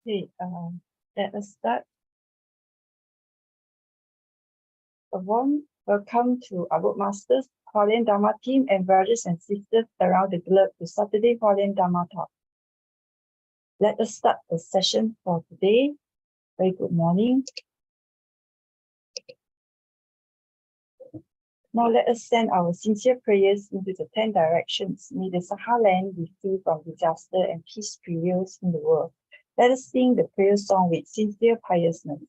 Okay, let us start. A warm welcome to our Masters, Hualien Dharma team, and brothers and sisters around the globe to Saturday Hualien Dharma Talk. Let us start the session for today. Very good morning. Now let us send our sincere prayers into the 10 directions. May the Sahara land be free from disaster and peace prevails in the world. Let us sing the prayer song with sincere piousness.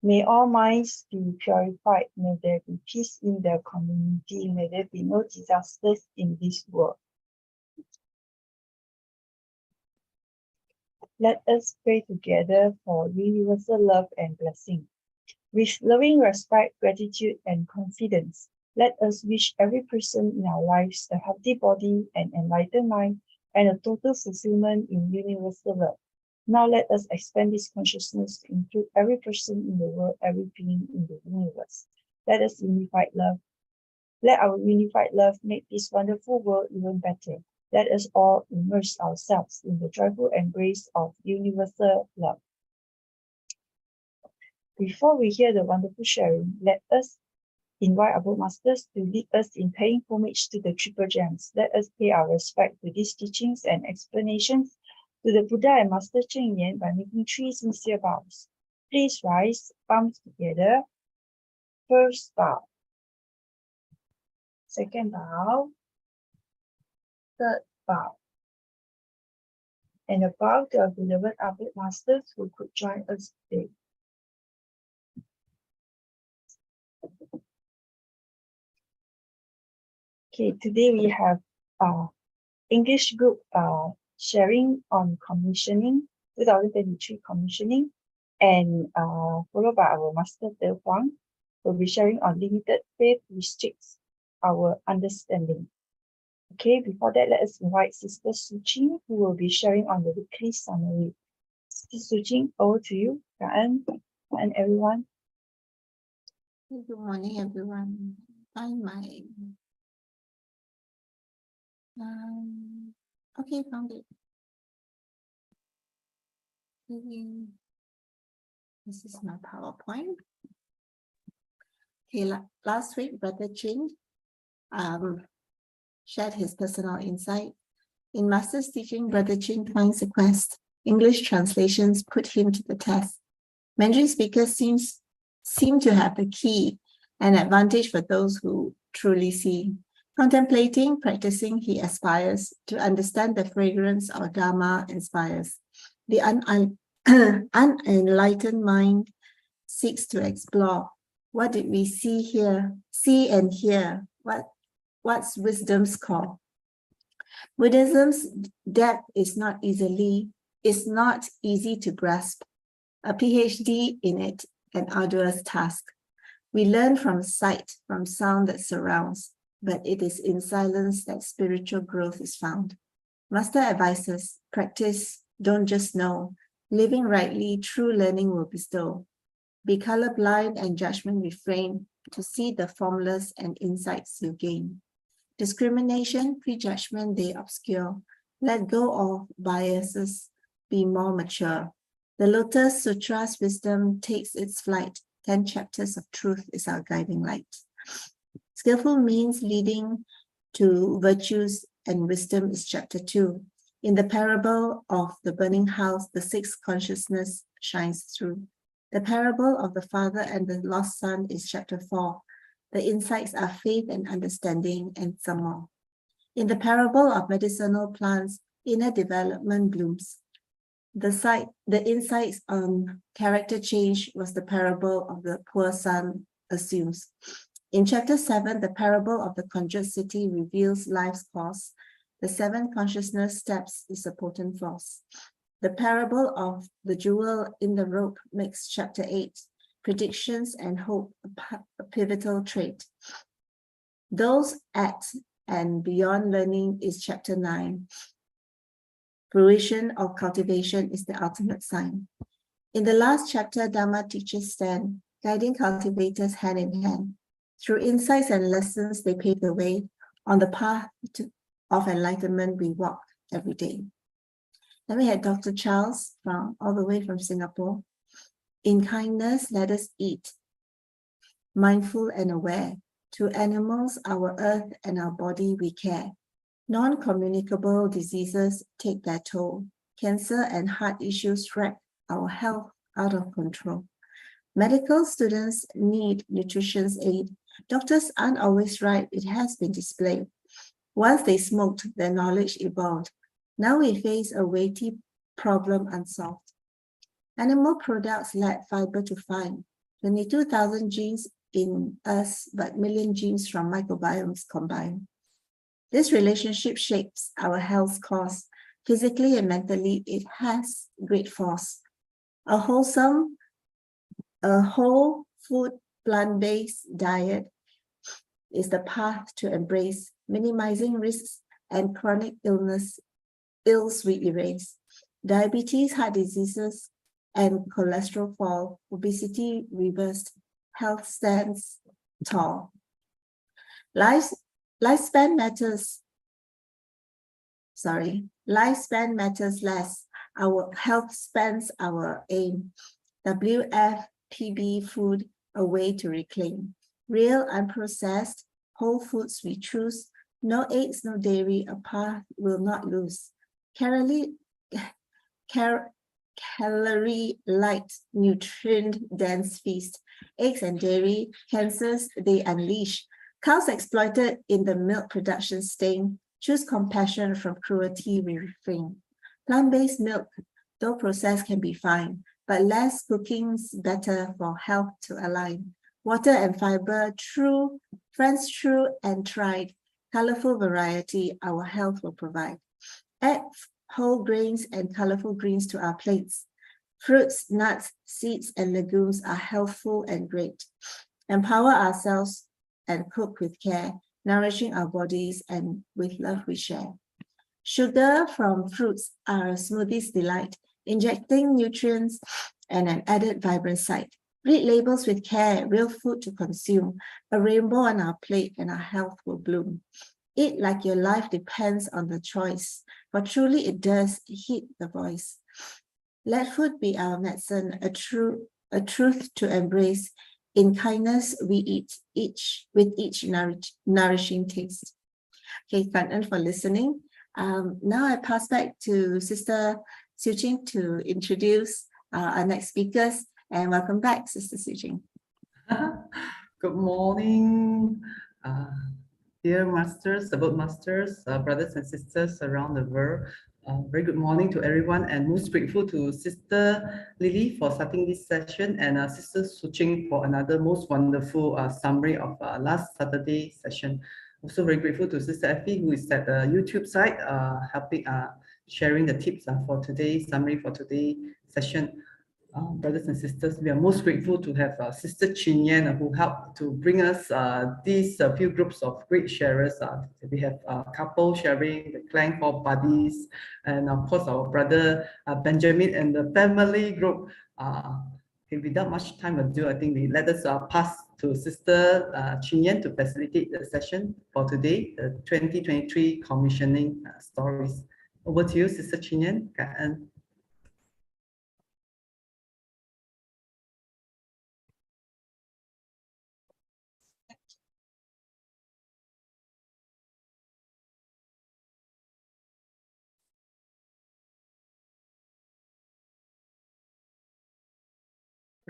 May all minds be purified. May there be peace in the community. May there be no disasters in this world. Let us pray together for universal love and blessing. With loving respect, gratitude, and confidence, let us wish every person in our lives a healthy body, an enlightened mind, and a total fulfillment in universal love. Now let us expand this consciousness to include every person in the world, every being in the universe. Let us unify love. Let our unified love make this wonderful world even better. Let us all immerse ourselves in the joyful embrace of universal love. Before we hear the wonderful sharing, let us invite our masters to lead us in paying homage to the Triple Gems. Let us pay our respect to these teachings and explanations to the Buddha and Master Cheng Yen by making 3 sincere bows. Please rise, palms together. First bow. Second bow. Third bow. And a bow to our beloved Abbot Masters who could join us today. Okay, today we have English group sharing on commissioning, 2023 commissioning, and followed by our Master Huang, who will be sharing on limited faith restricts our understanding. Okay, before that, let us invite Sister Su Ching, who will be sharing on the weekly summary. Sister Su Ching, over to you. Kaan everyone. Good morning, everyone. Find my okay, found it. This is my PowerPoint. Okay, last week, Brother Ching shared his personal insight. In Master's teaching, Brother Ching finds a quest. English translations put him to the test. Mandarin speakers seem to have the key, an advantage for those who truly see. Contemplating, practicing, he aspires to understand the fragrance of Dharma inspires. The unenlightened mind seeks to explore. What did we see here? See and hear. What's wisdom's call? Buddhism's depth is not easy to grasp. A PhD in it, an arduous task. We learn from sight, from sound that surrounds, but it is in silence that spiritual growth is found. Master advises, practice, don't just know. Living rightly, true learning will bestow. Be colorblind and judgment refrain to see the formless and insights you gain. Discrimination, prejudgment, they obscure. Let go of biases, be more mature. The Lotus Sutra's wisdom takes its flight. 10 chapters of truth is our guiding light. Skillful means leading to virtues and wisdom is chapter 2. In the parable of the burning house, the sixth consciousness shines through. The parable of the father and the lost son is chapter 4. The insights are faith and understanding and some more. In the parable of medicinal plants, inner development blooms. The insights on character change was the parable of the poor son assumes. In chapter 7, the parable of the conjured city reveals life's cause. The 7 consciousness steps is a potent force. The parable of the jewel in the rope makes chapter 8, predictions and hope a pivotal trait. Those at and beyond learning is chapter 9. Fruition of cultivation is the ultimate sign. In the last chapter, Dharma teachers stand, guiding cultivators hand in hand. Through insights and lessons, they pave the way. On the path of enlightenment, we walk every day. Then we had Dr. Charles all the way from Singapore. In kindness, let us eat, mindful and aware. To animals, our earth and our body we care. Non-communicable diseases take their toll. Cancer and heart issues wreck our health out of control. Medical students need nutrition's aid. Doctors aren't always right, it has been displayed. Once they smoked, their knowledge evolved. Now we face a weighty problem unsolved. Animal products lack fiber to find. 22,000 genes in us, but million genes from microbiomes combined. This relationship shapes our health course. Physically and mentally, it has great force. A whole food, plant-based diet is the path to embrace, minimizing risks and chronic ills we erase. Diabetes, heart diseases, and cholesterol fall, obesity reversed, health stands tall. Lifespan matters less. Our health spans our aim. WFPB food, a way to reclaim. Real unprocessed, whole foods we choose. No eggs, no dairy, a path will not lose. Calorie light, nutrient-dense feast. Eggs and dairy, cancers they unleash. Cows exploited in the milk production stain. Choose compassion from cruelty we refrain. Plant-based milk, though processed can be fine, but less cooking's better for health to align. Water and fiber, true, friends true and tried. Colorful variety our health will provide. Add whole grains and colorful greens to our plates. Fruits, nuts, seeds, and legumes are healthful and great. Empower ourselves and cook with care. nourishing our bodies, and with love we share. Sugar from fruits are a smoothie's delight, injecting nutrients and an added vibrant sight. Read labels with care, real food to consume, a rainbow on our plate and our health will bloom. Eat like your life depends on the choice, for truly it does. Heed the voice. Let food be our medicine, a truth to embrace. In kindness we eat with each nourishing taste. Okay, thank you for listening. Now I pass back to Sister Su Ching to introduce our next speakers, and welcome back, Sister Su Ching. Good morning, dear masters, abode masters, brothers and sisters around the world. Very good morning to everyone, and most grateful to Sister Lily for starting this session, and Sister Su Ching for another most wonderful summary of last Saturday session. Also very grateful to Sister Effie, who is at the YouTube side, helping sharing the tips for today's summary for today's session. Brothers and sisters, we are most grateful to have Sister Chin Yan, who helped to bring us these few groups of great sharers. We have couple sharing, the Klang for buddies, and of course our brother Benjamin and the family group. Okay, without much time ado, I think we let us pass to Sister Chin Yan to facilitate the session for today, the 2023 commissioning stories. Over to you, Sister Chin Yan.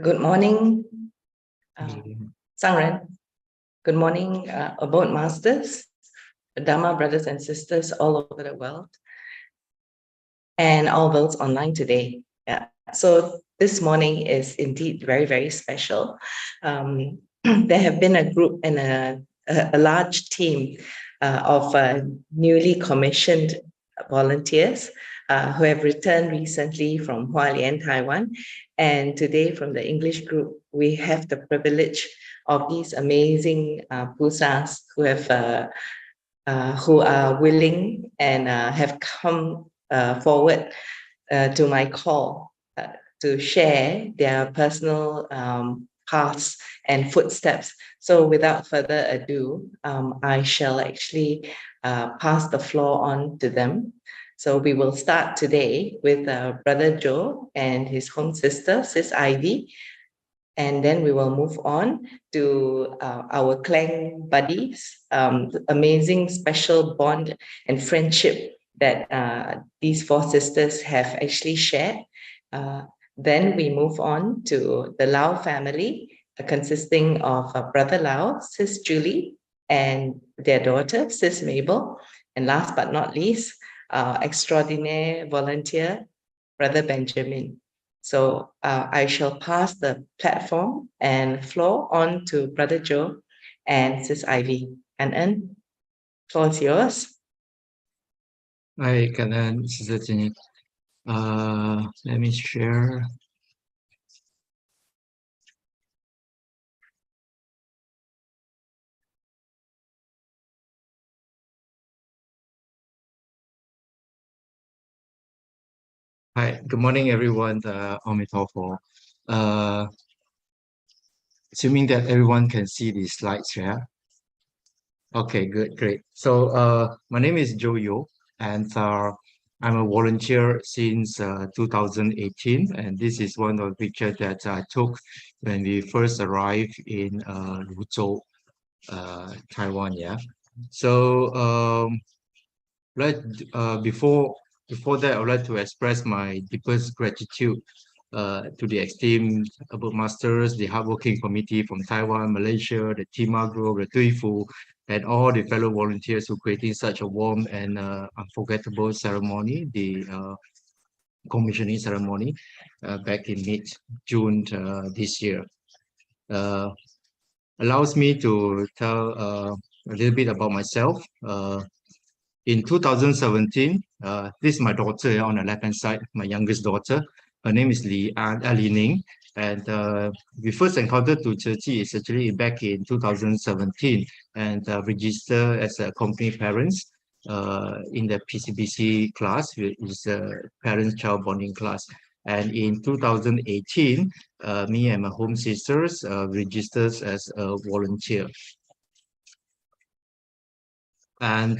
Good morning, Sangren. Good morning, abode masters, Dharma brothers and sisters all over the world, and all those online today. Yeah. So this morning is indeed very, very special. There have been a group and a large team of newly commissioned volunteers who have returned recently from Hualien, Taiwan. And today from the English group, we have the privilege of these amazing pusas who are willing and have come forward to my call to share their personal paths and footsteps. So without further ado, I shall actually pass the floor on to them. So we will start today with Brother Joe and his home sister, Sis Ivy. And then we will move on to our Klang buddies, amazing special bond and friendship that these four sisters have actually shared. Then we move on to the Lau family, consisting of Brother Lau, Sis Julie, and their daughter, Sis Mabel. And last but not least, extraordinaire volunteer, Brother Benjamin. So I shall pass the platform and floor on to Brother Joe and Sis Ivy. And floor is yours. Hi, Kanan, Sister Jenny. Let me share. Hi, good morning, everyone. Omitofo. Assuming that everyone can see the slides, yeah? Okay, good, great. So my name is Joe Yo, and I'm a volunteer since 2018, and this is one of the pictures that I took when we first arrived in Luzhou, Taiwan, yeah? So before that, I would like to express my deepest gratitude to the esteemed abode masters, the hardworking committee from Taiwan, Malaysia, the Tima group, the Tuifu, and all the fellow volunteers who created such a warm and unforgettable ceremony, the commissioning ceremony back in mid-June this year. Allows me to tell a little bit about myself. In 2017, this is my daughter on the left-hand side, my youngest daughter. Her name is Li Ning, And we first encountered Tzu Chi is actually back in 2017 and registered as a company parents in the PCBC class, which is a parent-child bonding class. And in 2018, me and my home sisters registered as a volunteer. And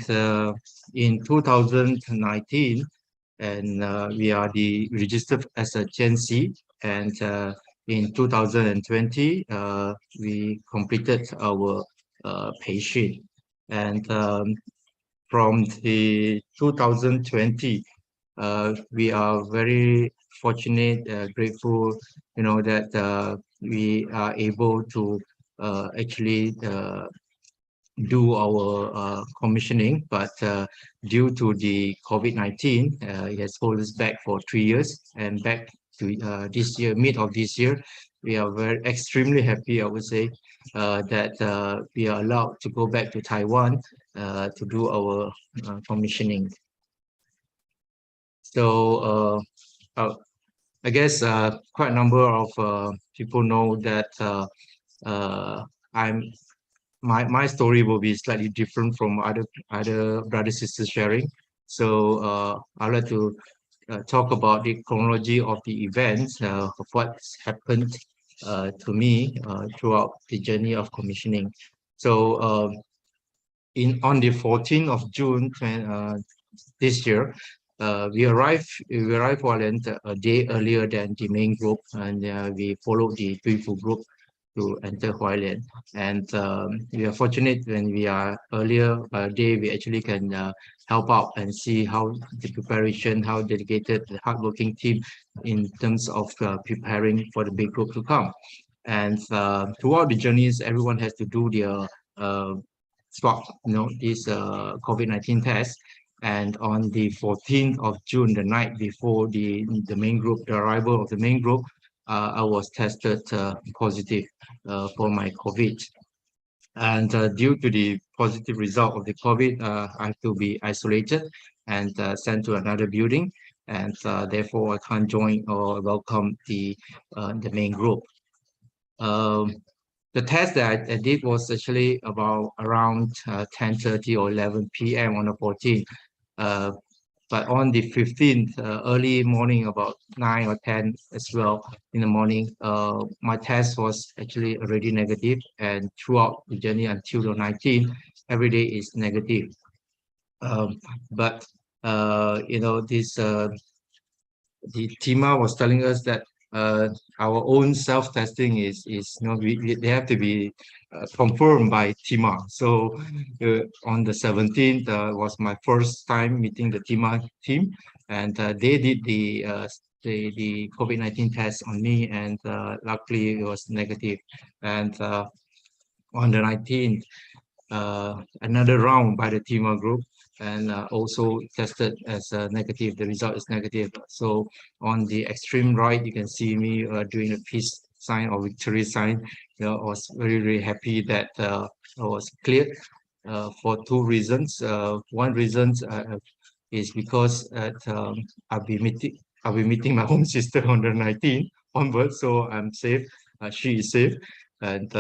in 2019, and we are registered as a Gen Z. And in 2020, we completed our patient. And from the 2020, we are very fortunate, grateful, that we are able to actually do our commissioning, but due to the COVID-19, it has held us back for 3 years. And back to this year, mid of this year, we are extremely happy, I would say, that we are allowed to go back to Taiwan to do our commissioning. So I guess quite a number of people know that my story will be slightly different from other brothers sisters sharing. So I'd like to talk about the chronology of the events of what's happened to me throughout the journey of commissioning. So on the 14th of June this year, we arrived Hualien a day earlier than the main group, and we followed the Tzu group to enter Hualien. And we are fortunate when we are earlier day, we actually can help out and see how the preparation, how dedicated the hardworking team in terms of preparing for the big group to come. And throughout the journeys, everyone has to do their swab, this COVID-19 test. And on the 14th of June, the night before the main group, the arrival of the main group, I was tested positive for my COVID. And due to the positive result of the COVID, I have to be isolated and sent to another building. And therefore, I can't join or welcome the main group. The test that I did was actually around 10:30 or 11 p.m. on the 14th. But on the 15th, early morning, about 9 or 10 as well in the morning, my test was actually already negative. And throughout the journey until the 19th, every day is negative. But the TIMA was telling us that our own self-testing is they have to be confirmed by TIMA. So on the 17th was my first time meeting the TIMA team, and they did the COVID-19 test on me, and luckily it was negative. And on the 19th, another round by the TIMA group, and also tested as negative. The result is negative. So on the extreme right, you can see me doing a peace sign or victory sign. I was very happy that I was cleared for two reasons. One reason is because I'll be meeting my home sister on the 19th onwards, so I'm safe. She is safe. And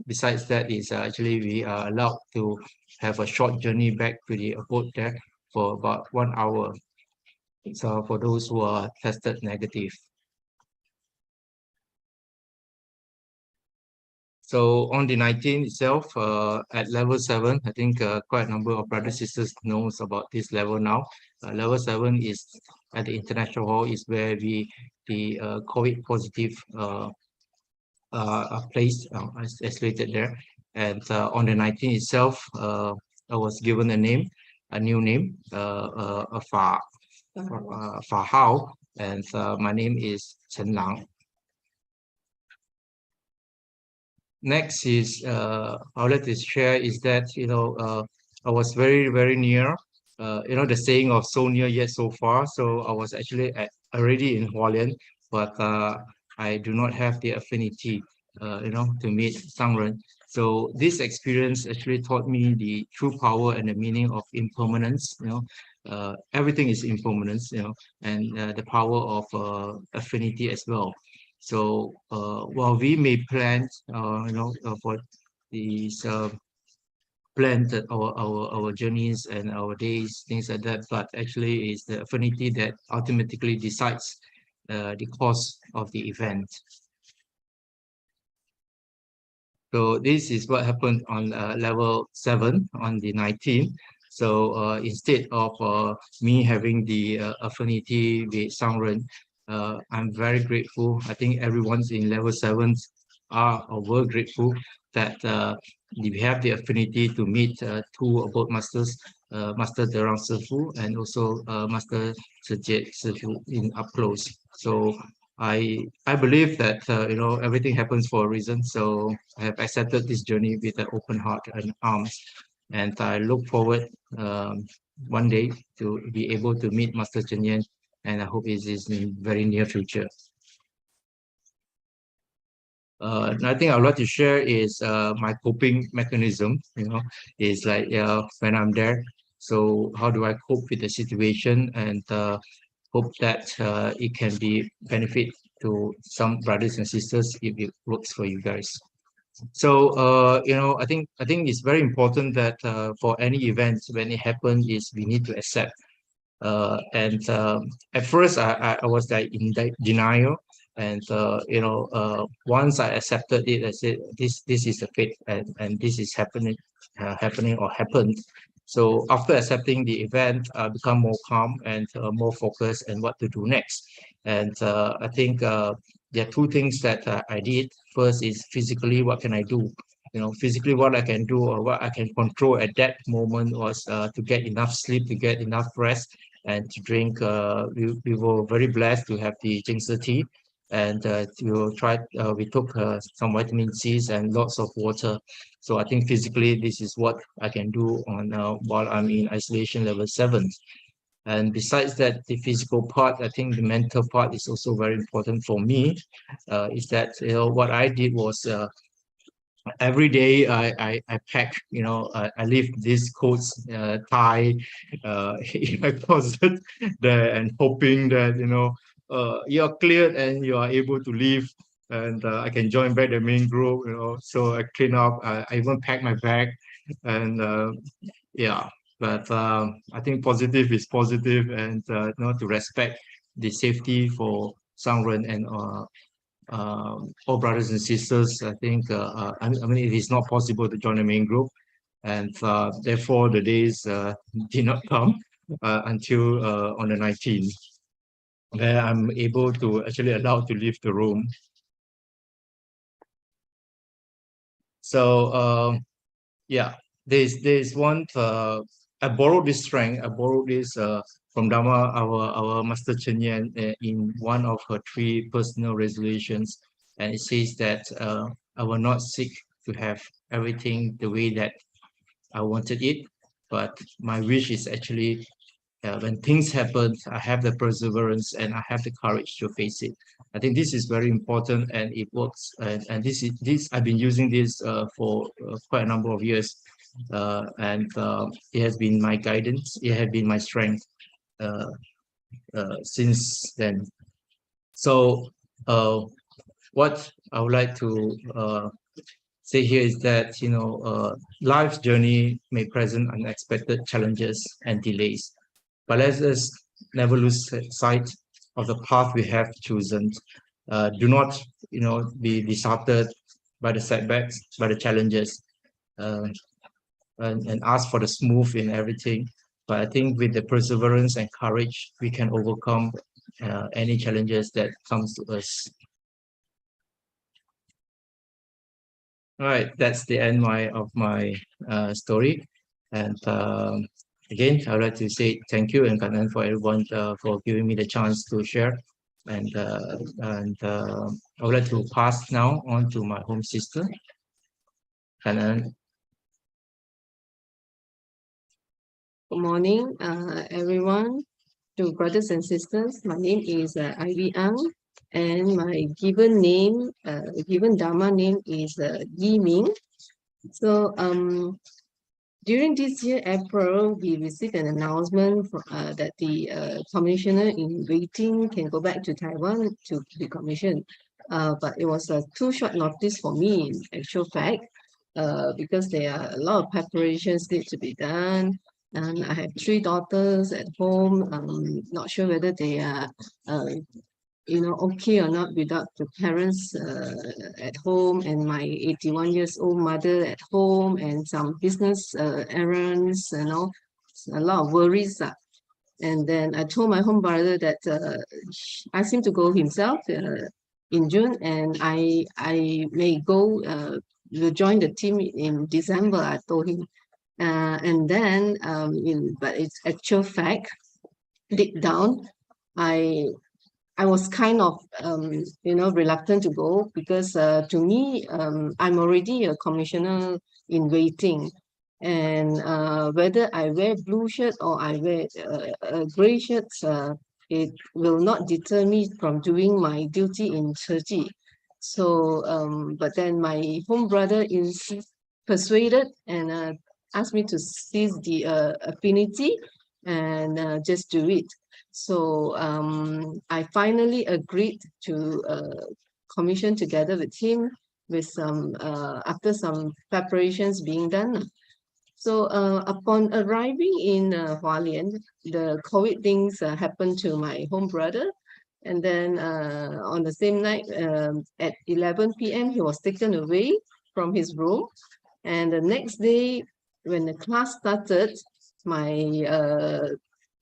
besides that is actually we are allowed to have a short journey back to the abode there for about 1 hour. So for those who are tested negative. So on the 19th itself, at level 7, I think quite a number of brothers sisters knows about this level now. Level 7 is at the international hall, is where the COVID positive placed, isolated there. And on the 19th itself, I was given a new name, Fa Hao, and my name is Chen Lang. Next is I would like to share is that I was very near, the saying of so near yet so far. So I was actually already in Hualien, but I do not have the affinity, to meet Sangren. So this experience actually taught me the true power and the meaning of impermanence. Everything is impermanence, and the power of affinity as well. So while we may plan, for these plan that our journeys and our days, things like that, but actually is the affinity that ultimately decides the course of the event. So this is what happened on level 7 on the 19th. So instead of me having the affinity with Sangren, I'm very grateful. I think everyone's in level 7 are or were grateful that we have the affinity to meet two abode masters, Master Derang Sifu and also Master Tzu Chi Sifu in up close. So I believe that everything happens for a reason. So I have accepted this journey with an open heart and arms, and I look forward one day to be able to meet Master Chen Yan, and I hope it is in very near future. Another thing I would like to share is my coping mechanism. Is like when I'm there. So how do I cope with the situation and hope that it can be benefit to some brothers and sisters if it works for you guys. So I think it's very important that for any events when it happens is we need to accept. And at first I was like in denial, and once I accepted it, I said this is the fate, and this is happening or happened. So after accepting the event, I become more calm and more focused and what to do next. And I think there are two things that I did. First is physically, what can I do? Physically what I can do or what I can control at that moment was to get enough sleep, to get enough rest, and to drink. We were very blessed to have the ginger tea, and we took some vitamin C's and lots of water. So I think physically this is what I can do on while I'm in isolation level 7. And besides that, the physical part, I think the mental part is also very important for me. Is that what I did was every day I pack, I leave this coats tie in my closet there, and hoping that you're cleared and you are able to leave, and I can join back the main group. So I clean up. I even pack my bag, and yeah. But I think positive is positive, and to respect the safety for Sangren and all brothers and sisters. I think I mean it is not possible to join the main group, and therefore the days did not come until on the 19th, where I'm able to actually allowed to leave the room. So yeah, there's one I borrowed this strength. I borrowed this from Dharma, our Master Chen Yan, in one of her 3 personal resolutions, and it says that I will not seek to have everything the way that I wanted it, but my wish is actually when things happen, I have the perseverance and I have the courage to face it. I think this is very important, and it works. And this I've been using this for quite a number of years, and it has been my guidance. It has been my strength since then. So what I would like to say here is that life's journey may present unexpected challenges and delays, but let us never lose sight of the path we have chosen. Do not be disheartened by the setbacks, by the challenges, and ask for the smooth in everything. But I think with the perseverance and courage, we can overcome any challenges that comes to us. All right, that's the end of my story. And again, I would like to say thank you and Kanan for everyone for giving me the chance to share. And I would like to pass now on to my home sister, Kanan. Good morning, everyone. To brothers and sisters, my name is Ivy Ang, and my given name, given Dharma name is Yi Ming. So during this year, April, we received an announcement that the commissioner in waiting can go back to Taiwan to be commissioned. but it was a too short notice for me in actual fact, because there are a lot of preparations need to be done. And I have 3 daughters at home. I'm not sure whether they are, okay or not without the parents at home, and my 81 years old mother at home, and some business errands, a lot of worries. And then I told my home brother that asked him to go himself in June, and I may go will join the team in December. I told him, and then but it's actual fact. Deep down, I was kind of reluctant to go, because to me I'm already a commissioner in waiting, and whether I wear blue shirt or I wear a gray shirt, it will not deter me from doing my duty in Tzu Chi. So but then my home brother is persuaded and asked me to seize the affinity and just do it. So I finally agreed to commission together with him, with some after some preparations being done. So upon arriving in Hualien, the COVID things happened to my home brother. And then on the same night at 11 p.m., he was taken away from his room. And the next day, when the class started, my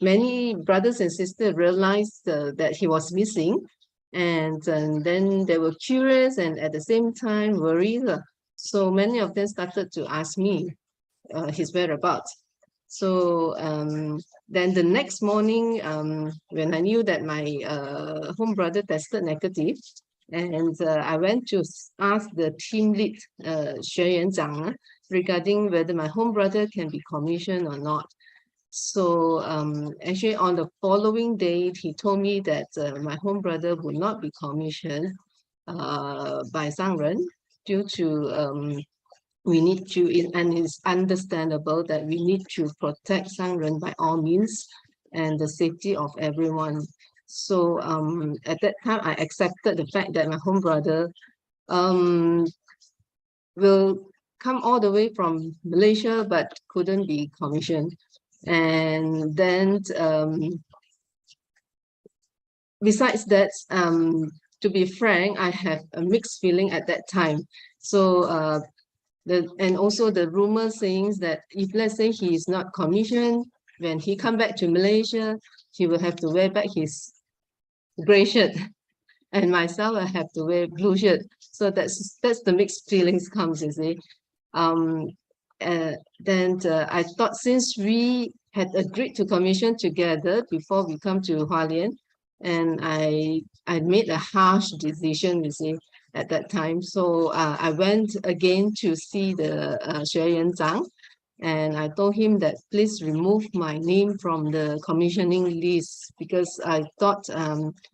many brothers and sisters realized that he was missing, and then they were curious and at the same time worried. So many of them started to ask me his whereabouts. So then the next morning, when I knew that my home brother tested negative, and I went to ask the team lead, Xue Yan regarding whether my home brother can be commissioned or not. So actually on the following day, he told me that my home brother would not be commissioned by Sangren, due to we need to, and it's understandable that we need to protect Sangren by all means and the safety of everyone. So at that time, I accepted the fact that my home brother will come all the way from Malaysia but couldn't be commissioned. And then besides that, to be frank, I have a mixed feeling at that time. So and also the rumor saying that if let's say he is not commissioned, when he come back to Malaysia, he will have to wear back his gray shirt, and myself I have to wear blue shirt. So that's the mixed feelings comes, you see. Then I thought, since we had agreed to commission together before we come to Hualien, and I made a harsh decision, you see, at that time. So I went again to see the Xue Yan, and I told him that please remove my name from the commissioning list, because I thought,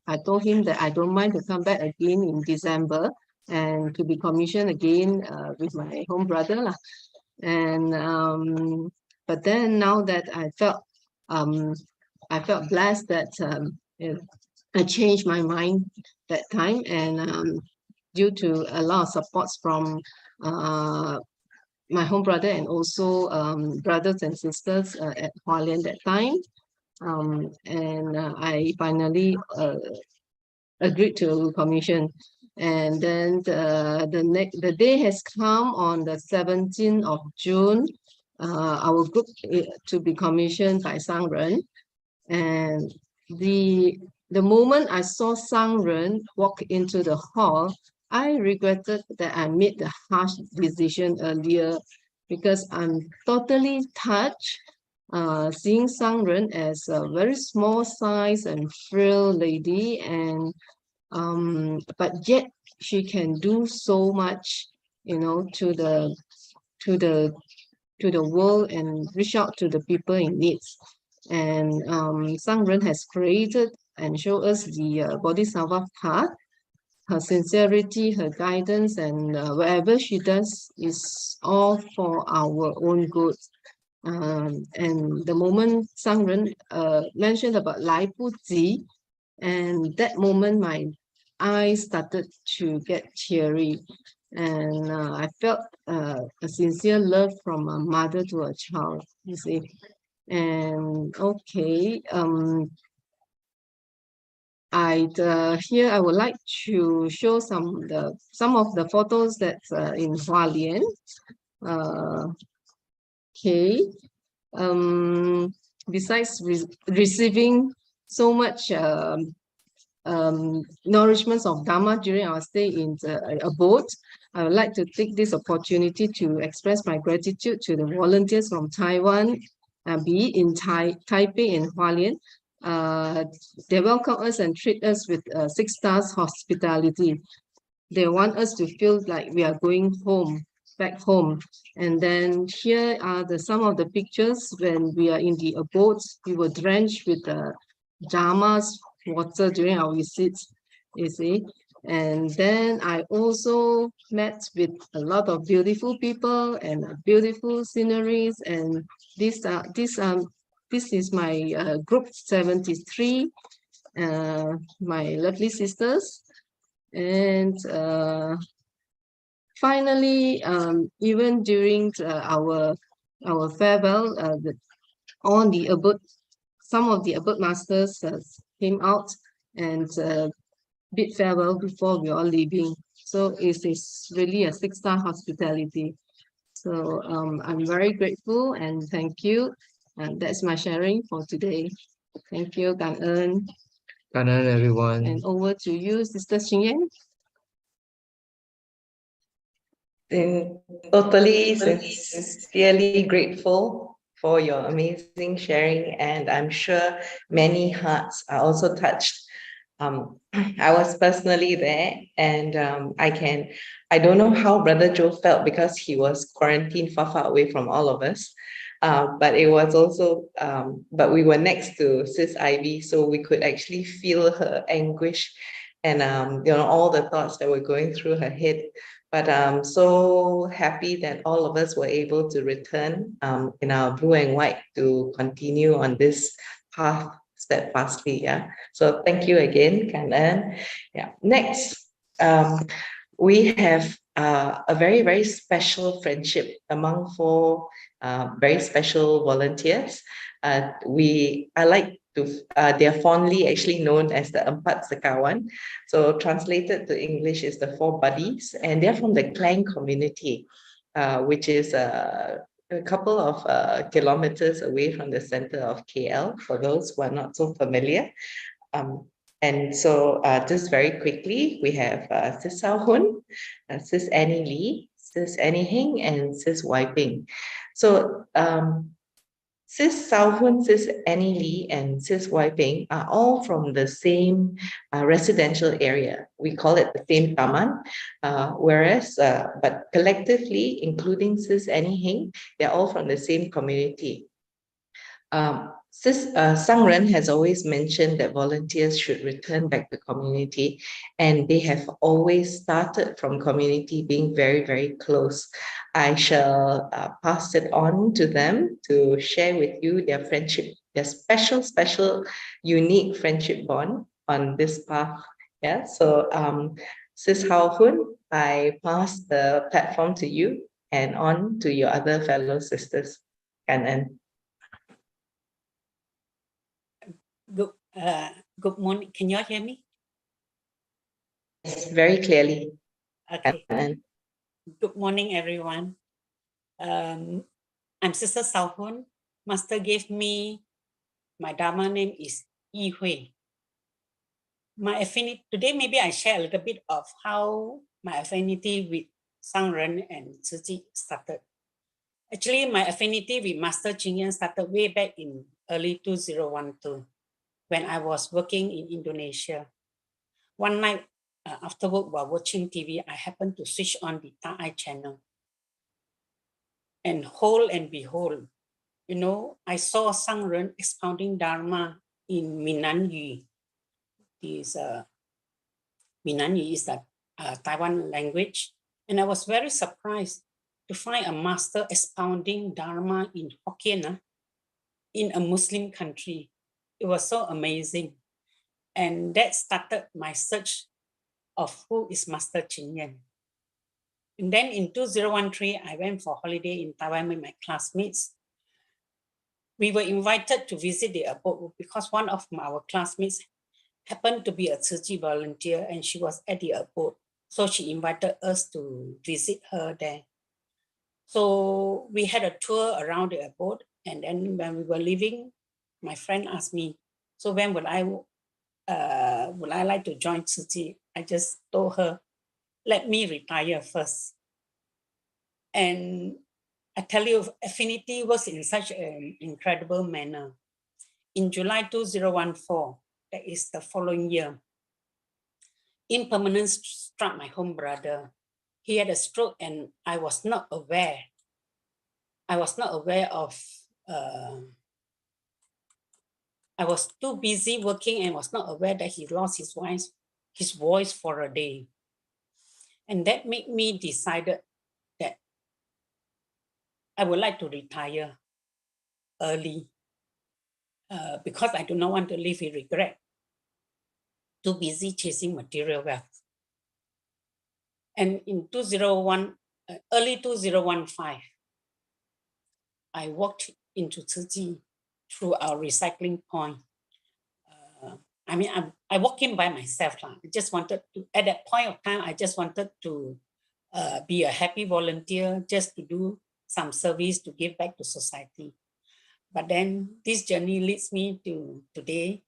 I told him that I don't mind to come back again in December and to be commissioned again with my home brother lah. And but then now that I felt blessed that I changed my mind that time, and due to a lot of supports from my home brother and also brothers and sisters at Hualien that time, and I finally agreed to commission. And then the day has come on the 17th of June, our group to be commissioned by Sangren. And the moment I saw Sangren walk into the hall, I regretted that I made the harsh decision earlier, because I'm totally touched seeing Sangren as a very small size and frail lady, and but yet she can do so much, to the world and reach out to the people in need. And Sangren has created and show us the Bodhisattva path. Her sincerity, her guidance, and whatever she does is all for our own good. And the moment Sangren mentioned about Lai Bu Ji, and that moment eyes started to get teary, and I felt a sincere love from a mother to a child, you see. And okay, here I would like to show some of the photos that's in Hualien. Okay. Besides receiving so much nourishments of Dharma during our stay in a boat, I would like to take this opportunity to express my gratitude to the volunteers from Taiwan, be it in Taipei and Hualien. They welcome us and treat us with 6 stars hospitality. They want us to feel like we are going home, back home. And then here are some of the pictures when we are in the boats. We were drenched with the Dharma's water during our visits, you see. And then I also met with a lot of beautiful people and beautiful sceneries. And this is my group 73, my lovely sisters. And finally, even during our farewell, some of the abode masters came out and bid farewell before we all leaving. So it is really a 6-star hospitality. So I'm very grateful and thank you. And that's my sharing for today. Thank you, Kang Eun. Kanan, everyone. And over to you, Sister Xingyan. Totally sincerely grateful for your amazing sharing, and I'm sure many hearts are also touched. I was personally there, and I don't know how Brother Joe felt because he was quarantined far away from all of us. But it was also, but we were next to Sis Ivy, so we could actually feel her anguish and all the thoughts that were going through her head. But I'm so happy that all of us were able to return in our blue and white to continue on this path steadfastly. Yeah. So thank you again, Kanan. Yeah. Next, we have a very, very special friendship among 4 very special volunteers. They're fondly actually known as the Empat Sekawan. So translated to English is the 4 buddies, and they're from the Klang community, which is a couple of kilometers away from the center of KL, for those who are not so familiar. And so just very quickly, we have Sis Hoon, Sis Annie Lee, Sis Annie Heng, and Sis Peng. So Sis Hoon, Sis Annie Lee, and Sis Peng are all from the same residential area. We call it the same taman, but collectively, including Sis Annie Heng, they're all from the same community. Sis Sangren has always mentioned that volunteers should return back to community, and they have always started from community being very, very close. I shall pass it on to them to share with you their friendship, their special, unique friendship bond on this path. Yeah, so Sis Hoon, I pass the platform to you and on to your other fellow sisters. And Good morning. Can you all hear me? Yes, very clearly. Okay. Good morning, everyone. I'm Sister Hoon. Master gave me, my Dharma name is Yi Hui. My affinity, today maybe I share a little bit of how my affinity with Sangren and Tzu Chi started. Actually, my affinity with Master Ching started way back in early 2012. When I was working in Indonesia. One night after work while watching TV, I happened to switch on the Thai channel. And whole and behold, I saw Sangren expounding Dharma in Minanyu. Minanyu is the Taiwan language. And I was very surprised to find a master expounding Dharma in Hokkien in a Muslim country. It was so amazing. And that started my search of who is Master Ching Yan. And then in 2013, I went for holiday in Taiwan with my classmates. We were invited to visit the abode because one of our classmates happened to be a Tzu Chi volunteer and she was at the abode. So she invited us to visit her there. So we had a tour around the abode. And then when we were leaving, my friend asked me, so when would I like to join Tzu Chi? I just told her, let me retire first. And I tell you, affinity works in such an incredible manner. In July 2014, that is the following year, impermanence struck my home brother. He had a stroke and I was not aware. I was not aware of, I was too busy working and was not aware that he lost his voice for a day. And that made me decided that I would like to retire early because I do not want to live with regret. Too busy chasing material wealth. And in early 2015, I walked into Tzu Chi through our recycling point. I walked in by myself. I just wanted to, at that point of time, I just wanted to be a happy volunteer, just to do some service to give back to society. But then this journey leads me to today,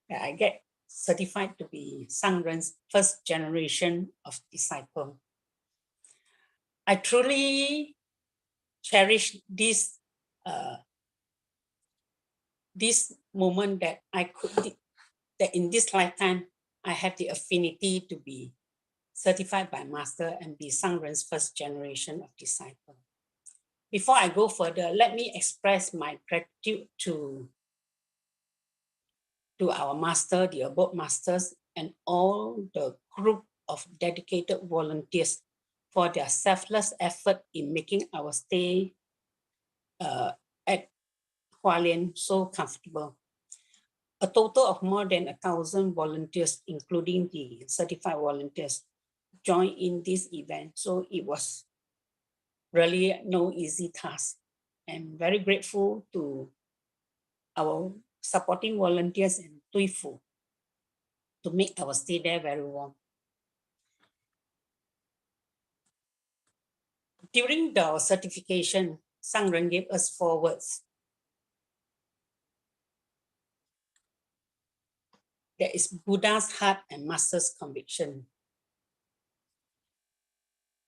that I get certified to be Sangren's first generation of disciple. I truly cherish this moment that that in this lifetime, I have the affinity to be certified by Master and be Sangren's first generation of disciple. Before I go further, let me express my gratitude to our Master, the abode masters, and all the group of dedicated volunteers for their selfless effort in making our stay at Hualien so comfortable. A total of more than 1,000 volunteers, including the certified volunteers, joined in this event. So it was really no easy task. And very grateful to our supporting volunteers and Tuifu to make our stay there very warm. During the certification, Sangren gave us 4 words. There is Buddha's heart and Master's conviction.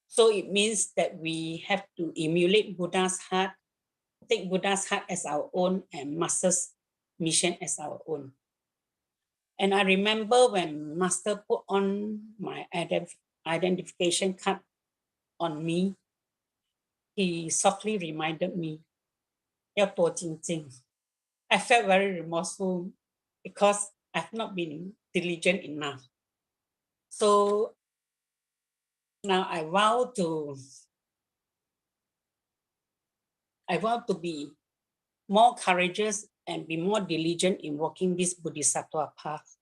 So it means that we have to emulate Buddha's heart, take Buddha's heart as our own and Master's mission as our own. And I remember when Master put on my identification card on me, he softly reminded me, 要多精进. I felt very remorseful because I've not been diligent enough. So now I vow to be more courageous and be more diligent in walking this Bodhisattva path,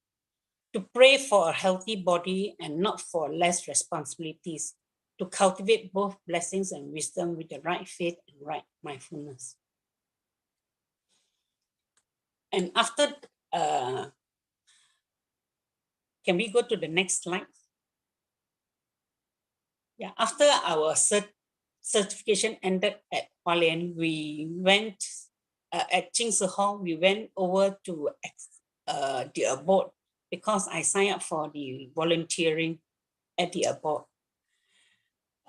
to pray for a healthy body and not for less responsibilities, to cultivate both blessings and wisdom with the right faith and right mindfulness. And after, can we go to the next slide? Yeah, after our certification ended at Hualien, we went at Ching Si Hall, we went over to the abode because I signed up for the volunteering at the abode.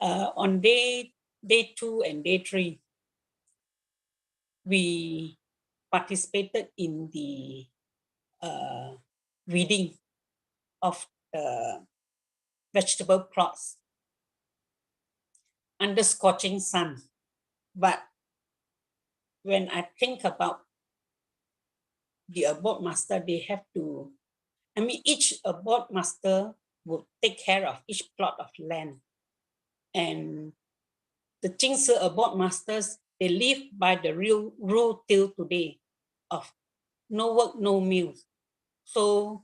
On day 2 and day 3, we participated in the weeding of the vegetable plots under scorching sun. But when I think about the abode master, they have to, each abode master would take care of each plot of land. And the Ching Si abode masters, they live by the real rule till today of no work, no meals. So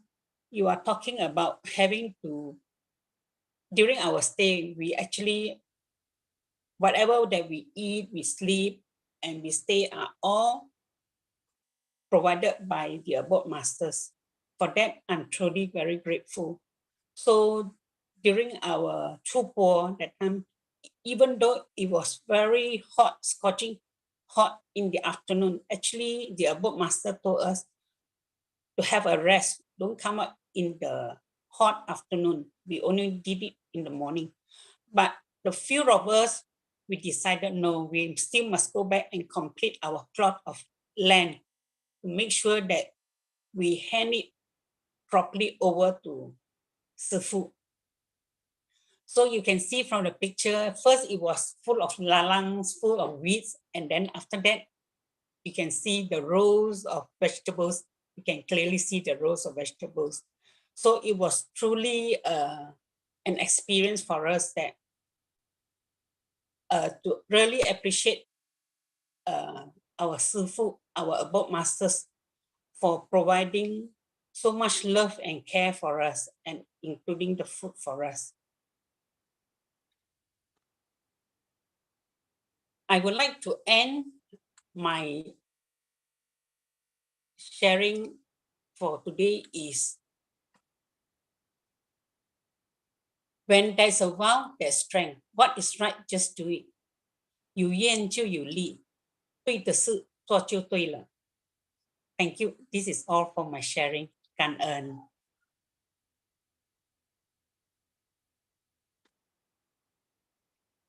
you are talking about having to during our stay, we actually, whatever that we eat, we sleep, and we stay are all provided by the abode masters. For that, I'm truly very grateful. So during our Chupo that time, even though it was very hot, scorching hot in the afternoon, actually the abode master told us to have a rest. Don't come up in the hot afternoon. We only did it in the morning. But the few of us, we decided, no, we still must go back and complete our plot of land to make sure that we hand it properly over to Sifu. So you can see from the picture, first it was full of lalangs, full of weeds, and then after that, you can see the rows of vegetables. You can clearly see the rows of vegetables. So it was truly an experience for us that to really appreciate our Sifu, our abode masters, for providing so much love and care for us, and including the food for us. I would like to end my sharing for today is, when there's a vow, there's strength. What is right, just do it. 有愿就有力，对的事做就对了。Thank you. This is all for my sharing. 感恩。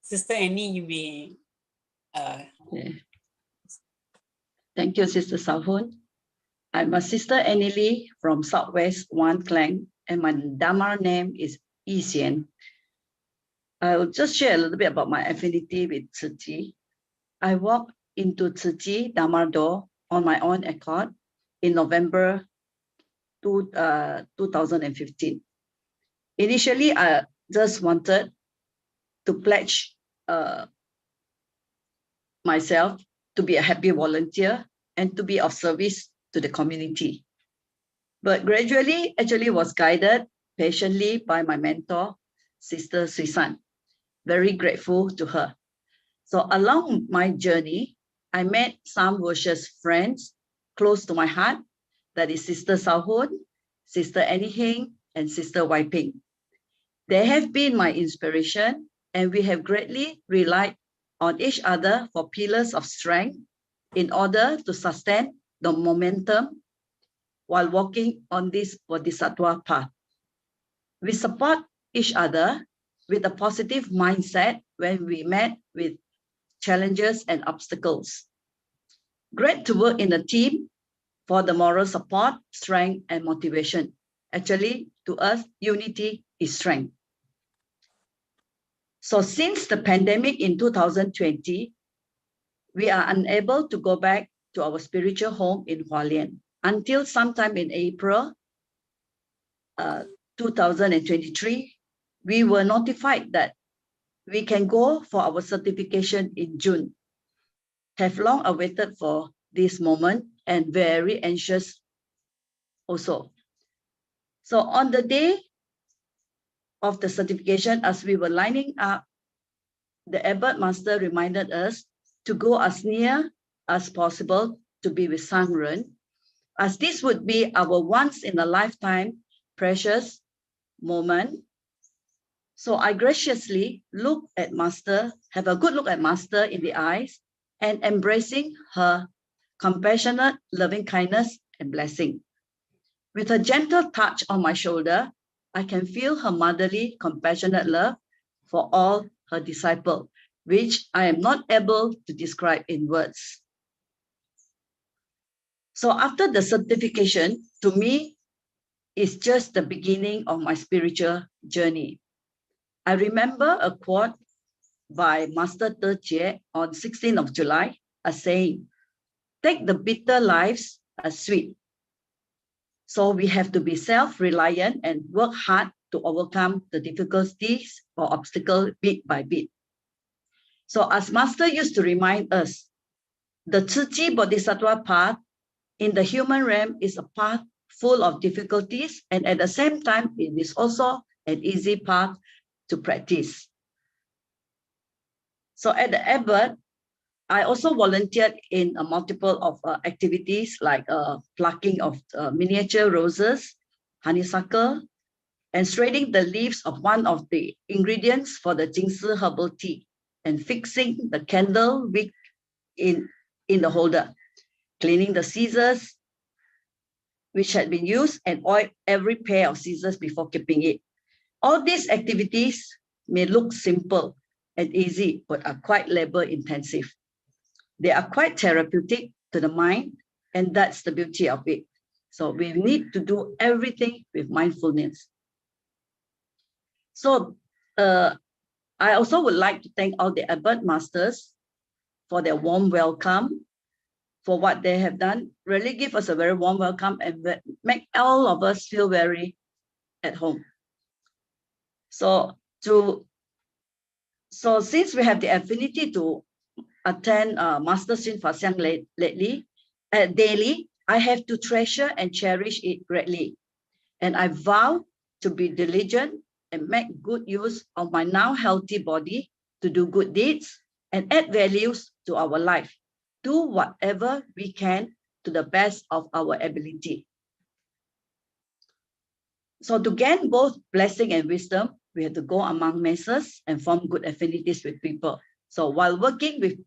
Sister Annie, you may. Thank you, Sister Salhun. I'm a Sister Annie Lee from Southwest One Klang, and my Dharma name is Xian. I'll just share a little bit about my affinity with Tzu Chi. I walked into Tzu Chi Dharma door on my own accord in November 2015. Initially, I just wanted to pledge myself to be a happy volunteer and to be of service to the community. But gradually, actually was guided patiently by my mentor, Sister Suisan. Very grateful to her. So along my journey, I met some virtuous friends close to my heart. That is Sister Salhun, Sister Annie Heng, and Sister Peng. They have been my inspiration, and we have greatly relied on each other for pillars of strength in order to sustain the momentum while walking on this Bodhisattva path. We support each other with a positive mindset when we met with challenges and obstacles. Great to work in a team for the moral support, strength, and motivation. Actually, to us, unity is strength. So since the pandemic in 2020, we are unable to go back to our spiritual home in Hualien until sometime in April 2023. We were notified that we can go for our certification in June. Have long awaited for this moment and very anxious also. So on the day of the certification, as we were lining up, the Abbot Master reminded us to go as near as possible to be with Sangren, as this would be our once in a lifetime precious moment. So I graciously look at Master, have a good look at Master in the eyes, and embracing her compassionate, loving kindness and blessing. With a gentle touch on my shoulder, I can feel her motherly, compassionate love for all her disciples, which I am not able to describe in words. So after the certification, to me, is just the beginning of my spiritual journey. I remember a quote by Master Tzu Chi on 16th of July, as saying, "Take the bitter lives as sweet." So we have to be self-reliant and work hard to overcome the difficulties or obstacles bit by bit. So as Master used to remind us, the Tzu Chi Bodhisattva path in the human realm is a path full of difficulties, and at the same time, it is also an easy path to practice. So at the Abbott, I also volunteered in a multiple of activities like plucking of miniature roses, honeysuckle, and straining the leaves of one of the ingredients for the Jingsi herbal tea, and fixing the candle wick in the holder, cleaning the scissors which had been used, and oil every pair of scissors before keeping it. All these activities may look simple and easy, but are quite labor intensive. They are quite therapeutic to the mind, and that's the beauty of it. So we need to do everything with mindfulness. So I also would like to thank all the Abbott masters for their warm welcome, for what they have done. Really give us a very warm welcome and make all of us feel very at home. So since we have the affinity to attend Master Sin Fa Xiang lately, daily, I have to treasure and cherish it greatly. And I vow to be diligent and make good use of my now healthy body to do good deeds and add values to our life. Do whatever we can to the best of our ability. So to gain both blessing and wisdom, we have to go among masses and form good affinities with people. So while working with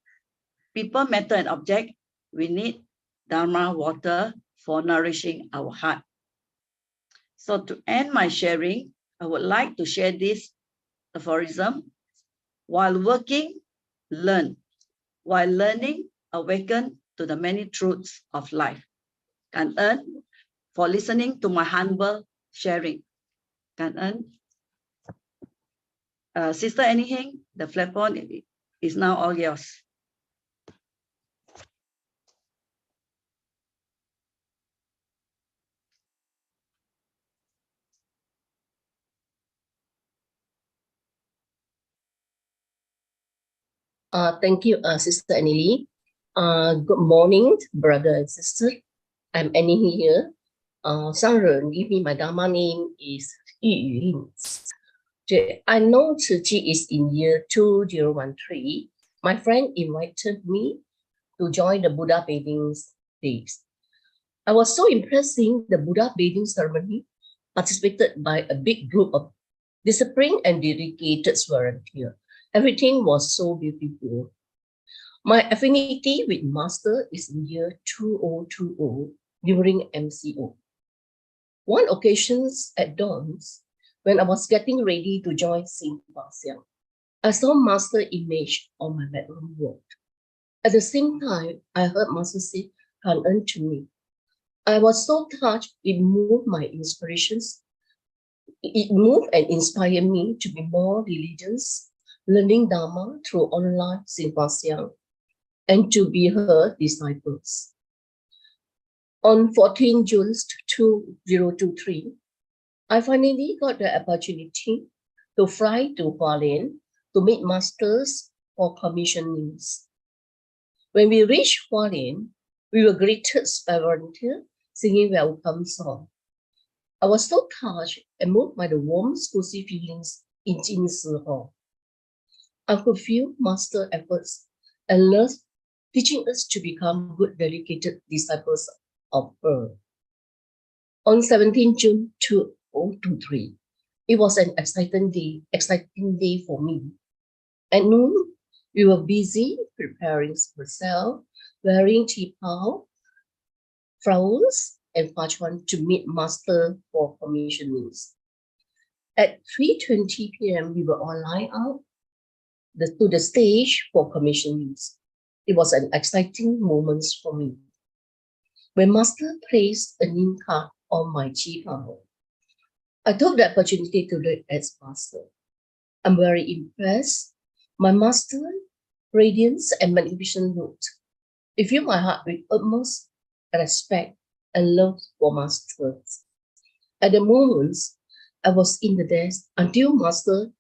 people, matter, and object, we need Dharma water for nourishing our heart. So to end my sharing, I would like to share this aphorism. While working, learn. While learning, awaken to the many truths of life. Kan ơn for listening to my humble sharing. Kan ơn. Sister Annie Heng, the platform is now all yours. Thank you, Sister Annie. Good morning, brother and sister. I'm Annie here. 上人 give me my Dharma name is Yu Yulin. I know Tzu Chi is in year 2013. My friend invited me to join the Buddha bathing days. I was so impressed seeing the Buddha bathing ceremony participated by a big group of disciplined and dedicated volunteers. Everything was so beautiful. My affinity with Master is in year 2020 during MCO. One occasion at dawn, when I was getting ready to join Sin Fa Xiang, I saw Master image on my bedroom wall. At the same time, I heard Master say, "Kan ơn" to me. I was so touched, it moved my inspirations. It moved and inspired me to be more diligent, learning Dharma through online Sin Fa Xiang, and to be her disciples. On 14 June 2023, I finally got the opportunity to fly to Hualien to meet masters for commissionings. When we reached Hualien, we were greeted by volunteers singing welcome song. I was so touched and moved by the warm, cozy feelings in Jingsi Hall. I could feel master efforts and love teaching us to become good, dedicated disciples of her. On 17 June 2023, it was an exciting day for me. At noon, we were busy preparing ourselves, wearing qipao, flowers, and fachuan to meet master for commissionings. At 3:20 p.m., we were all lined up to the stage for commissionings. It was an exciting moment for me. When master placed a name card on my qipao, I took the opportunity to read as master. I'm very impressed. My master, radiance and magnificent note. I fill my heart with utmost respect and love for masters. At the moments, I was in the desk until master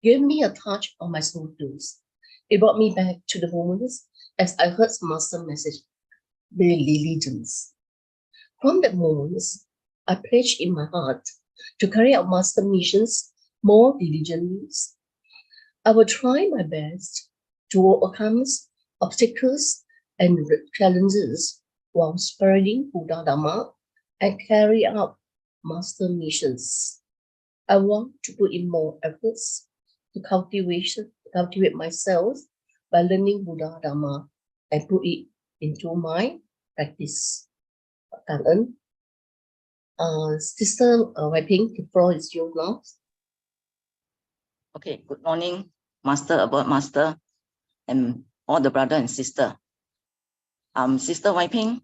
gave me a touch on my shoulders. It brought me back to the moments as I heard master message, the diligence. From that moment, I pledged in my heart to carry out master missions more diligently. I will try my best to overcome obstacles and challenges while spreading Buddha Dharma and carry out master missions. I want to put in more efforts to cultivate myself by learning Buddha Dharma and put it into my practice. Cảm ơn. Sister Peng, the floor is yours now. Okay, good morning, Master, Above Master, and all the brother and sister. Sister Peng,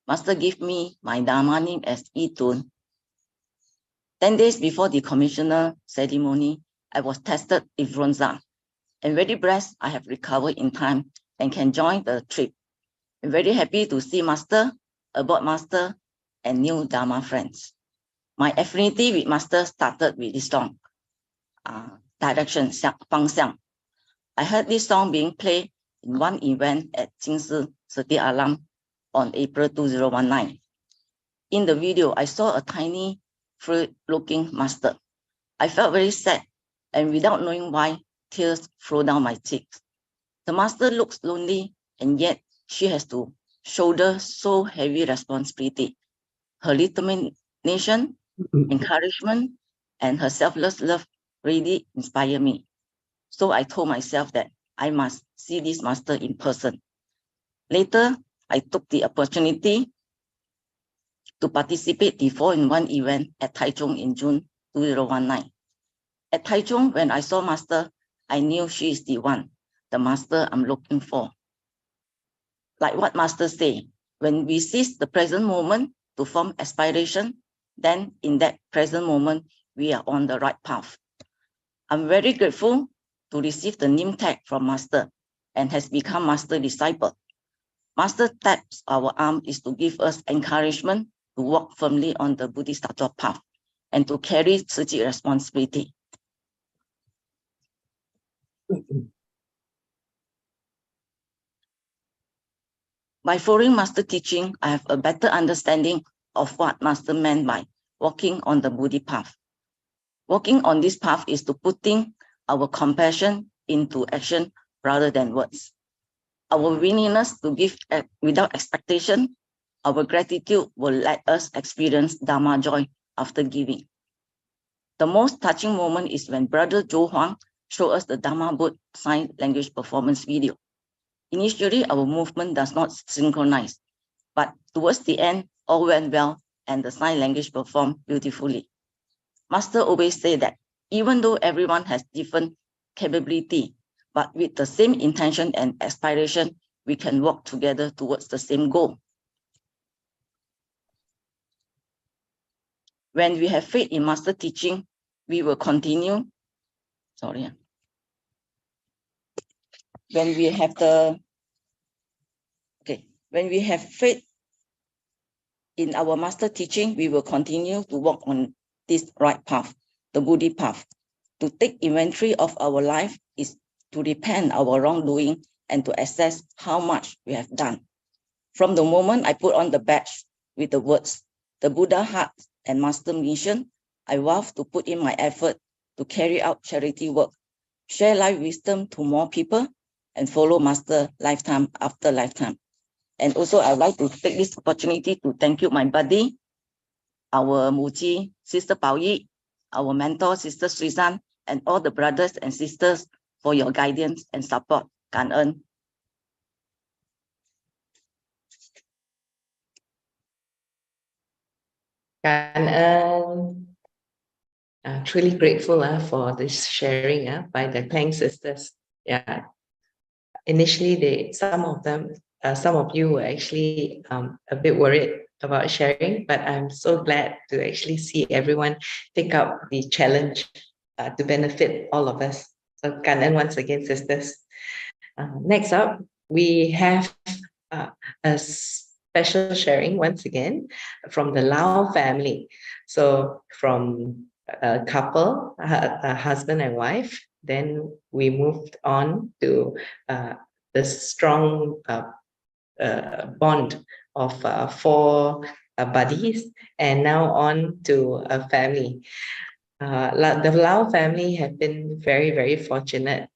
Master give me my Dharma name as Tun. 10 days before the commissioner ceremony, I was tested influenza. I'm very blessed I have recovered in time and can join the trip. I'm very happy to see Master, Above Master, and new Dharma friends. My affinity with Master started with this song, Direction, 方向. I heard this song being played in one event at Jingsi City Alam on April 2019. In the video, I saw a tiny, fruit-looking Master. I felt very sad, and without knowing why, tears flowed down my cheeks. The Master looks lonely, and yet she has to shoulder so heavy responsibility. Her determination, encouragement, and her selfless love really inspire me. So I told myself that I must see this Master in person. Later, I took the opportunity to participate in the 4-in-1 event at Taichung in June 2019. At Taichung, when I saw Master, I knew she is the one, the Master I'm looking for. Like what Master say, when we seize the present moment to form aspiration, then in that present moment, we are on the right path. I'm very grateful to receive the name tag from Master and has become Master disciple. Master taps our arm is to give us encouragement to walk firmly on the Bodhisattva path and to carry Tzu Chi responsibility. By following Master teaching, I have a better understanding of what Master meant by walking on the Bodhi path. Walking on this path is to putting our compassion into action rather than words. Our willingness to give without expectation, our gratitude will let us experience Dharma joy after giving. The most touching moment is when Brother Joe Huang showed us the Dharma boat sign language performance video. Initially, our movement does not synchronize, but towards the end, all went well and the sign language performed beautifully. Master always say that even though everyone has different capability, but with the same intention and aspiration, we can work together towards the same goal. When we have faith in Master teaching, we will continue. Sorry. When we have faith in our Master teaching, we will continue to walk on this right path, the Bodhi path. To take inventory of our life is to repent our wrongdoing and to assess how much we have done. From the moment I put on the badge with the words, the Buddha heart and Master mission, I vow to put in my effort to carry out charity work, share life wisdom to more people, and follow Master lifetime after lifetime. And also I'd like to take this opportunity to thank you, my buddy, our Muji, Sister Pao Yi, our mentor, Sister Srizan, and all the brothers and sisters for your guidance and support. 感恩. Truly grateful for this sharing by the Peng sisters. Yeah. Initially, some of you were actually a bit worried about sharing, but I'm so glad to actually see everyone take up the challenge to benefit all of us. So, 感恩 once again, sisters. Next up, we have a special sharing once again from the Lau family. So from a couple, a husband and wife, then we moved on to the strong bond of 4 buddies, and now on to a family. The Lau family have been very, very fortunate.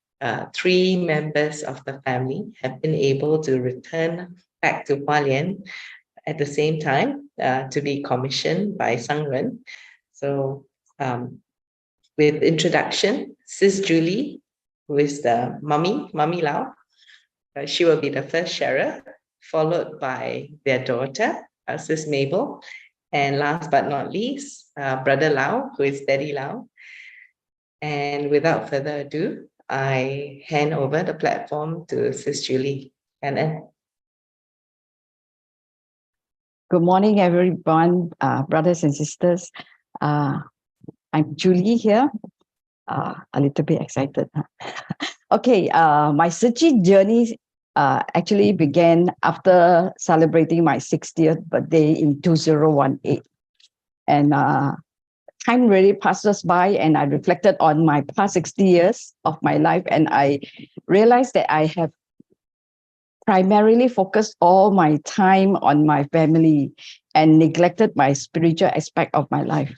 3 members of the family have been able to return back to Hualien at the same time to be commissioned by Sangren. So with introduction, Sis Julie, who is the Mummy Lau, she will be the first sharer, followed by their daughter, Sis Mabel, and last but not least, Brother Lau, who is Daddy Lau. And without further ado, I hand over the platform to Sis Julie. And then Good morning, everyone, brothers and sisters. I'm Julie here. A little bit excited. Okay, my Tzu Chi journey actually began after celebrating my 60th birthday in 2018. And time really passes by, and I reflected on my past 60 years of my life, and I realized that I have primarily focused all my time on my family and neglected my spiritual aspect of my life.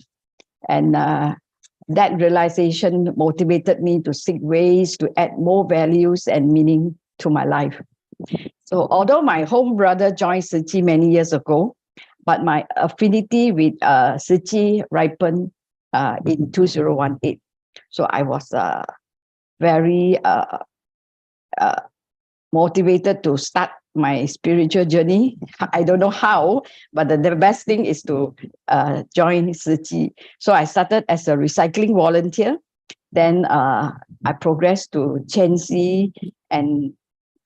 And that realization motivated me to seek ways to add more values and meaning to my life. So although my home brother joined Tzu Chi many years ago, but my affinity with Tzu Chi ripened in 2018. So I was very motivated to start my spiritual journey. I don't know how, but the best thing is to join Tzu Chi. So I started as a recycling volunteer. Then I progressed to Chensi, and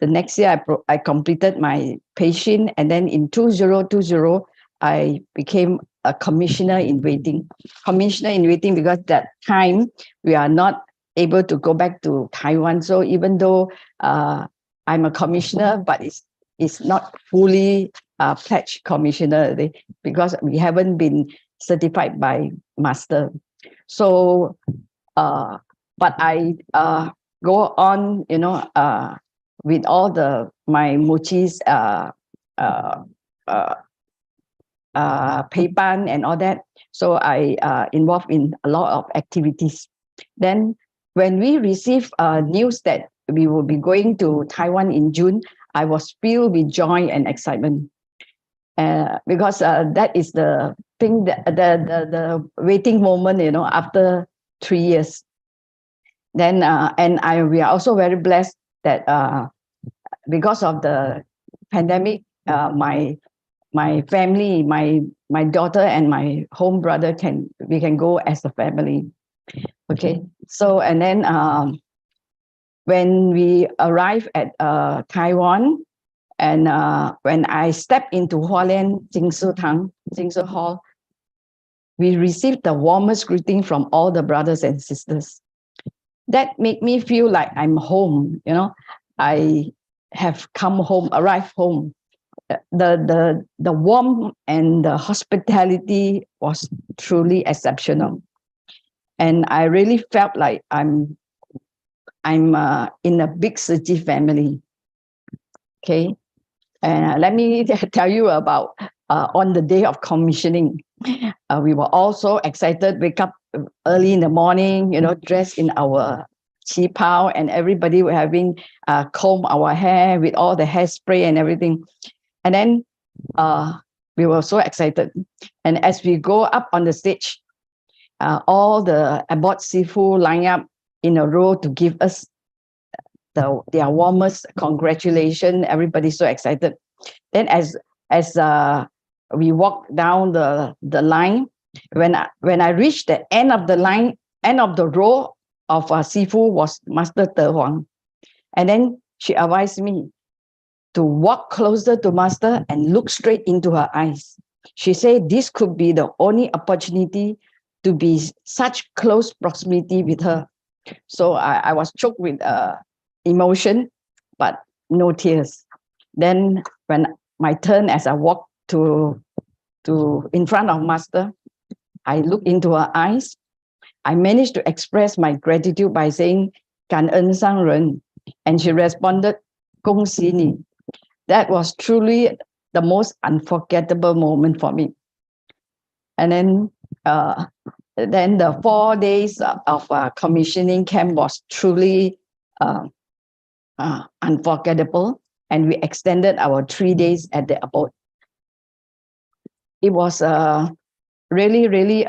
the next year I completed my patient, and then in 2020 I became a commissioner in waiting. Commissioner in waiting because that time we are not able to go back to Taiwan. So even though I'm a commissioner, but it's not fully pledged commissioner because we haven't been certified by master. So, but I go on, with all my Muchi's Peipan and all that. So I involved in a lot of activities. Then when we received news that we will be going to Taiwan in June, I was filled with joy and excitement. Because that is the thing, the waiting moment, after 3 years. Then we are also very blessed that because of the pandemic, my family, my daughter and my home brother we can go as a family. Okay, so and then when we arrived at Taiwan, and when I stepped into Hualien Jingsu Hall, we received the warmest greeting from all the brothers and sisters. That made me feel like I'm home. I have come home, arrived home. The warmth and the hospitality was truly exceptional, and I really felt like I'm in a big Tzu Chi family. Okay, and let me tell you about on the day of commissioning. We were also excited, wake up early in the morning, dressed in our chi pao, and everybody were having comb our hair with all the hairspray and everything. And then we were so excited. And as we go up on the stage, all the Abbot Sifu line up in a row to give us their warmest congratulations. Everybody's so excited. Then as we walk down the line, when I reached the end of the line, end of the row of Sifu was Master Huang. And then she advised me to walk closer to Master and look straight into her eyes. She said this could be the only opportunity to be such close proximity with her. So I was choked with emotion, but no tears. Then when my turn, as I walked to in front of Master, I looked into her eyes. I managed to express my gratitude by saying, 感恩上人, and she responded, 恭喜你. That was truly the most unforgettable moment for me. And then then the 4 days of commissioning camp was truly unforgettable, and we extended our 3 days at the abode. It was a really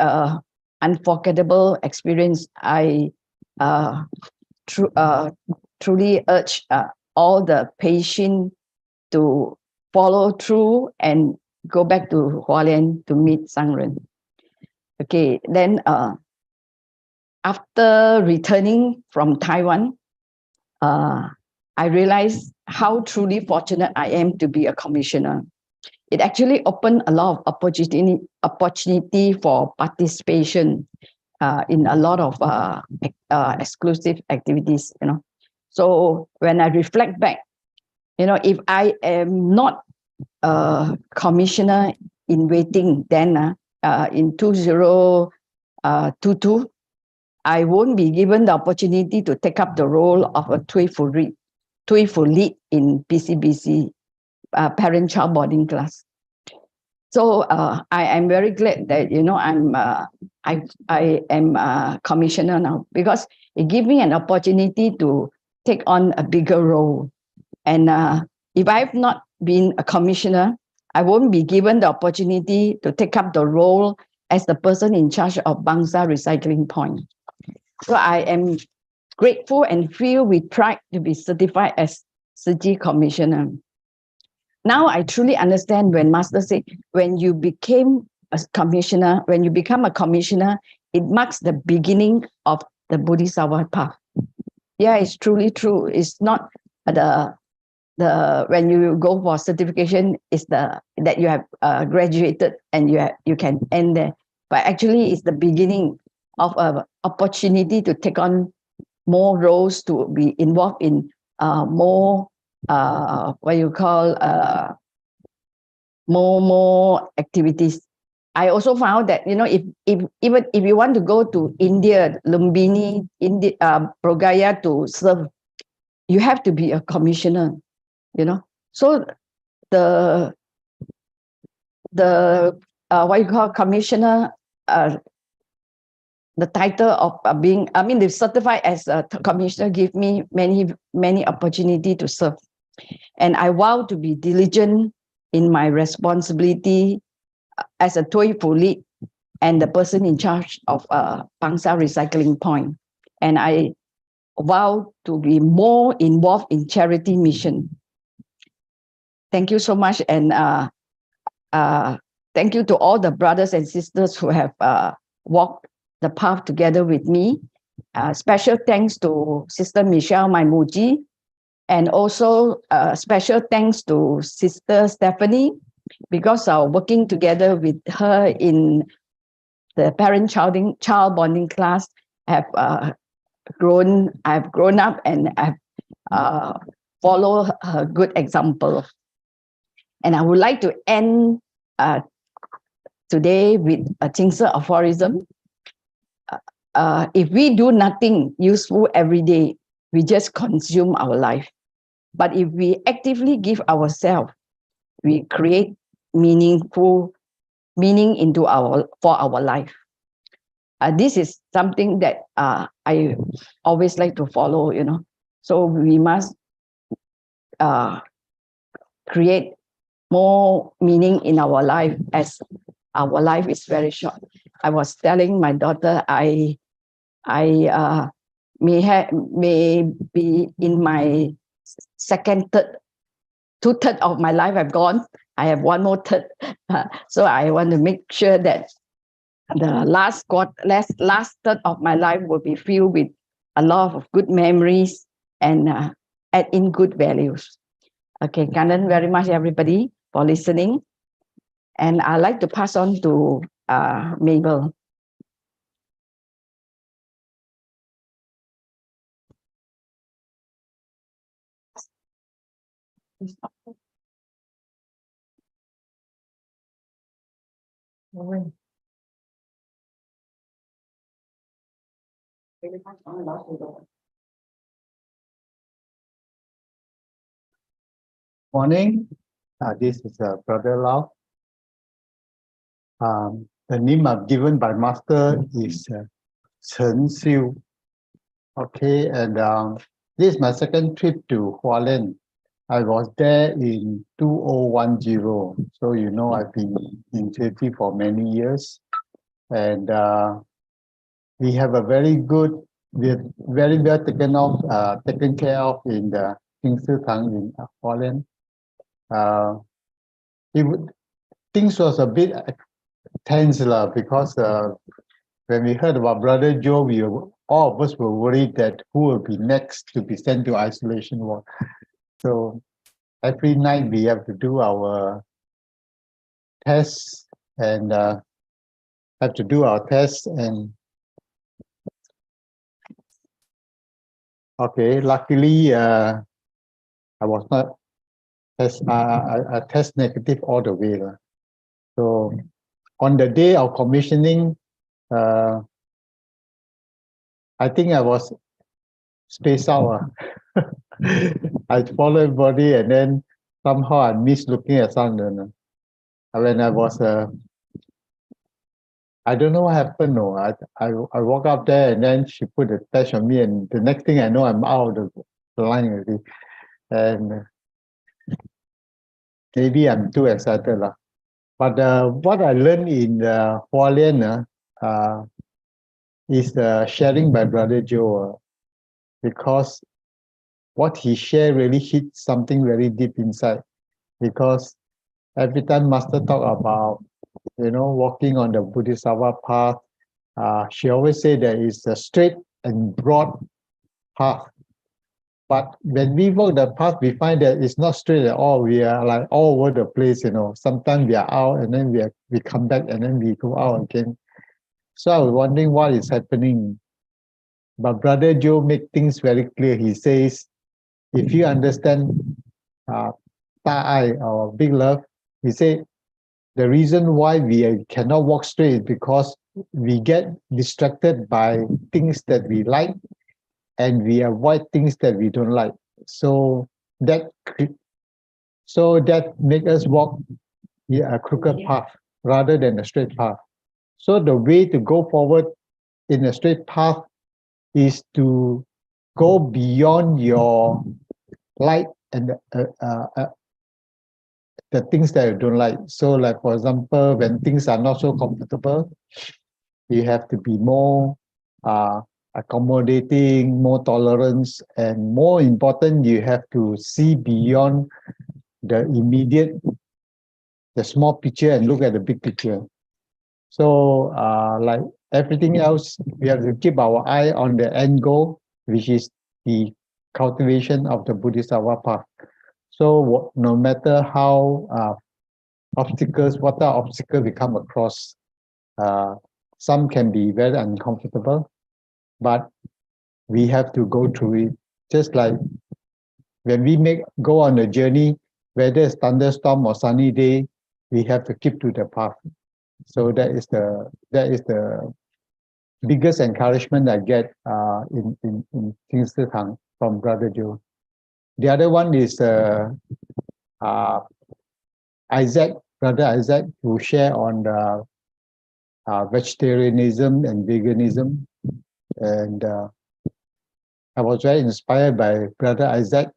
unforgettable experience. I truly urge all the patients to follow through and go back to Hualien to meet Sangren. Okay, then after returning from Taiwan, I realized how truly fortunate I am to be a commissioner. It actually opened a lot of opportunity for participation in a lot of exclusive activities, you know. So when I reflect back, you know, if I am not a commissioner in waiting then in 2022, I won't be given the opportunity to take up the role of a Tui Fu lead in PCBC, parent-child boarding class. So I am very glad that, you know, I am a commissioner now, because it gives me an opportunity to take on a bigger role. And if I've not been a commissioner, I won't be given the opportunity to take up the role as the person in charge of Bangsa Recycling Point. So I am grateful and filled with pride to be certified as Tzu Chi Commissioner. Now I truly understand when Master said, when you became a commissioner, when you become a commissioner, it marks the beginning of the Bodhisattva path. Yeah, it's truly true. It's not the when you go for certification, is that you have graduated and you can end there. But actually, it's the beginning of an opportunity to take on more roles, to be involved in more what you call more activities. I also found that, you know, even if you want to go to India, Lumbini, India, Progaya to serve, you have to be a commissioner, you know. So the what you call commissioner, the title of being, I mean, the certified as a commissioner give me many opportunity to serve. And I vow to be diligent in my responsibility as a Tui Fu lead and the person in charge of Bangsa Recycling Point. And I vow to be more involved in charity mission. Thank you so much. And thank you to all the brothers and sisters who have walked the path together with me. Special thanks to Sister Michelle Maimuji, and also special thanks to Sister Stephanie, because working together with her in the parent-child bonding class, I've grown up and I've followed her good example. And I would like to end today with a Chingse aphorism. If we do nothing useful every day, we just consume our life. But if we actively give ourselves, we create meaning into for our life. This is something that I always like to follow, you know. So we must create more meaning in our life, as our life is very short. I was telling my daughter, I may be in my two-thirds of my life have gone. I have one more third. So I want to make sure that the last third of my life will be filled with a lot of good memories and add in good values. Okay, thank you very much, everybody, for listening. And I'd like to pass on to Mabel. Morning, this is Brother Lau. the name I've given by Master is Chen Siu. Okay, and this is my second trip to Hualien. I was there in 2010. So, you know, I've been in Turkey for many years. And we have a very good, we're very well taken care of in the Tang in Hualien. Things was a bit tense because when we heard about Brother Joe, all of us were worried that who will be next to be sent to isolation ward. So every night we have to do our tests and okay, luckily I was not I test negative all the way. So on the day of commissioning, I think I was spaced out. I followed everybody and then somehow I missed looking at someone. When I was, I don't know what happened. No, I walk up there and then she put a test on me and the next thing I know, I'm out of the line already. And maybe I'm too excited. But what I learned in Hualien is sharing by Brother Joe because what he shared really hit something very deep inside. Because every time Master talk about, you know, walking on the Bodhisattva path, she always say that it's a straight and broad path. But when we walk the path, we find that it's not straight at all. We are like all over the place, you know. Sometimes we are out and then we come back and then we go out again. So I was wondering what is happening. But Brother Joe make things very clear. He says, if you understand Ta'ai or big love, he said, the reason why we cannot walk straight is because we get distracted by things that we like and we avoid things that we don't like. So that makes us walk a crooked path rather than a straight path. So the way to go forward in a straight path is to go beyond your like and the things that you don't like. So like, for example, when things are not so comfortable, you have to be more accommodating, more tolerance, and more important, you have to see beyond the immediate, the small picture and look at the big picture. So like everything else, we have to keep our eye on the end goal, which is the cultivation of the Bodhisattva path. So no matter how obstacles, what are obstacles we come across, some can be very uncomfortable, but we have to go through it. Just like when we go on a journey, whether it's thunderstorm or sunny day, we have to keep to the path. So that is the biggest encouragement I get in Tang from Brother Joe. The other one is Isaac, Brother Isaac, who share on the vegetarianism and veganism. And I was very inspired by Brother Isaac.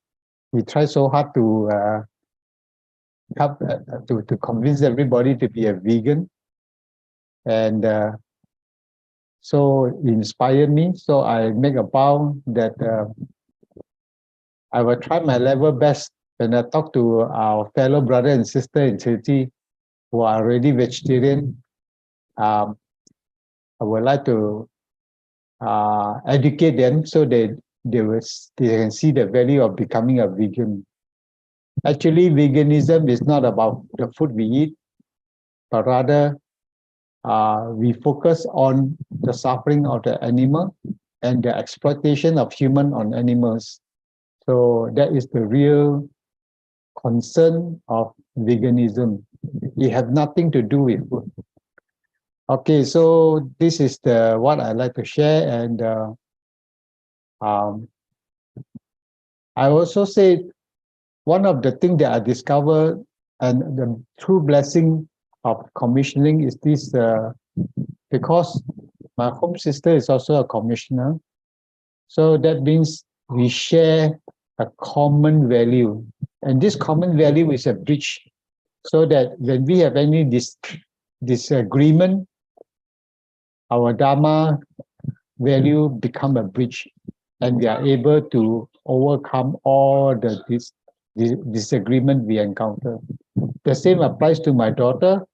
He tried so hard to help to convince everybody to be a vegan. And so it inspired me. So I make a vow that I will try my level best when I talk to our fellow brother and sister in Turkey who are already vegetarian. I would like to educate them so that they can see the value of becoming a vegan. Actually, veganism is not about the food we eat, but rather we focus on the suffering of the animal and the exploitation of human on animals. So that is the real concern of veganism. It has nothing to do with food. Okay, so this is what I like to share, and I also say one of the things that I discovered and the true blessing of commissioning is this because my home sister is also a commissioner. So that means we share a common value. And this common value is a bridge, so that when we have any disagreement, our Dharma value become a bridge, and we are able to overcome all the disagreement we encounter. The same applies to my daughter.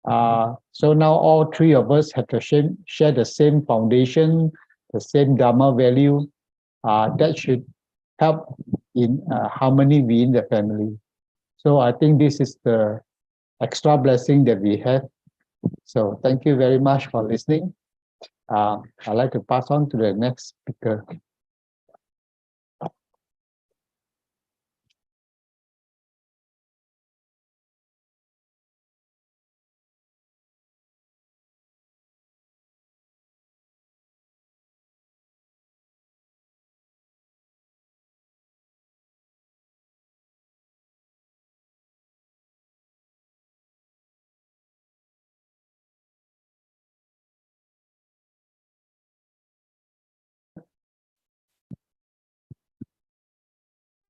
So now all three of us have to share the same foundation, the same Dharma value. That should help in harmony within the family. So I think this is the extra blessing that we have. So thank you very much for listening. I'd like to pass on to the next speaker.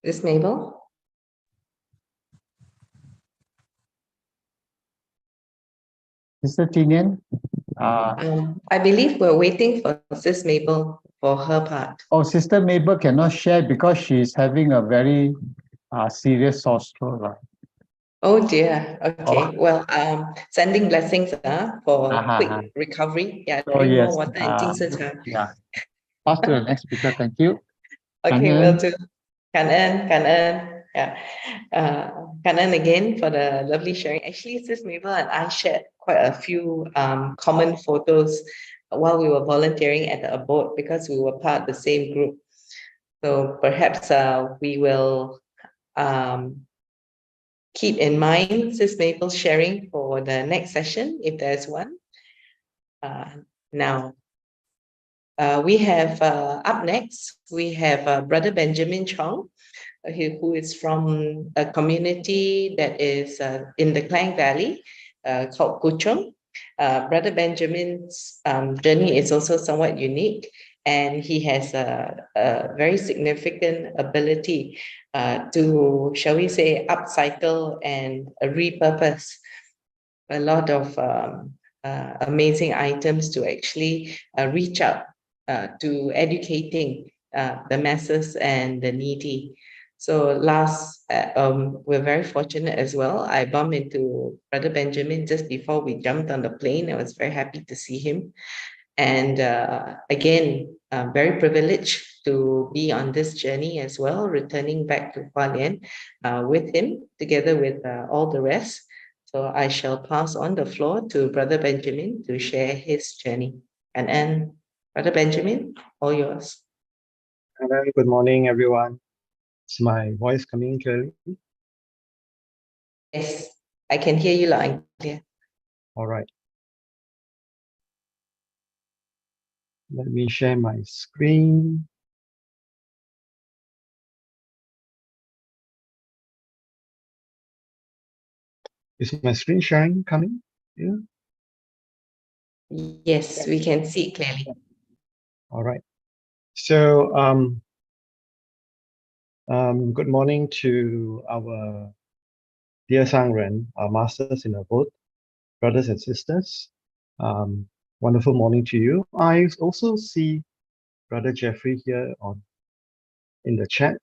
Is Mabel? Mr. Tinian? I believe we're waiting for Sis Mabel for her part. Oh, Sister Mabel cannot share because she's having a very serious sore throat. Oh dear. Okay. Oh. Well, sending blessings for quick Uh-huh. recovery. Yeah, So drink more yes, water and things. yeah. Pass to the next speaker. Thank you. Okay, Cảm will ơn. do. Cảm ơn. Yeah. Cảm ơn again for the lovely sharing. Actually, Sis Mabel and I shared quite a few common photos while we were volunteering at the abode because we were part of the same group. So perhaps we will keep in mind Sis Mabel's sharing for the next session, if there's one. Now, we have up next, we have Brother Benjamin Chong, who is from a community that is in the Klang Valley called Kuchong. Brother Benjamin's journey is also somewhat unique, and he has a very significant ability to, shall we say, upcycle and repurpose a lot of amazing items to actually reach out to educating the masses and the needy. So we're very fortunate as well. I bumped into Brother Benjamin just before we jumped on the plane. I was very happy to see him. And again, very privileged to be on this journey as well, returning back to Hualien with him, together with all the rest. So I shall pass on the floor to Brother Benjamin to share his journey. And Brother Benjamin, all yours. Hello, good morning, everyone. Is my voice coming clearly? Yes, I can hear you loud and clear. All right. Let me share my screen. Is my screen sharing coming? Yeah. Yes, we can see it clearly. All right. So, good morning to our dear Sangren, our masters in abode, brothers and sisters. Wonderful morning to you. I also see Brother Jeffrey here in the chat.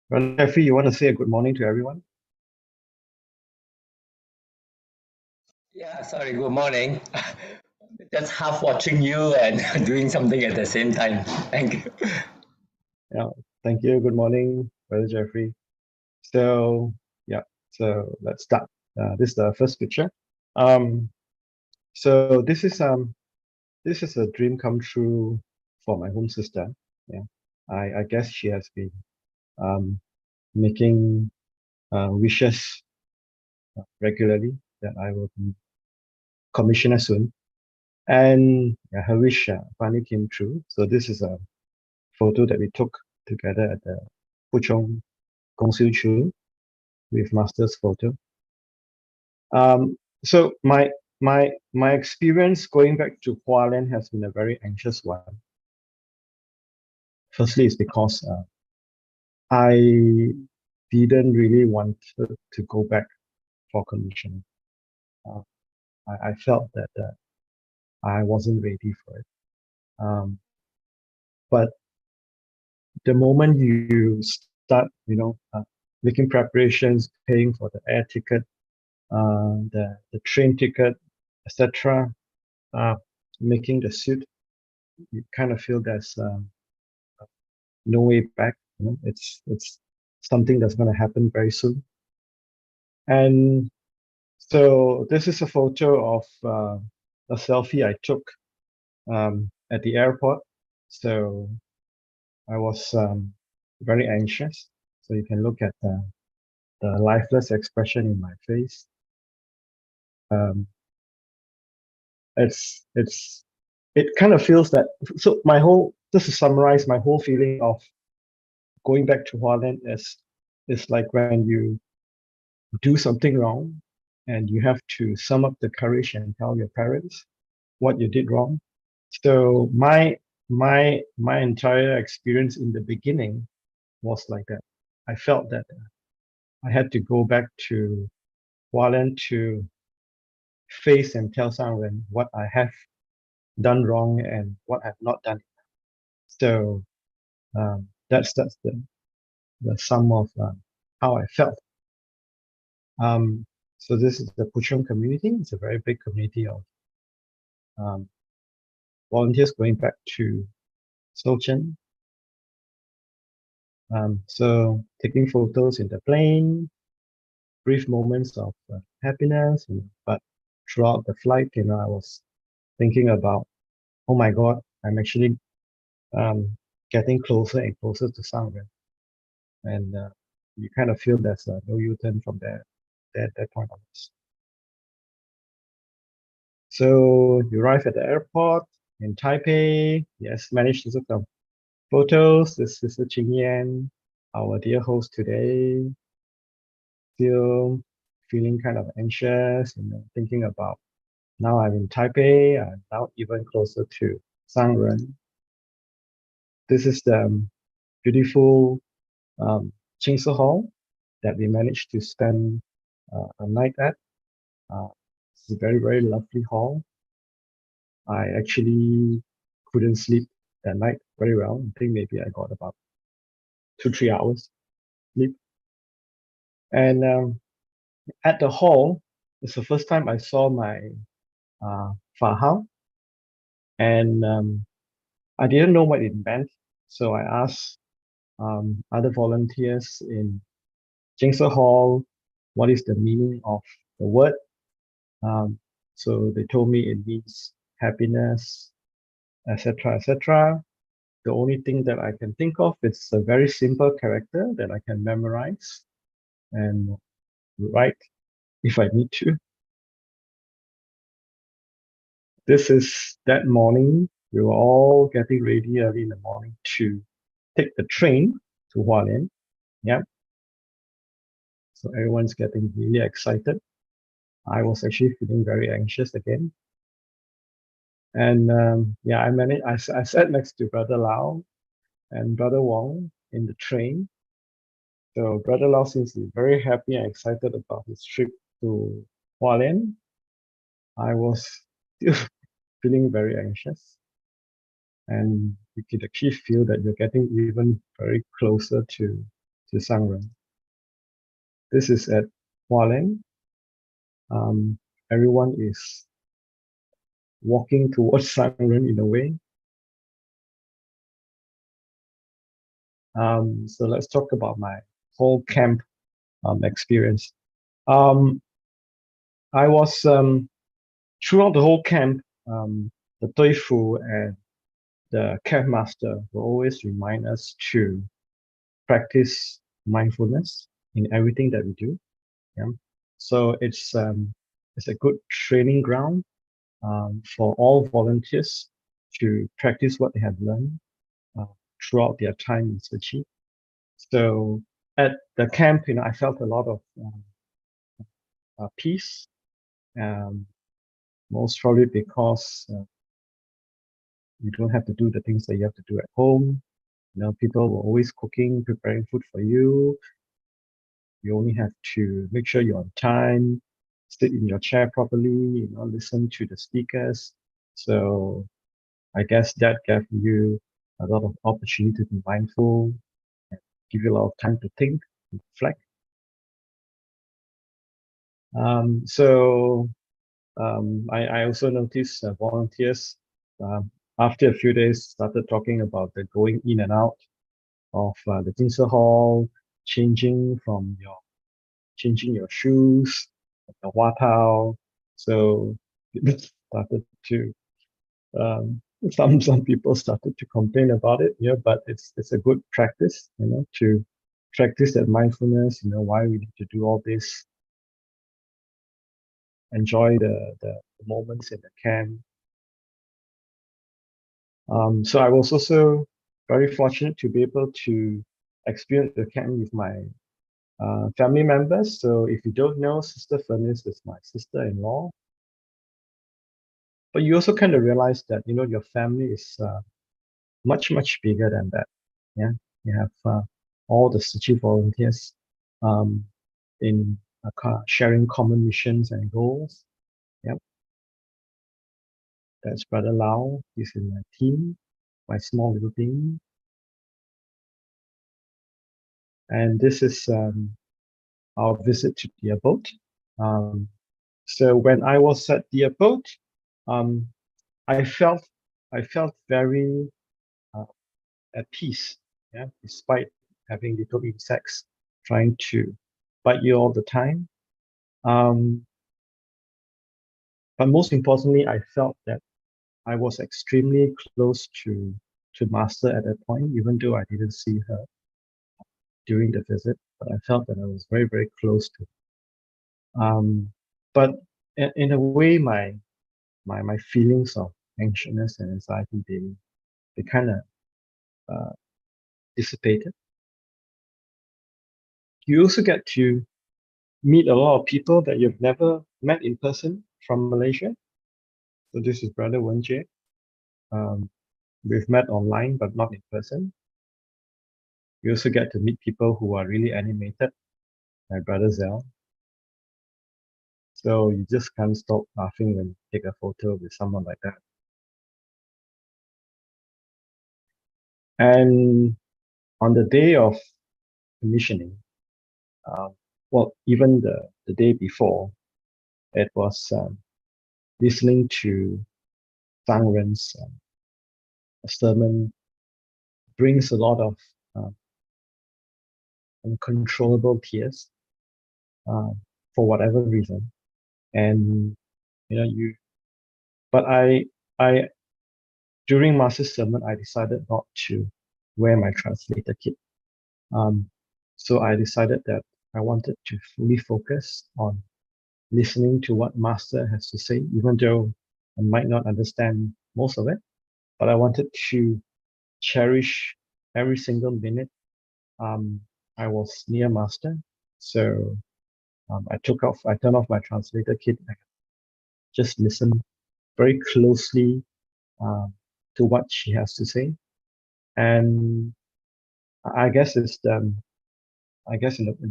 Brother Jeffrey, you want to say a good morning to everyone? Yeah, sorry, good morning. Just half watching you and doing something at the same time. Thank you. Yeah, thank you. Good morning, Brother Jeffrey. So, yeah, so let's start. This is the first picture. So this is a dream come true for my home sister. Yeah, I guess she has been making wishes regularly that I will be commissioner soon, and yeah, her wish finally came true. So this is a photo that we took together at the Puchong Gongsiu Chu with master's photo. So my my experience going back to Hualien has been a very anxious one. Firstly, it's because I didn't really want to go back for commissioning. I felt that I wasn't ready for it. But the moment you start, making preparations, paying for the air ticket, the train ticket, etc., making the suit, you kind of feel there's no way back. It's something that's going to happen very soon. And so this is a photo of a selfie I took at the airport. So I was very anxious. So you can look at the lifeless expression in my face. It kind of feels that, so just to summarize, my whole feeling of going back to Hualien is like when you do something wrong and you have to sum up the courage and tell your parents what you did wrong. So my entire experience in the beginning was like that. I felt that I had to go back to Hualien to face and tell someone what I have done wrong and what I've not done. So that's the sum of how I felt. So this is the Puchong community. It's a very big community of volunteers going back to Su Ching. So taking photos in the plane, brief moments of happiness, but throughout the flight, I was thinking about, oh my God, I'm actually getting closer and closer to Sangren. And you kind of feel there's no U-turn from there at that point onwards. So you arrive at the airport in Taipei. Yes, managed to take some photos. This is Su Ching, our dear host today. Still feeling kind of anxious, thinking about now I'm in Taipei. I'm now even closer to Sangren. This is the beautiful Chingsu Hall that we managed to spend a night at. It's a very, very lovely hall. I actually couldn't sleep that night very well. I think maybe I got about 2-3 hours sleep. And at the hall, it's the first time I saw my Fa. And I didn't know what it meant. So I asked other volunteers in Jingse Hall, what is the meaning of the word? So they told me it means happiness, etc., etc. The only thing that I can think of is a very simple character that I can memorize and write if I need to. This is that morning. We were all getting ready early in the morning to take the train to Hualien. Yeah. So everyone's getting really excited. I was actually feeling very anxious again. And yeah, I sat next to Brother Lau and Brother Wong in the train. So Brother Lau seems to be very happy and excited about his trip to Hualien. I was still feeling very anxious. And you could actually feel that you're getting even very closer to Sangren. This is at Hualien. Everyone is walking towards Sangren in a way. So let's talk about my whole camp experience. I was throughout the whole camp, the Toifu and the camp master will always remind us to practice mindfulness in everything that we do. Yeah. So it's a good training ground for all volunteers to practice what they have learned throughout their time in Tzu Chi. So at the camp, I felt a lot of peace. most probably because you don't have to do the things that you have to do at home. You know, people were always cooking, preparing food for you. You only have to make sure you're on time, sit in your chair properly, you know, listen to the speakers. So I guess that gave you a lot of opportunity to be mindful and give you a lot of time to think, reflect. I also noticed volunteers after a few days started talking about the going in and out of the Tinsel Hall, changing your shoes, the watao. So people started to some people started to complain about it, yeah, but it's a good practice, you know, to practice that mindfulness, you know, why we need to do all this, enjoy the moments in the camp. So I was also very fortunate to be able to experience the camp with my family members. So if you don't know, Sister Furnace is my sister-in-law. But you also kind of realize that, you know, your family is much, much bigger than that. Yeah, you have all the Tzu Chi volunteers in sharing common missions and goals. Yep. That's Brother Lau. He's in my team, my small little team. And this is our visit to the abode. So when I was at the abode, I felt very at peace, yeah, despite having little insects trying to bite you all the time. But most importantly, I felt that I was extremely close to Master at that point, even though I didn't see her during the visit. But I felt that I was very, very close to her. But in a way, my feelings of anxiousness and anxiety, they kind of dissipated. You also get to meet a lot of people that you've never met in person from Malaysia. So this is Brother Wen Jie. We've met online, but not in person. You also get to meet people who are really animated, like Brother Zell. So you just can't stop laughing when you take a photo with someone like that. And on the day of commissioning, well, even the day before, it was listening to Zhang Ren's sermon brings a lot of uncontrollable tears for whatever reason. And you know, but I during Master's sermon, I decided not to wear my translator kit. So I decided that I wanted to fully focus on listening to what Master has to say, even though I might not understand most of it, but I wanted to cherish every single minute I was near Master. So I turned off my translator kit, and just listened very closely to what she has to say. And I guess in the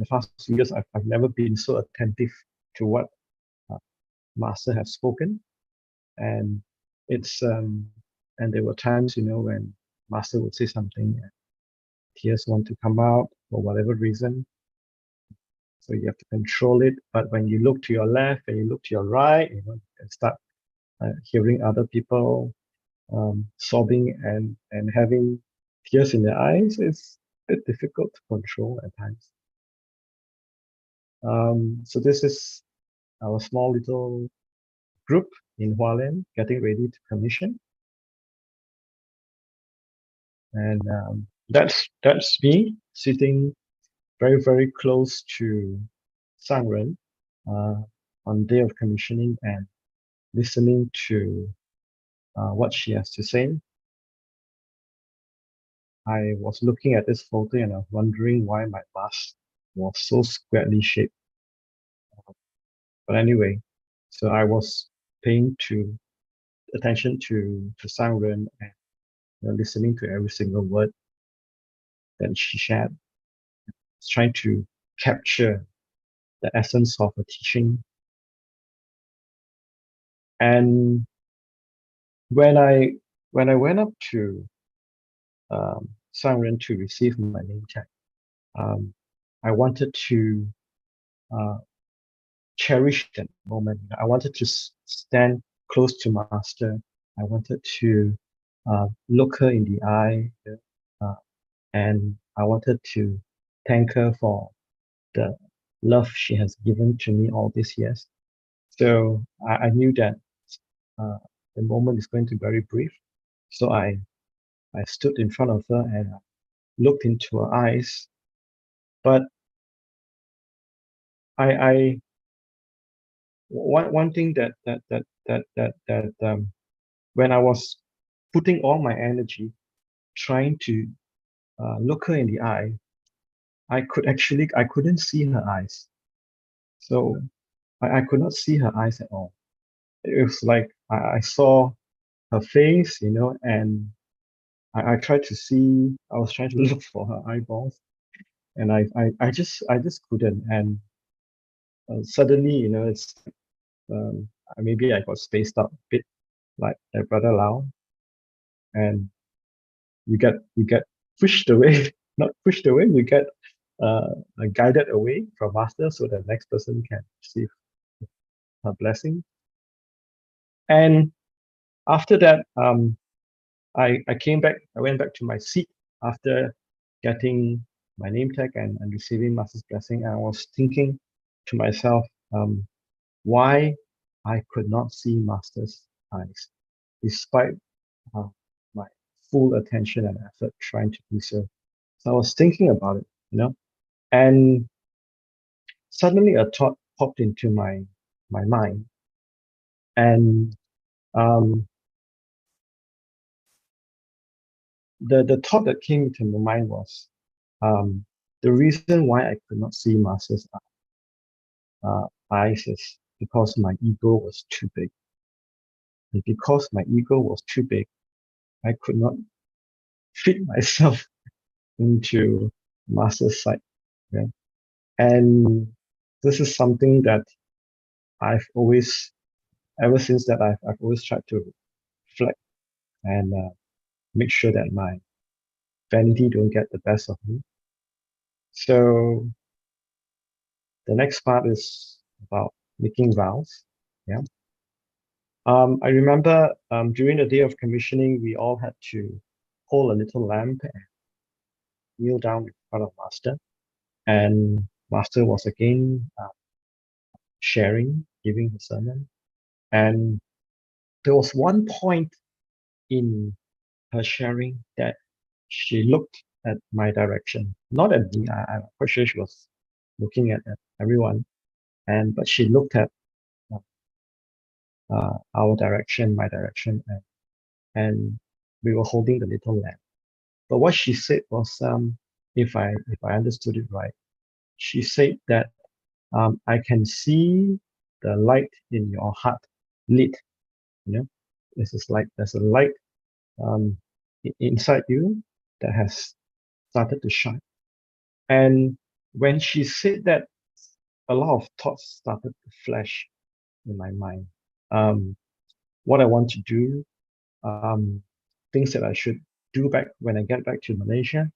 past few years, I've never been so attentive to what Master has spoken. And it's and there were times, you know, when Master would say something and tears want to come out for whatever reason. So you have to control it. But when you look to your left and you look to your right, you know, you can start hearing other people sobbing and having tears in their eyes. It's a bit difficult to control at times. So this is our small little group in Hualien getting ready to commission. And that's me sitting very, very close to Sangren on day of commissioning and listening to what she has to say. I was looking at this photo and I was wondering why my mask was so squarely shaped. But anyway, so I was paying attention to Sangren and listening to every single word that she shared, trying to capture the essence of her teaching. And when I went up to Sangren to receive my name tag, I wanted to cherish that moment. I wanted to stand close to Master. I wanted to look her in the eye, and I wanted to thank her for the love she has given to me all these years. So I knew that the moment is going to be very brief. So I stood in front of her and I looked into her eyes. But one thing that when I was putting all my energy trying to look her in the eye, I couldn't see her eyes. So I could not see her eyes at all. It was like I saw her face, and I was trying to look for her eyeballs, and I just couldn't. And suddenly, it's maybe I got spaced out a bit, like Brother Lau, and you get pushed away, not pushed away, you get guided away from Master so the next person can receive her blessing. And after that, I came back. I went back to my seat after getting my name tag and receiving Master's blessing. And I was thinking to myself, why I could not see Master's eyes, despite my full attention and effort trying to do so. So I was thinking about it, and suddenly a thought popped into my mind, and the thought that came into my mind was the reason why I could not see Master's eyes is because my ego was too big. And because my ego was too big, I could not fit myself into Master's sight. Okay? And this is something that I've always, ever since that, I've always tried to reflect and make sure that my vanity don't get the best of me. So the next part is about making vows. Yeah. I remember during the day of commissioning, we all had to hold a little lamp and kneel down in front of Master. And Master was again sharing, giving the sermon. And there was one point in her sharing that she looked at my direction, not at me. I'm quite sure she was looking at everyone, but she looked at our direction, my direction, and we were holding the little lamp. But what she said was, if I understood it right, she said that I can see the light in your heart lit. There's a light inside you that has started to shine. And when she said that, a lot of thoughts started to flash in my mind. What I want to do, things that I should do back when I get back to Malaysia.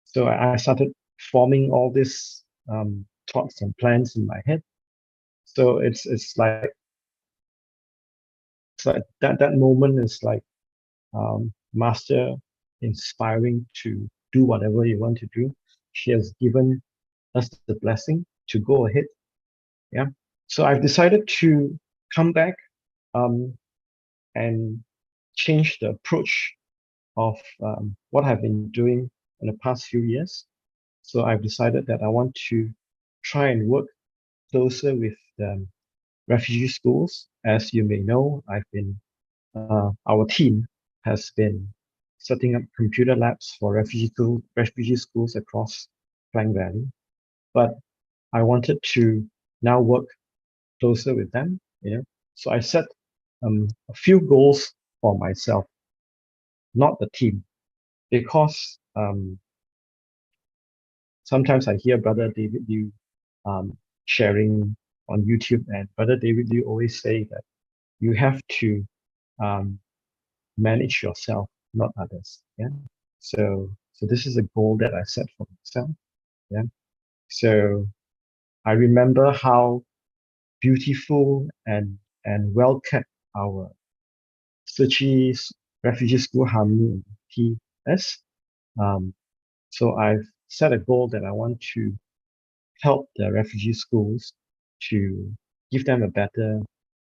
So I started forming all these thoughts and plans in my head. So it's like that moment is like Master inspiring to do whatever you want to do. She has given us the blessing to go ahead. Yeah. So I've decided to come back and change the approach of what I've been doing in the past few years. So I've decided that I want to try and work closer with the refugee schools. As you may know, our team has been setting up computer labs for refugee schools across Klang Valley. But I wanted to now work closer with them. So I set a few goals for myself, not the team, because sometimes I hear Brother David Liu sharing on YouTube, and Brother David Liu always say that you have to manage yourself, not others. Yeah. So this is a goal that I set for myself. Yeah. So I remember how beautiful and well kept our Tzu Chi Refugee School Harmony is. So I've set a goal that I want to help the refugee schools to give them a better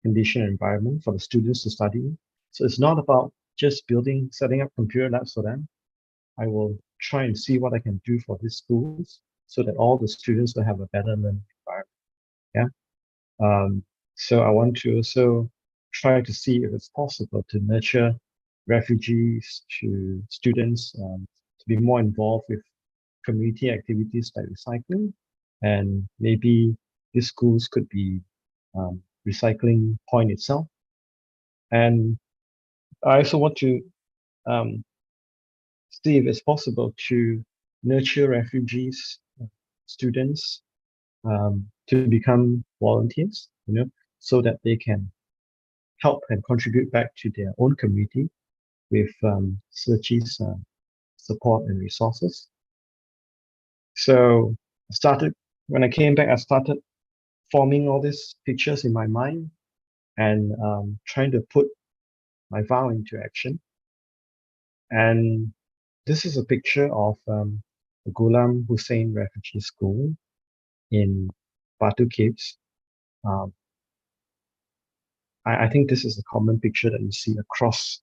condition and environment for the students to study in. So it's not about just setting up computer labs for them. I will try and see what I can do for these schools so that all the students will have a better learning environment. Yeah. So I want to also try to see if it's possible to nurture refugees to students to be more involved with community activities like recycling, and maybe these schools could be recycling point itself. And I also want to see if it's possible to nurture refugees, students, to become volunteers, so that they can help and contribute back to their own community with Tzu Chi's support and resources. So when I came back, I started forming all these pictures in my mind and trying to put my vow into action. And this is a picture of the Ghulam Hussein Refugee School in Batu Caves. I think this is a common picture that you see across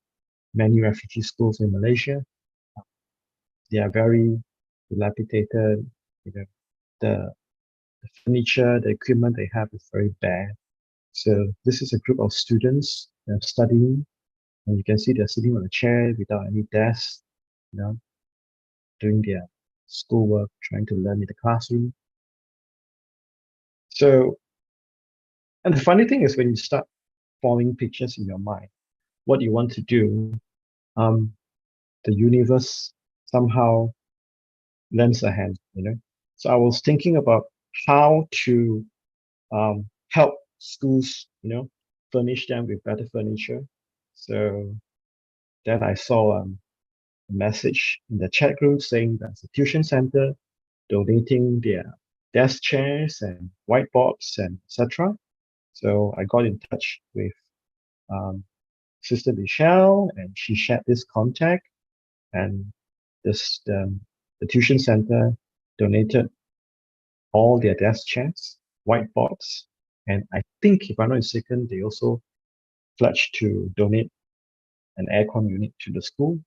many refugee schools in Malaysia. They are very dilapidated. The furniture, the equipment they have is very bad. So this is a group of students studying, and you can see they're sitting on a chair without any desk, doing their schoolwork, trying to learn in the classroom. So, and the funny thing is when you start forming pictures in your mind, what you want to do, the universe somehow lends a hand, So I was thinking about how to help schools, furnish them with better furniture. So then I saw a message in the chat group saying there's a tuition center donating their desk chairs and whiteboards and etc. So I got in touch with Sister Michelle, and she shared this contact, and the tuition center donated all their desk chairs, whiteboards, and I think, if I'm not mistaken, they also pledged to donate an aircon unit to the school.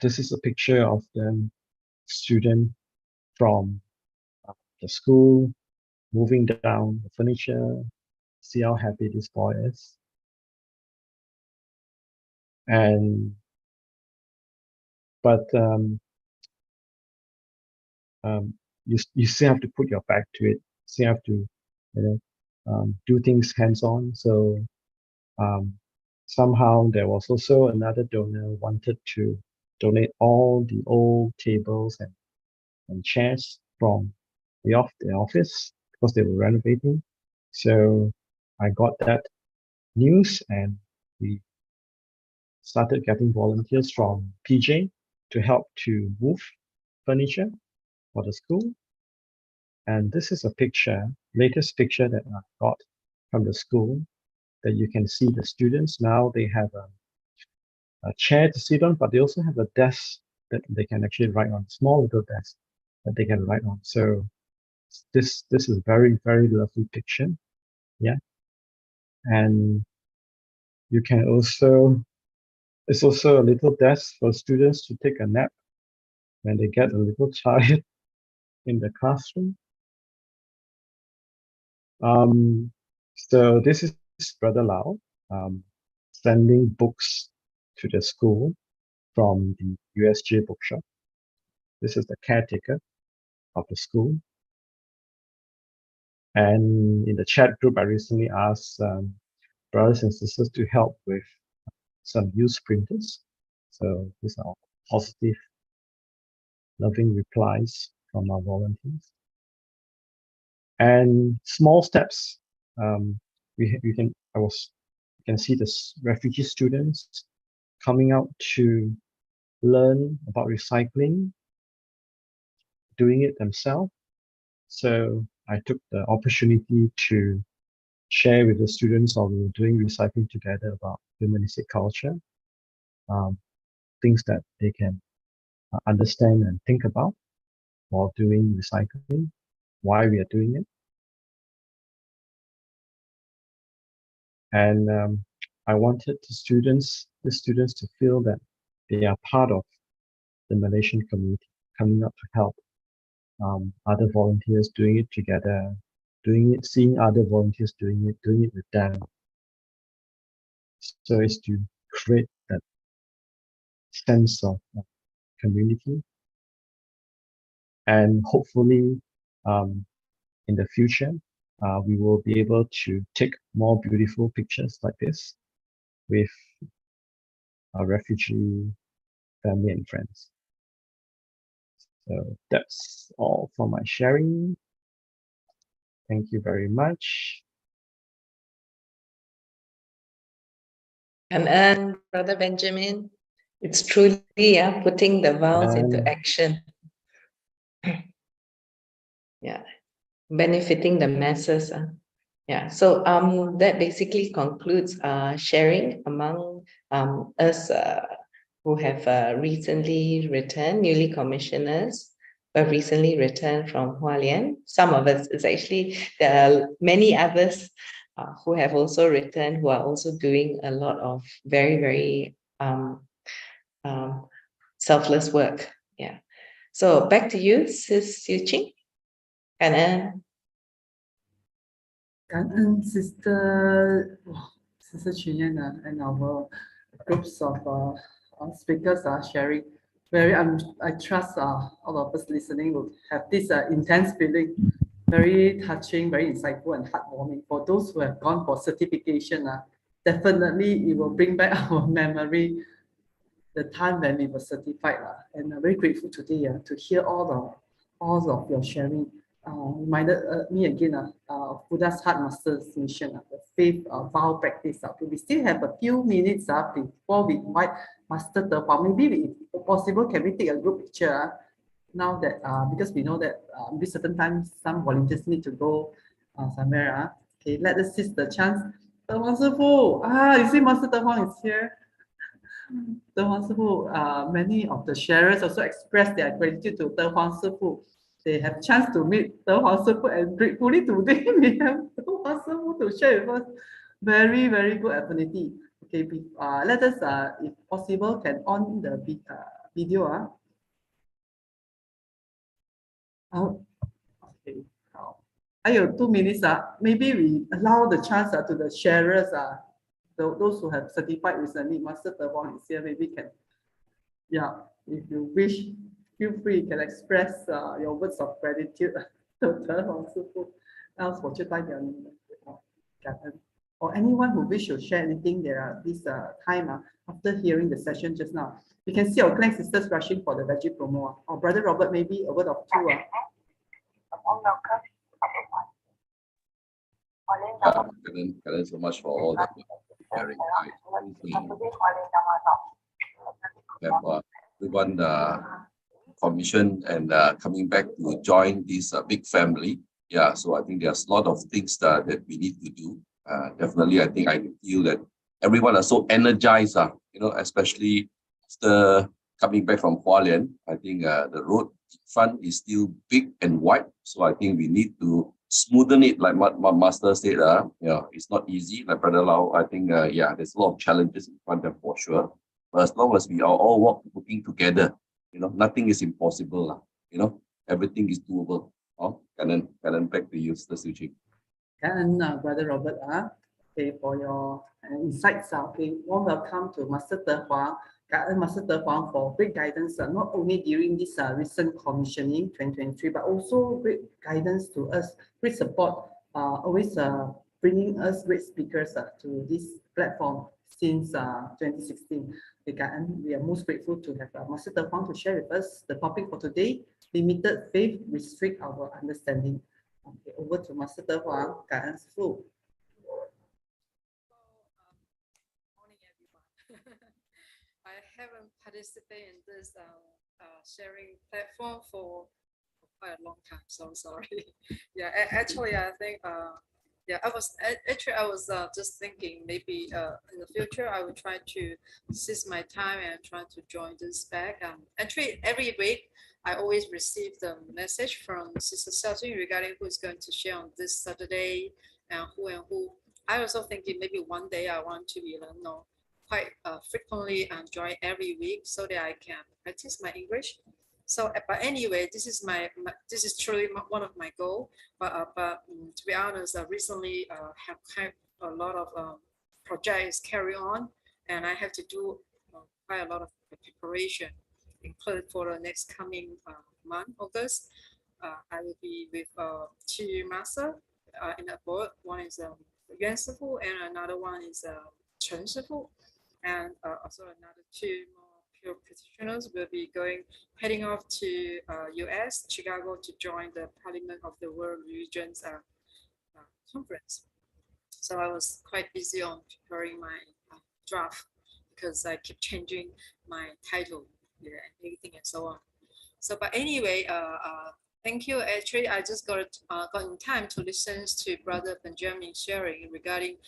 This is a picture of the student from the school moving down the furniture. See how happy this boy is. But you still have to put your back to it. Still have to do things hands-on. So somehow there was also another donor wanted to donate all the old tables and chairs from the office because they were renovating. So I got that news, and we started getting volunteers from PJ to help to move furniture for the school. And this is a latest picture that I got from the school, that you can see the students now. They have a chair to sit on, but they also have a desk that they can actually write on, small little desk that they can write on. So this is a very, very lovely picture. Yeah. And you can also, it's also a little desk for students to take a nap when they get a little tired in the classroom. So this is Brother Lau sending books to the school from the USJ bookshop. This is the caretaker of the school. And in the chat group, I recently asked brothers and sisters to help with some used printers. So these are positive, loving replies from our volunteers. And small steps. You can see the refugee students coming out to learn about recycling, doing it themselves. So I took the opportunity to share with the students while we were doing recycling together about humanistic culture, things that they can understand and think about while doing recycling, why we are doing it. And I wanted the students to feel that they are part of the Malaysian community, coming up to help other volunteers, doing it together, seeing other volunteers doing it with them. So it's to create that sense of community. And hopefully in the future, we will be able to take more beautiful pictures like this with our refugee family and friends. So that's all for my sharing. Thank you very much. And Brother Benjamin, it's truly putting the vows into action. Yeah, benefiting the masses. Yeah, so that basically concludes sharing among us who have recently returned, newly commissioners who have recently returned from Hualien. Some of us, it's actually, there are many others who have also returned, who are also doing a lot of very, very selfless work. Yeah. So back to you, Sis Su Ching. And Sister Ching and our groups of speakers are sharing. I trust all of us listening will have this intense feeling, very touching, very insightful and heartwarming. For those who have gone for certification, definitely it will bring back our memory, the time when we were certified. And I'm very grateful today to hear all of your sharing. Reminded me again of Buddha's Heart Master's mission, the faith vow practice. We still have a few minutes before we invite Master De Huang. Maybe if possible, can we take a group picture now that because we know that maybe certain times some volunteers need to go somewhere. Okay, let us seize the chance. De Huang Sifu, you see Master De Huang is here. De Huang Sifu, many of the sharers also expressed their gratitude to De Huang Sifu. They have chance to meet De Huang Sifu, and gratefully today we have De Huang Sifu to share with us. Very, very good affinity. Okay, let us, if possible, can on the video. Okay. 还有 2 minutes. Maybe we allow the chance to the sharers. Those who have certified recently. Master De Huang is here. Maybe can. Yeah, if you wish, feel free, you can express your words of gratitude to De Huang Sifu. Else 我就代表你们感恩. Or anyone who wish to share anything there this time after hearing the session just now. You can see our Klang sisters rushing for the veggie promo. Or Brother Robert, maybe a word of 2. Thank so much for all that sharing. Have everyone commissioned and coming back to join this big family. Yeah, so I think there's a lot of things that we need to do. Definitely, I think I feel that everyone is so energized, especially after coming back from Hualien. I think the road in front is still big and wide. So I think we need to smoothen it, like what Master said. It's not easy. Like Brother Lau, I think, there's a lot of challenges in front of them for sure. But as long as we are all working together, nothing is impossible. Everything is doable. And then back to you, Sister Su Ching. And Brother Robert, okay, for your insights. Okay, warm welcome to Master De Huang. Master De Huang for great guidance, not only during this recent commissioning 2023, but also great guidance to us, great support, always bringing us great speakers to this platform since 2016. We are most grateful to have Master Huang to share with us the topic for today, limited faith restrict our understanding. Okay, over to Master Huang. 感恩师父。 Morning, everyone. I haven't participated in this sharing platform for quite a long time, so sorry. Yeah, actually, I think yeah, I was just thinking maybe in the future I will try to seize my time and try to join this back. Actually, every week I always receive the message from Sister Su Ching regarding who is going to share on this Saturday and who. I also thinking maybe one day I want to know quite frequently and join every week so that I can practice my English. So, but anyway, this is this is truly one of my goal. But to be honest, recently have kind a lot of projects carry on, and I have to do quite a lot of preparation, including for the next coming month, August. I will be with two master in a board. One is Yuan Sifu, and another one is Chen Sifu, and also another two more pure practitioners will be heading off to US, Chicago, to join the Parliament of the World Religions conference. So I was quite busy on preparing my draft because I keep changing my title, yeah, and everything and so on. So, but anyway, thank you. Actually, I just got in time to listen to Brother Benjamin sharing regarding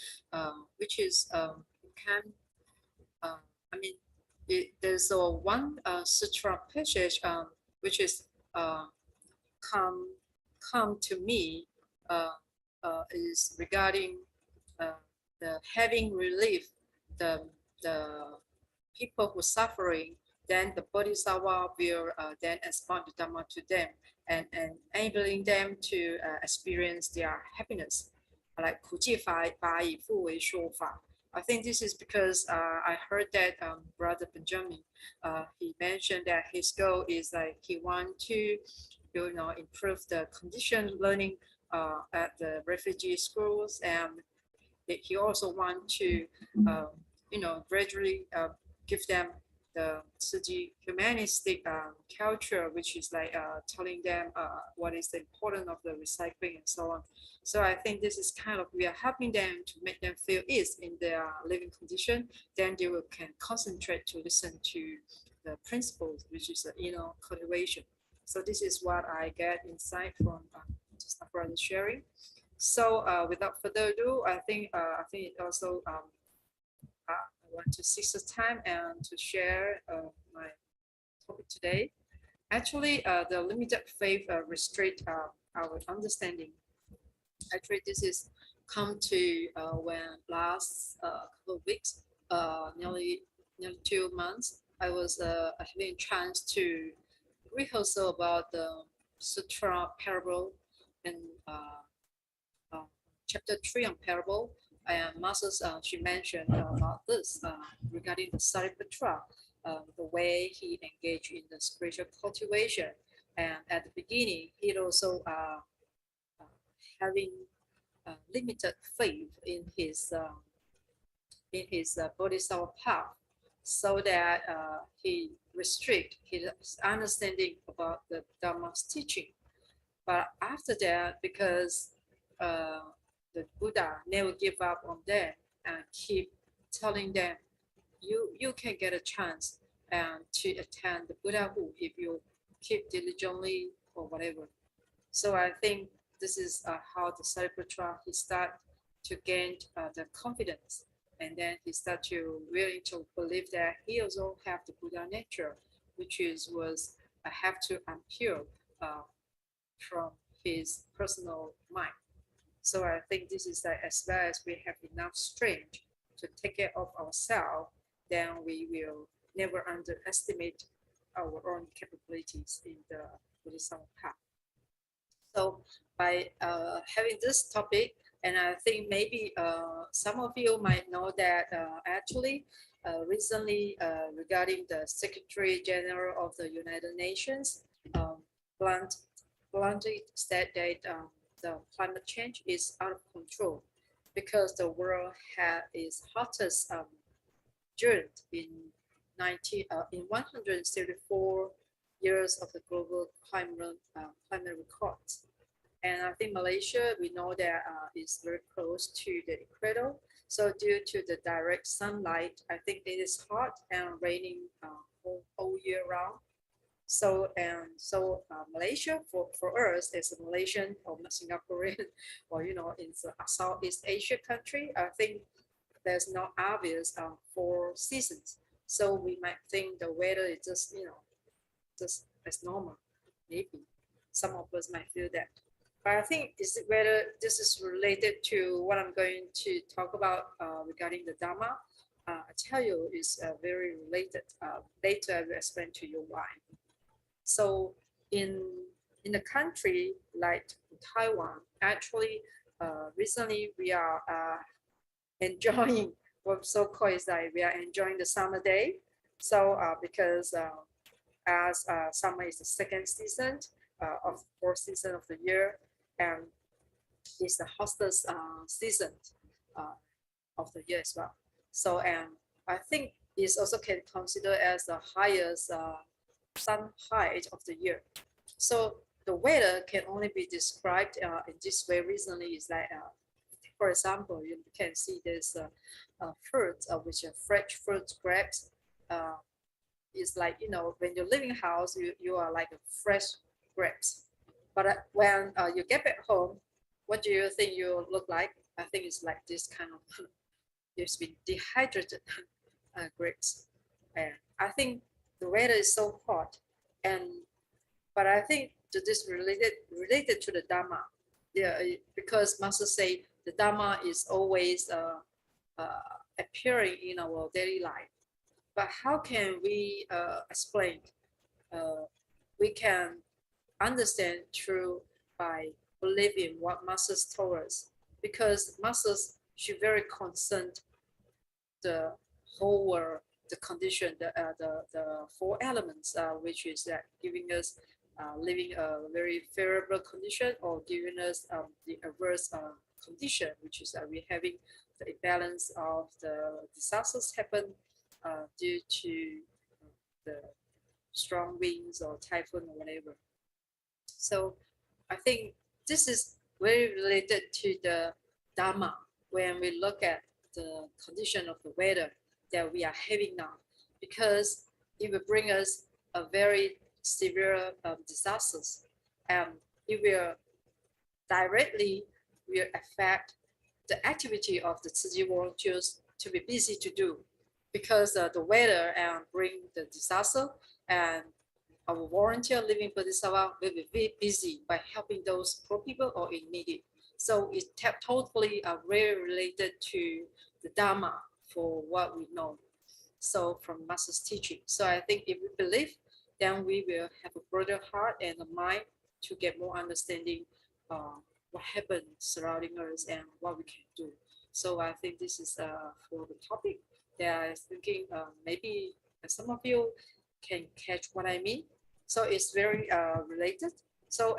which is I mean, there's one sutra passage which is come to me is regarding the having relief the people who are suffering, then the Bodhisattva will then expand the Dhamma to them and enabling them to experience their happiness. Like 苦济法以复为说法. I think this is because I heard that Brother Benjamin, he mentioned that his goal is like he wants to, improve the condition learning at the refugee schools, and he also wants to, gradually give them the Tzu Chi humanistic culture, which is like telling them what is the importance of the recycling and so on. So I think this is kind of, we are helping them to make them feel ease in their living condition. Then they can concentrate to listen to the principles, which is the inner cultivation. So this is what I get insight from just a brother sharing. So without further ado, I think it also I want to seize the time and to share my topic today. Actually, the limited faith restrict our understanding. Actually, this is come to when last couple of weeks, nearly 2 months, I was having a chance to rehearsal about the sutra parable in chapter 3 on parable. And Masters, she mentioned about this regarding the Saripatra, the way he engaged in the spiritual cultivation. And at the beginning, he also having limited faith in his bodhisattva path, so that he restrict his understanding about the Dhamma's teaching. But after that, because the Buddha never give up on them and keep telling them, you can get a chance and to attend the Buddhahood if you keep diligently or whatever. So I think this is how the Saripatra, he start to gain the confidence, and then he start to really to believe that he also have the Buddha nature, which was have to unpure from his personal mind. So I think this is that as well as we have enough strength to take care of ourselves, then we will never underestimate our own capabilities in the Buddhism path. So by having this topic, and I think maybe some of you might know that actually recently regarding the Secretary General of the United Nations bluntly said that the climate change is out of control. because the world is hottest June in 134 years of the global climate records. And I think Malaysia, we know that is very close to the equator. So due to the direct sunlight, I think it is hot and raining all year round. So Malaysia for us as a Malaysian or Singaporean or it's a Southeast Asia country, I think there's no obvious 4 seasons. So we might think the weather is just just as normal. Maybe some of us might feel that. But I think whether this is related to what I'm going to talk about regarding the Dharma. I tell you is very related. Later I will explain to you why. So in a country like Taiwan, actually recently we are enjoying what so-called is that we are enjoying the summer day. So because as summer is the second season of 4th season of the year, and it's the hottest season of the year as well. So and I think it's also can consider as the highest sun height of the year. So the weather can only be described in this way recently is like for example, you can see this fruit, which are fresh fruit grapes. It's like, when you're living house, you are like a fresh grapes. But when you get back home, what do you think you look like? I think it's like this kind of, it's been dehydrated grapes. And I think the weather is so hot. But I think this related to the Dharma. Yeah, because Master say the Dharma is always appearing in our daily life. But how can we explain? We can understand true by believing what Masters told us, because Masters should very concerned the whole world, the condition, the 4 elements, which is giving us living a very favorable condition or giving us the adverse condition, which is we having the imbalance of the disasters happen due to the strong winds or typhoon or whatever. So I think this is very related to the Dharma when we look at the condition of the weather that we are having now, because it will bring us a very severe disasters, and it will directly affect the activity of the Tzu Chi volunteers to be busy to do, because the weather bring the disaster, and our volunteer living Bodhisattva will be very busy by helping those poor people or in need. So it's totally very related to the Dharma for what we know. So from Master's teaching. So I think if we believe, then we will have a broader heart and a mind to get more understanding what happened surrounding us and what we can do. So I think this is for the topic that I was thinking maybe some of you can catch what I mean. So it's very related. So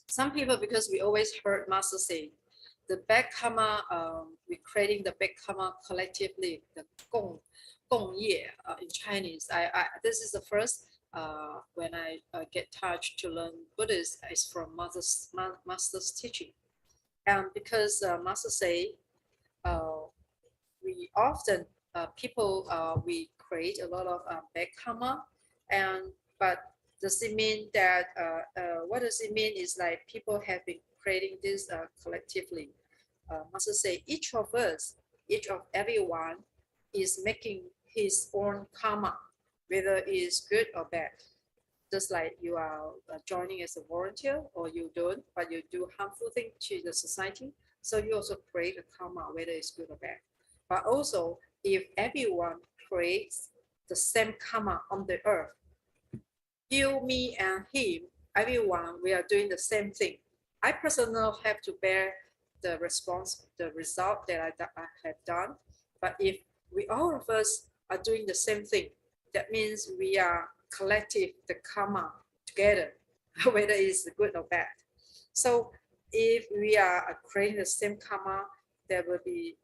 some people, because we always heard Master say, the back karma, we're creating the back karma collectively, the gong ye in Chinese. This is the first when I get touched to learn Buddhist is from Master's teaching. And because Master say, we often people we create a lot of back karma, but does it mean that what does it mean is like people have been creating this collectively. Master say each of us, each of everyone is making his own karma, whether it is good or bad. Just like you are joining as a volunteer or you don't, but you do harmful thing to the society. So you also create a karma, whether it's good or bad. But also, if everyone creates the same karma on the earth, you, me, and him, everyone, we are doing the same thing. I personally have to bear the response, the result that I have done. But if we all of us are doing the same thing, that means we are collective the karma together, whether it's good or bad. So if we are creating the same karma, there will be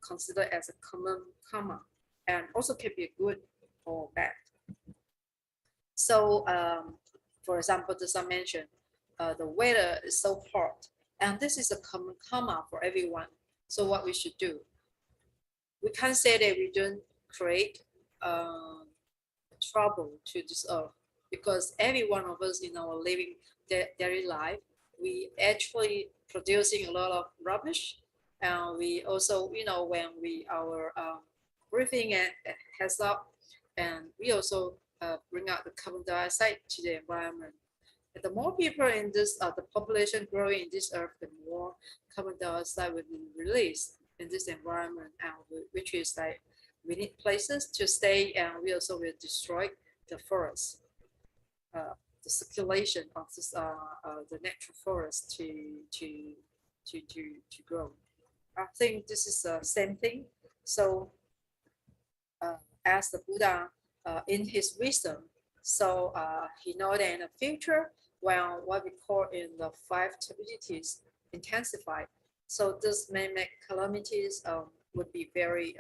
considered as a common karma, and also can be good or bad. So, for example, just I mentioned, the weather is so hot, and this is a common karma for everyone. So what we should do? We can't say that we don't create trouble to this earth, because every one of us in our living daily life, we actually producing a lot of rubbish, and we also, when our breathing has up, and we also bring out the carbon dioxide to the environment. And the more people in this, the population growing in this earth, the more carbon dioxide will be released in this environment, and which is like we need places to stay, and we also will destroy the forest, the circulation of this, the natural forest to grow. I think this is the same thing. So, as the Buddha, in his wisdom, so he know that in the future, when what we call in the 5 turbidity intensify, so this may make calamities would be very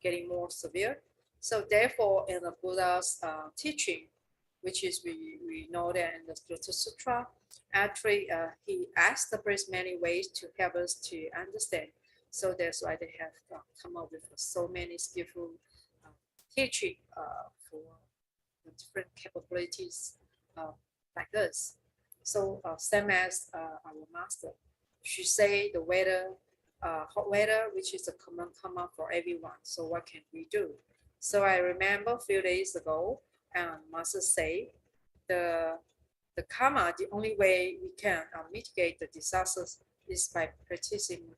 getting more severe. So therefore, in the Buddha's teaching, which is we know that in the Lotus Sutra, actually he asked the Buddhist many ways to help us to understand. So that's why they have come up with so many skillful teaching for the different capabilities like this. So same as our master, she say the weather, hot weather, which is a common karma for everyone. So what can we do? So I remember a few days ago, master say the karma, the only way we can mitigate the disasters is by practicing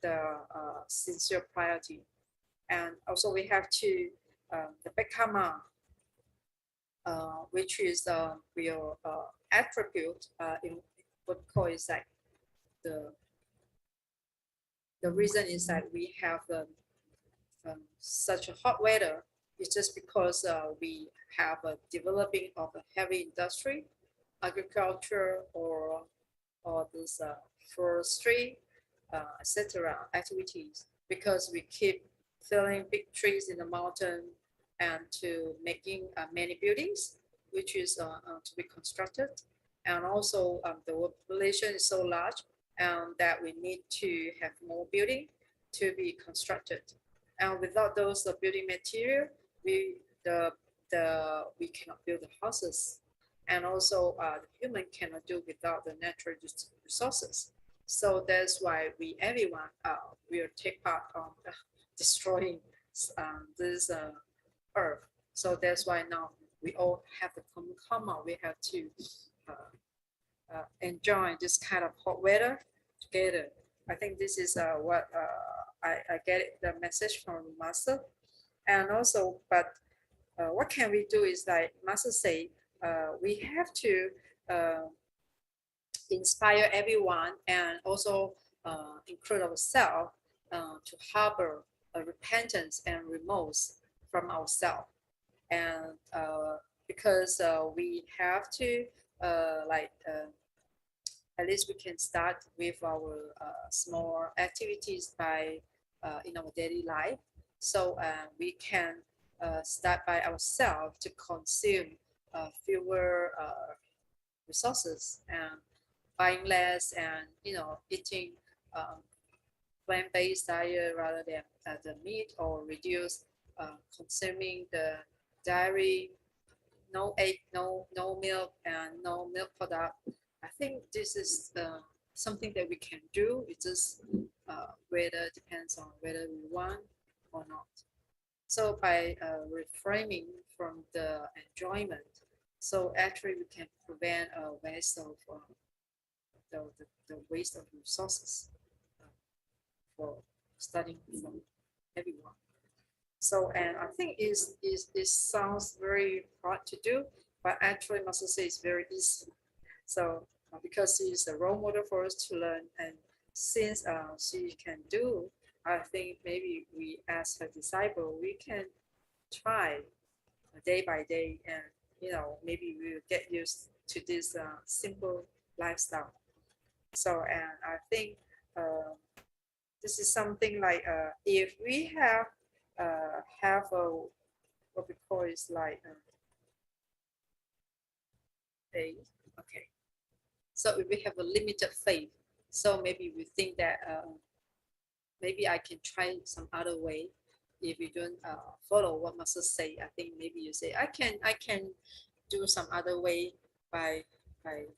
the sincere piety. And also we have to the bad karma, which is real attribute in what we call is like the reason is that we have such a hot weather. It's just because we have a developing of a heavy industry, agriculture, or this forestry, etc. activities, because we keep felling big trees in the mountain and to making many buildings, which is to be constructed. And also the population is so large that we need to have more building to be constructed. And without those building material, we cannot build the houses. And also the human cannot do without the natural resources. So that's why everyone will take part on destroying this earth. So that's why now we all have the common karma. We have to enjoy this kind of hot weather together. I think this is what I get the message from the master. And also, but what can we do is like master say, we have to inspire everyone and also include ourselves to harbor repentance and remorse from ourselves. And because we have to at least we can start with our small activities by in our daily life. So we can start by ourselves to consume fewer resources and buying less, and eating plant-based diet rather than the meat, or reduce consuming the dairy, no egg, no milk, and no milk product. I think this is something that we can do. It just whether it depends on whether we want or not. So by reframing from the enjoyment, so actually we can prevent a waste of the waste of resources for studying from everyone. So, and I think it sounds very hard to do, but actually Master say it's very easy. So because she's a role model for us to learn, and since she can do, I think maybe we as her disciple, we can try day by day, and maybe we'll get used to this simple lifestyle. So, and I think this is something like if we have a what we call is like faith. Okay, so if we have a limited faith, so maybe we think that maybe I can try some other way. If you don't follow what Master say, I think maybe you say I can do some other way by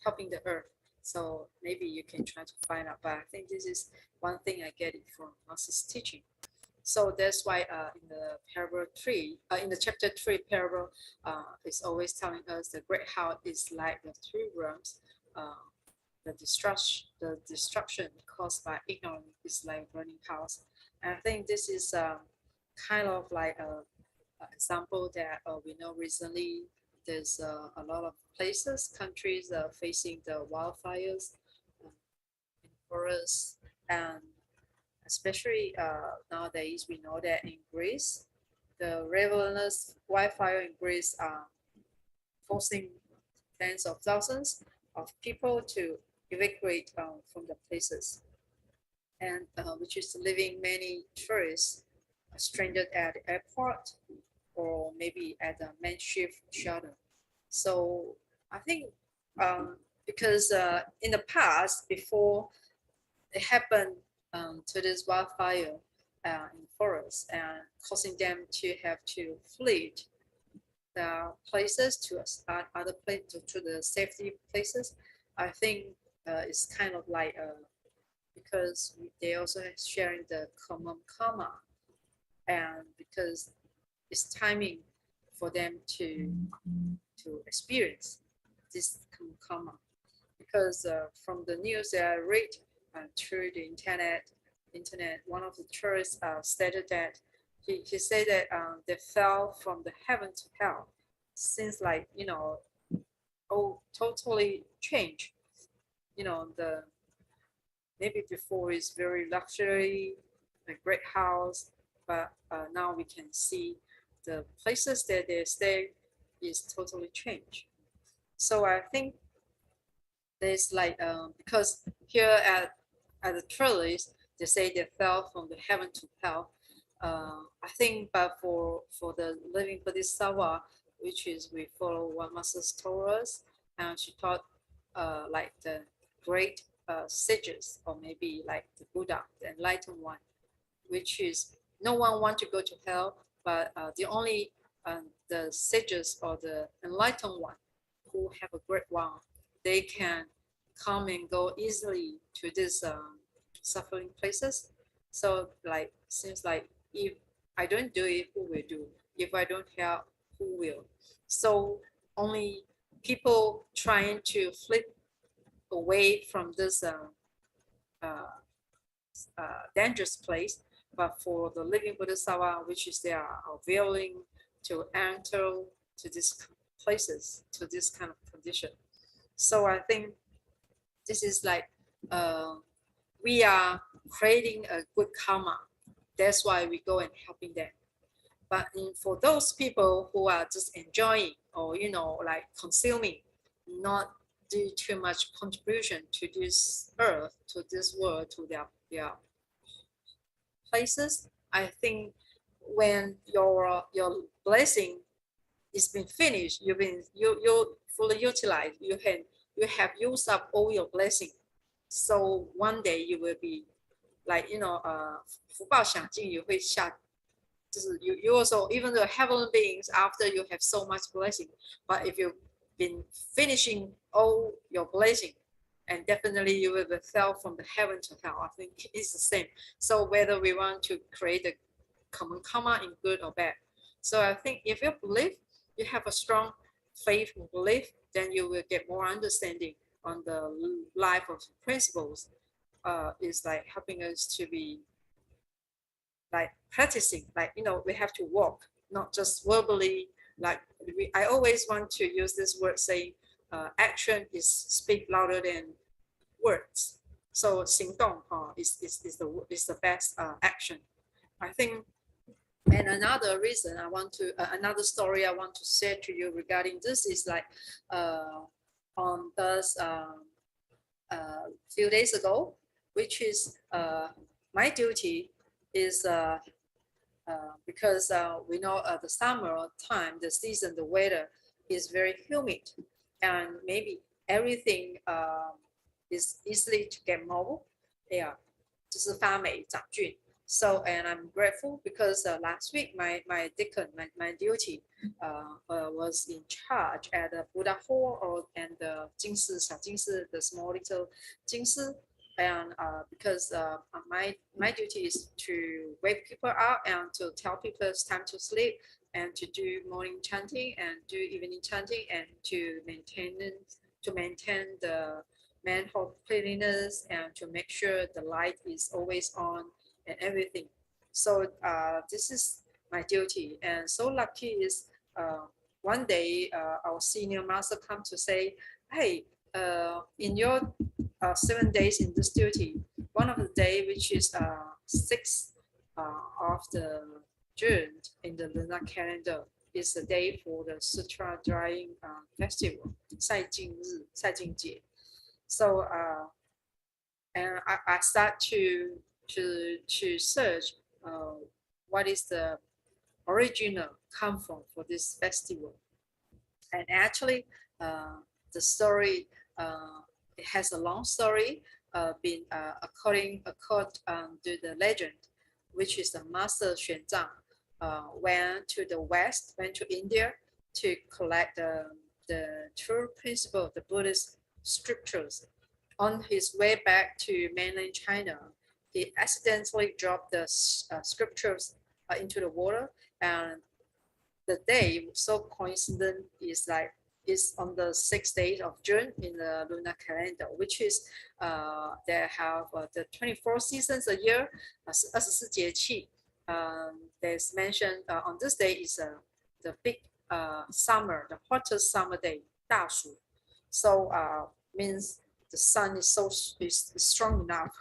helping the earth. So maybe you can try to find out. But I think this is one thing I get it from Master's teaching. So that's why in the parable 3, in the chapter 3 parable, it's always telling us the great house is like the 3 realms. The destruction caused by ignorance is like burning house. And I think this is kind of like a example that we know recently. There's a lot of places, countries facing the wildfires in forests, and especially nowadays we know that in Greece, the relentless wildfire in Greece are forcing tens of thousands of people to evacuate from the places, and which is leaving many tourists stranded at the airport or maybe at the makeshift shelter. So I think because in the past, before it happened to this wildfire in forests and causing them to have to flee the places to other places, to the safety places, I think it's kind of like because they also have sharing the common karma, and because it's timing for them to experience this common karma. Because from the news that I read through the internet, one of the tourists stated that he said that they fell from the heaven to hell, since like totally changed. The maybe before is very luxury, a great house, but now we can see the places that they stay is totally changed. So I think there's like because here at the traileries they say they fell from the heaven to hell. I think, but for the living Bodhisattva, which is we follow what Master told us, and she taught like the great sages, or maybe like the Buddha, the enlightened one, which is no one want to go to hell, but the only the sages or the enlightened one who have a great one, they can come and go easily to these suffering places. So like seems like if I don't do it, who will do? If I don't help, who will? So only people trying to flip away from this dangerous place, but for the living Bodhisattva, which is they are willing to enter to these places, to this kind of condition. So I think this is like we are creating a good karma. That's why we go and helping them. But for those people who are just enjoying or like consuming, not do too much contribution to this earth, to this world, to their places, I think when your blessing is been finished, you fully utilized, you have used up all your blessing. So one day you will be like福报享尽也会下，就是 you also, even the heavenly beings, after you have so much blessing, but if you've been finishing all your blessing, and definitely you will fell from the heaven to hell. I think it's the same. So whether we want to create a common karma in good or bad, so I think if you believe, you have a strong faith and belief, then you will get more understanding on the life of principles. Is like helping us to be like practicing, like we have to walk, not just verbally. Like I always want to use this word saying action is speak louder than words. So 行动 is the best action, I think. And another reason I want to another story I want to share to you regarding this is like on this few days ago, which is my duty is because we know the summer time, the season, the weather is very humid, and maybe everything is easily to get mold. Yeah, 就是发霉长菌. So, and I'm grateful because last week my deacon, my duty was in charge at the Buddha Hall and the 金丝, 小金丝, the small little 金丝. And because my duty is to wake people up and to tell people it's time to sleep and to do morning chanting and do evening chanting and to maintain the manhole cleanliness and to make sure the light is always on and everything. So this is my duty, and so lucky is one day our senior master come to say, hey, in your 7 days in this duty, one of the day which is 6th of the June in the lunar calendar is the day for the sutra drying festival, 晒净日, 晒净节. So and I start to search what is the original come from for this festival, and actually the story it has a long story been according to the legend, which is the master Xuanzang went to the west, went to India to collect the true principle of the Buddhist scriptures. On his way back to mainland China, he accidentally dropped the scriptures into the water, and the day so coincident is on the 6th day of June in the lunar calendar, which is they have the 24 seasons a year, 24节气. There's mentioned on this day is the big summer, the hottest summer day, 大暑. So means the sun is is strong enough.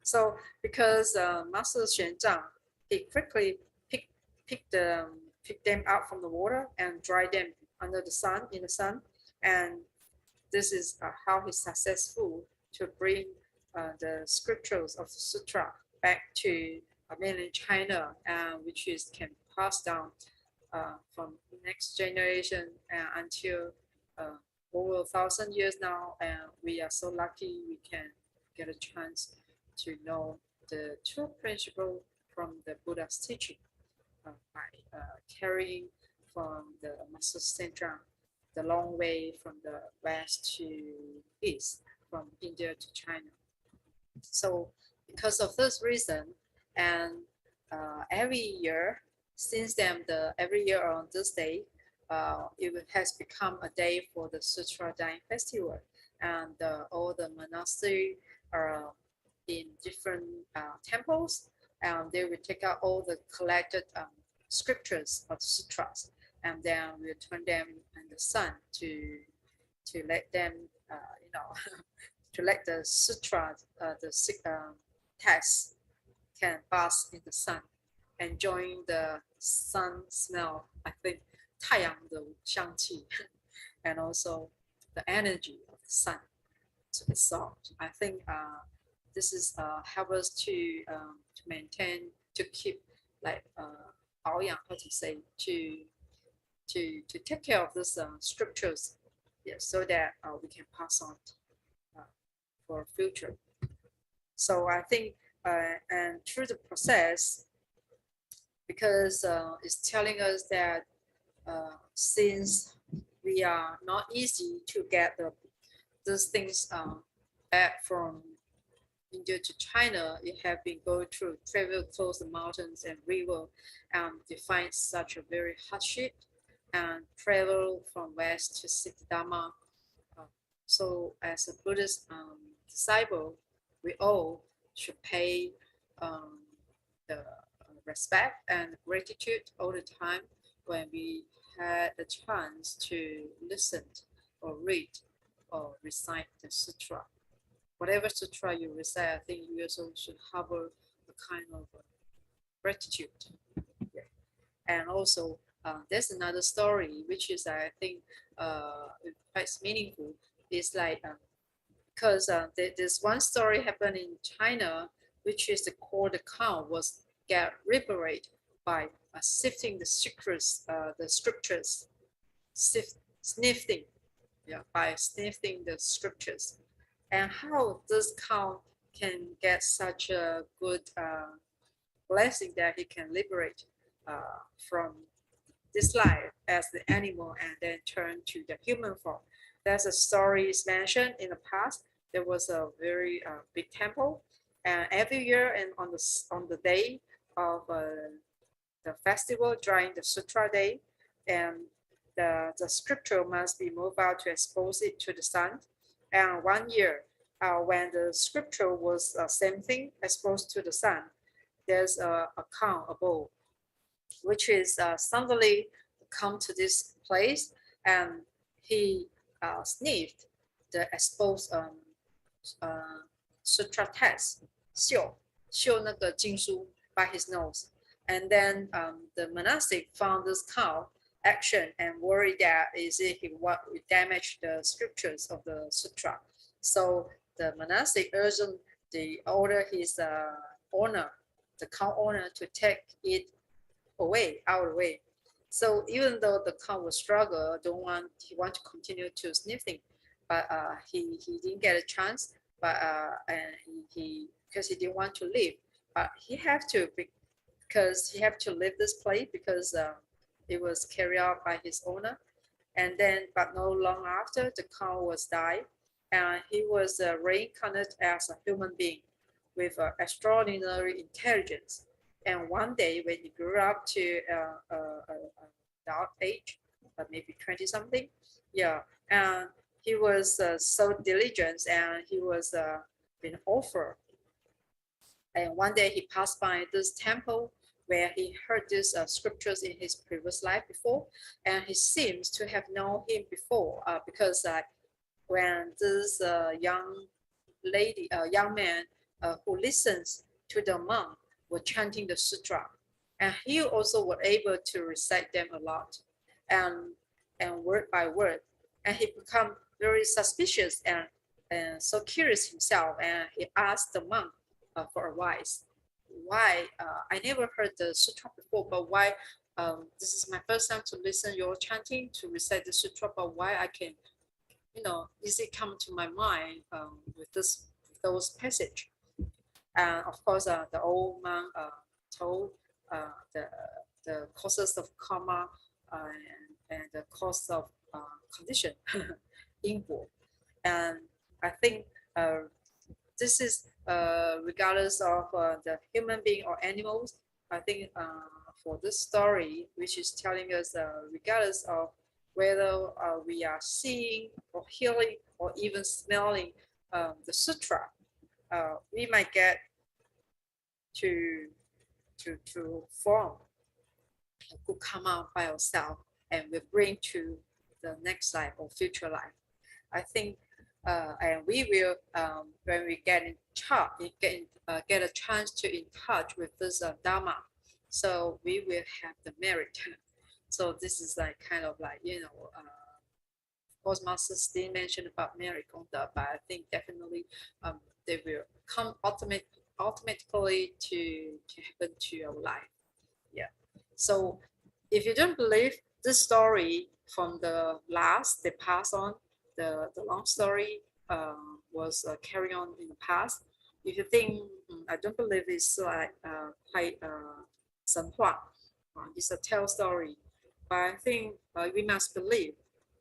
So because Master Xuanzang, he quickly picked them out from the water and dry them under the sun, in the sun, and this is how he's successful to bring the scriptures of the sutra back to mainland China, which is can pass down from the next generation until over 1,000 years now, and we are so lucky we can get a chance to know the true principle from the Buddha's teaching by carrying from the Master Sendran the long way from the west to east, from India to China. So because of this reason, and every year since then, every year on this day, it has become a day for the Sutra Dyeing Festival, and all the monasteries are in different temples, and they will take out all the collected scriptures of sutras, and then we'll turn them in the sun to let them, to let the sutra, the text can bask in the sun, enjoying the sun smell, I think, 太阳的香气, and also the energy of the sun to absorb. I think this is help us to maintain, to keep like 保养, how to say, to take care of these scriptures, yeah, so that we can pass on for future. So I think and through the process, because it's telling us that since we are not easy to get these things back from India to China, it have been going through, travel across the mountains and river, and they find such a very hardship, and travel from west to seek Dharma. So as a Buddhist disciple, we all should pay the respect and gratitude all the time when we had the chance to listen or read or recite the sutra. Whatever sutra you recite, I think you also should have a kind of gratitude. Yeah. And also, there's another story which is, I think, quite meaningful. It's like because there's one story happened in China which is the core the Klang was get liberated by sifting the scriptures, sniffing, yeah, by sniffing the scriptures. And how this Klang can get such a good blessing that he can liberate from this life as the animal and then turn to the human form. There's a story is mentioned in the past. There was a very big temple, and every year and on the day of the festival during the Sutra day, and the scripture must be moved out to expose it to the sun. And one year, when the scripture was same thing exposed to the sun, there's a Klang above, which is suddenly come to this place, and he sniffed the exposed sutra text, 嗅那个经书 by his nose. And then the monastic found this cow action and worried that is it he would damage the scriptures of the sutra. So the monastic urged the order his owner, the cow owner, to take it away, out of the way. So even though the cow was struggle, he want to continue to sniffing, but he didn't get a chance. But and he because he didn't want to leave, but he have to because he have to leave this place because it was carried out by his owner. And then, but no long after, the cow was died, and he was reincarnated as a human being with extraordinary intelligence. And one day, when he grew up to adult age, maybe 20 something, yeah, and he was so diligent, and he was been offered. And one day he passed by this temple where he heard these scriptures in his previous life before, and he seems to have known him before because when this young man who listens to the monk were chanting the sutra, and he also was able to recite them a lot, and word by word, and he become very suspicious and so curious himself, and he asked the monk for advice. Why I never heard the sutra before, but why this is my first time to listen your chanting to recite the sutra, but why I can easily come to my mind with those passage. And of course, the old man told the causes of karma and the cause of condition, 因果. And I think this is regardless of the human being or animals. I think for this story, which is telling us regardless of whether we are seeing or hearing or even smelling the sutra, we might get to form a good karma by ourselves, and we bring to the next life or future life. I think, and we will when we get in touch, get a chance to in touch with this Dharma, so we will have the merit. So this is like kind of like of course, masters didn't mention about merit, but I think definitely they will come automatically to happen to your life. Yeah. So if you don't believe this story from the last, they pass on, the long story was carried on in the past. If you think, I don't believe it's like quite 神话, it's a tale story, but I think we must believe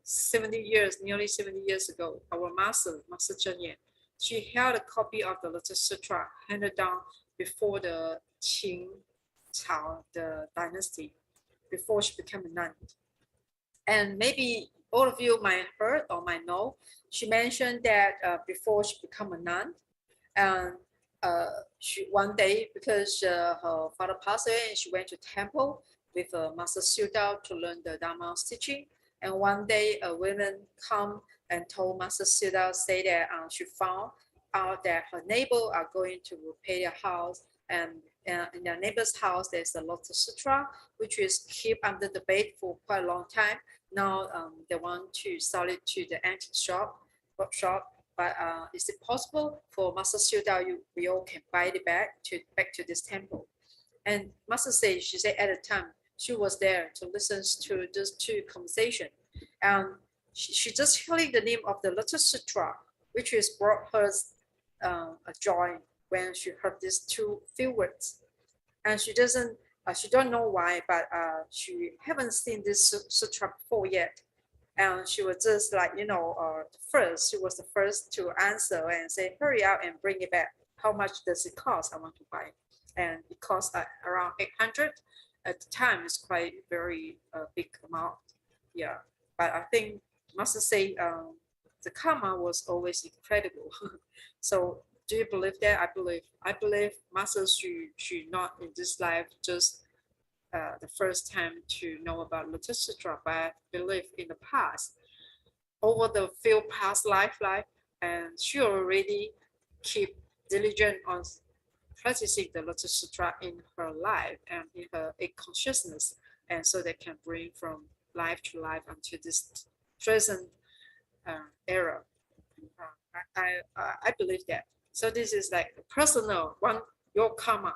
70 years, nearly 70 years ago, our Master Cheng, she held a copy of the Lotus Sutra handed down before the Qing Cao, the dynasty, before she became a nun. And maybe all of you might heard or might know, she mentioned that before she became a nun, and she one day, because her father passed away, and she went to temple with Master Siu Dao to learn the Dharma's teaching. And one day, a woman come and told Master Siu Dao, say that she found out that her neighbor are going to repair their house, and in their neighbor's house, there's a Lotus Sutra, which is keep under debate for quite a long time. Now they want to sell it to the antique shop, bookshop, but is it possible for Master Siu Dao we all can buy it back to this temple? And Master said, she said at the time she was there to listen to this two conversation, and she just hearing the name of the Lotus Sutra, which is brought her a joy when she heard these few words, and she doesn't. She don't know why, but she haven't seen this sutra before yet. And she was just like, she was the first to answer and say, hurry up and bring it back. How much does it cost? I want to buy. And it costs around 800 at the time. It's quite very big amount. Yeah, but I think Master say the karma was always incredible. So do you believe that? I believe Master should not in this life just the first time to know about Lotus Sutra, but I believe in the past, over the few past life, and she already keep diligent on practicing the Lotus Sutra in her life and in her consciousness, and so they can bring from life to life until this present era. I believe that. So this is like a personal one, your karma.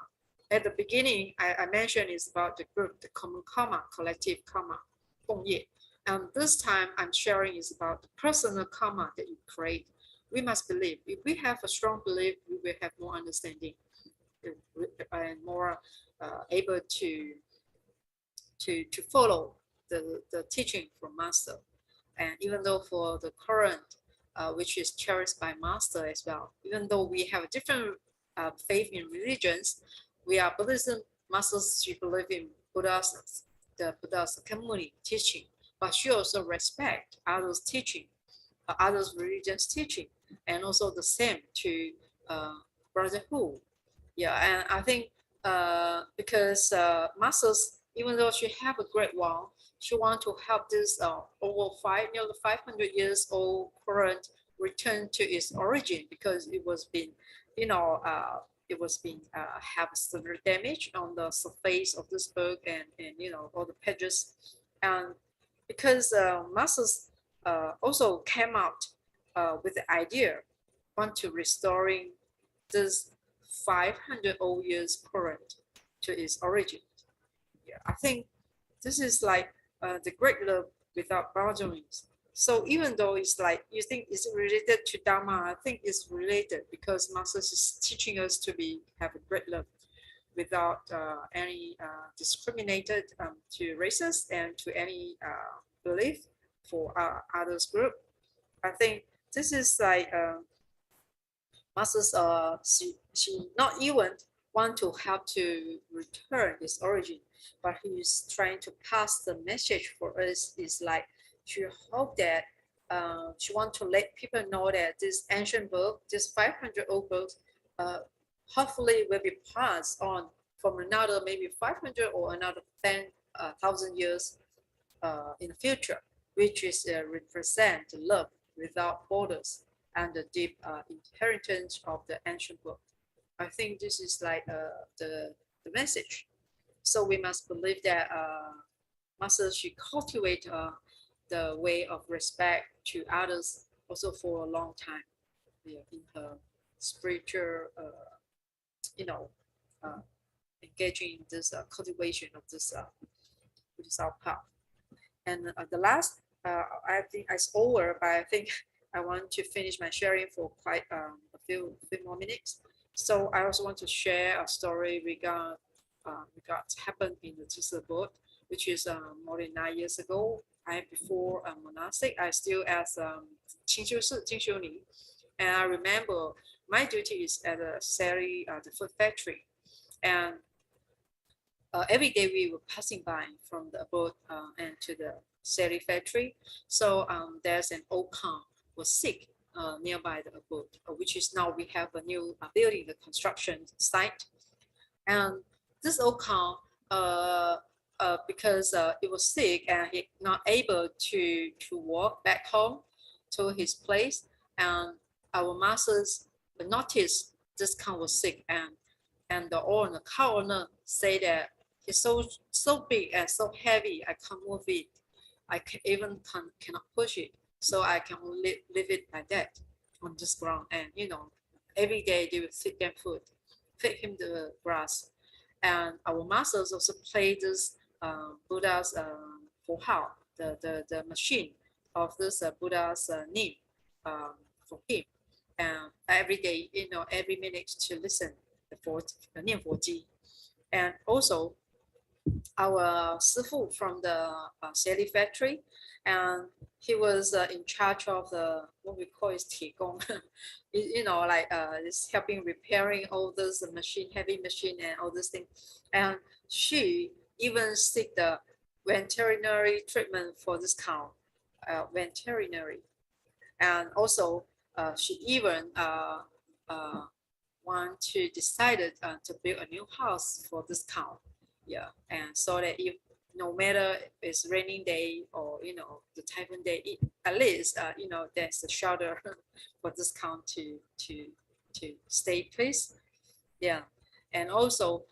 At the beginning, I mentioned is about the group, the common karma, collective karma, 共业. And this time I'm sharing is about the personal karma that you create. We must believe. If we have a strong belief, we will have more understanding and more able to follow the teaching from Master. And even though for the current, which is cherished by Master as well, even though we have a different faith in religions, we are Buddhism. Masters, she believe in Buddha's, the Buddha's community teaching, but she also respect others' teaching, others' religions teaching, and also the same to brotherhood. Yeah, and I think because Masters, even though she have a great one, she want to help this over nearly 500 years old current return to its origin, because it was been, have severe damage on the surface of this book and all the pages, and because Masters also came out with the idea want to restoring this 500 old years current to its origin. Yeah, I think this is like the great love without boundaries. So even though it's like you think it's related to Dharma, I think it's related because Master is teaching us to have a great love without any discriminated to races and to any belief for others group. I think this is like Master's she not even want to help to return its origin, but he's trying to pass the message for us is like she hope that she want to let people know that this ancient book, this 500 old books, hopefully will be passed on from another maybe 500 or another 10,000 years in the future, which is represent love without borders and the deep inheritance of the ancient book. I think this is like the message. So we must believe that Master should cultivate the way of respect to others also for a long time, in her spiritual, engaging in this cultivation of this our path. And the last, I think it's over, but I think I want to finish my sharing for quite a few more minutes. So I also want to share a story regarding happened in the Tzu boat, which is more than 9 years ago. Before monastic, I still as Qingxiu Li, and I remember my duty is at the the food factory, and every day we were passing by from the boat and to the sari factory. So there's an old Klang was sick nearby the boat, which is now we have a new building, the construction site, and this old Klang, because it was sick and he not able to walk back home to his place, and our masters noticed this Klang was sick, and the car owner say that it's so big and so heavy, I can't move it, I cannot push it, so I can only leave it like that. on this ground, and every day they will feed them food, feed him the grass. And our masters also play this Buddha's Hao, the machine of this Buddha's name for him. And every day, every minute to listen the 念佛机. And also our Sifu from the Xie factory, and he was in charge of the what we call is 铁工, like is helping repairing all this machine, heavy machine and all this thing. And she even seek the veterinary treatment for this cow, veterinary. And also she even want to decided to build a new house for this cow. Yeah, and so that if no matter it's raining day or the typhoon day, at least there's a shelter for this cow to stay place. Yeah, and also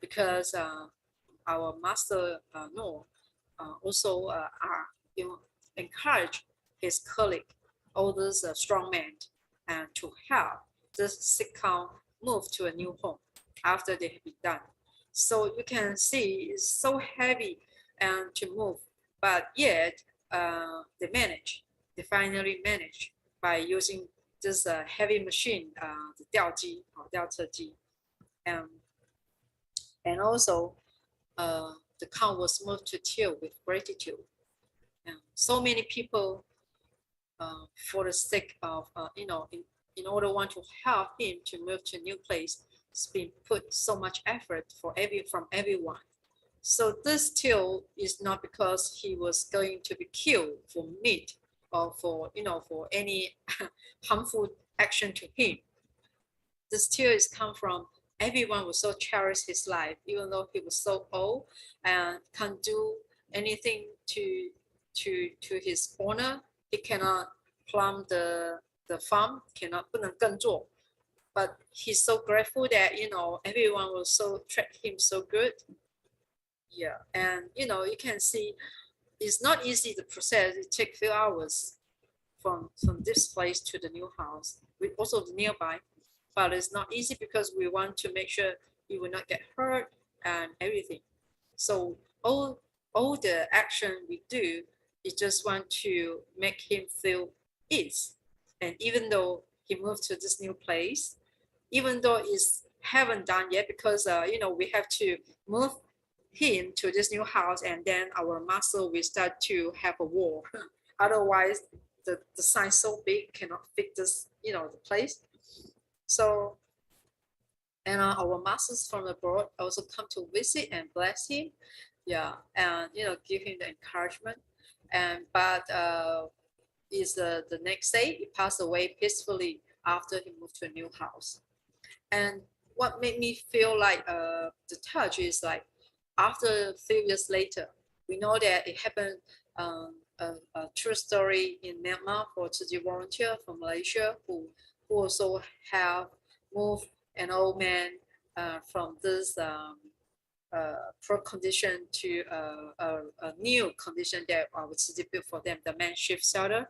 because our master no also encourage his colleague, all those strong men, and to help this sick cow move to a new home after they have been done. So you can see it's so heavy and to move, but yet they finally manage by using this heavy machine, the 吊机, or 吊车机. And also the cow was moved to Till with gratitude. And so many people for the sake of in order want to help him to move to a new place, it's been put so much effort from everyone. So this Till is not because he was going to be killed for meat or for any harmful action to him. This Till is come from everyone was so cherish his life, even though he was so old and can't do anything to his owner. He cannot plow the farm,不能耕作. But he's so grateful that everyone will so treat him so good. Yeah, and you can see it's not easy the process. It takes few hours from this place to the new house. We also nearby, but it's not easy because we want to make sure he will not get hurt and everything. So all the action we do is just want to make him feel ease. And even though he moved to this new place, even though it's haven't done yet because we have to move him to this new house, and then our master will start to have a war. Otherwise, the size so big cannot fit this the place. So, and our masters from abroad also come to visit and bless him. Yeah, and give him the encouragement. And but is the next day he passed away peacefully after he moved to a new house. And what made me feel like the touch is like after a few years later, we know that it happened a true story in Myanmar for Tzu Chi volunteer from Malaysia who also have moved an old man from this poor condition to a new condition that was built for them, the makeshift shelter,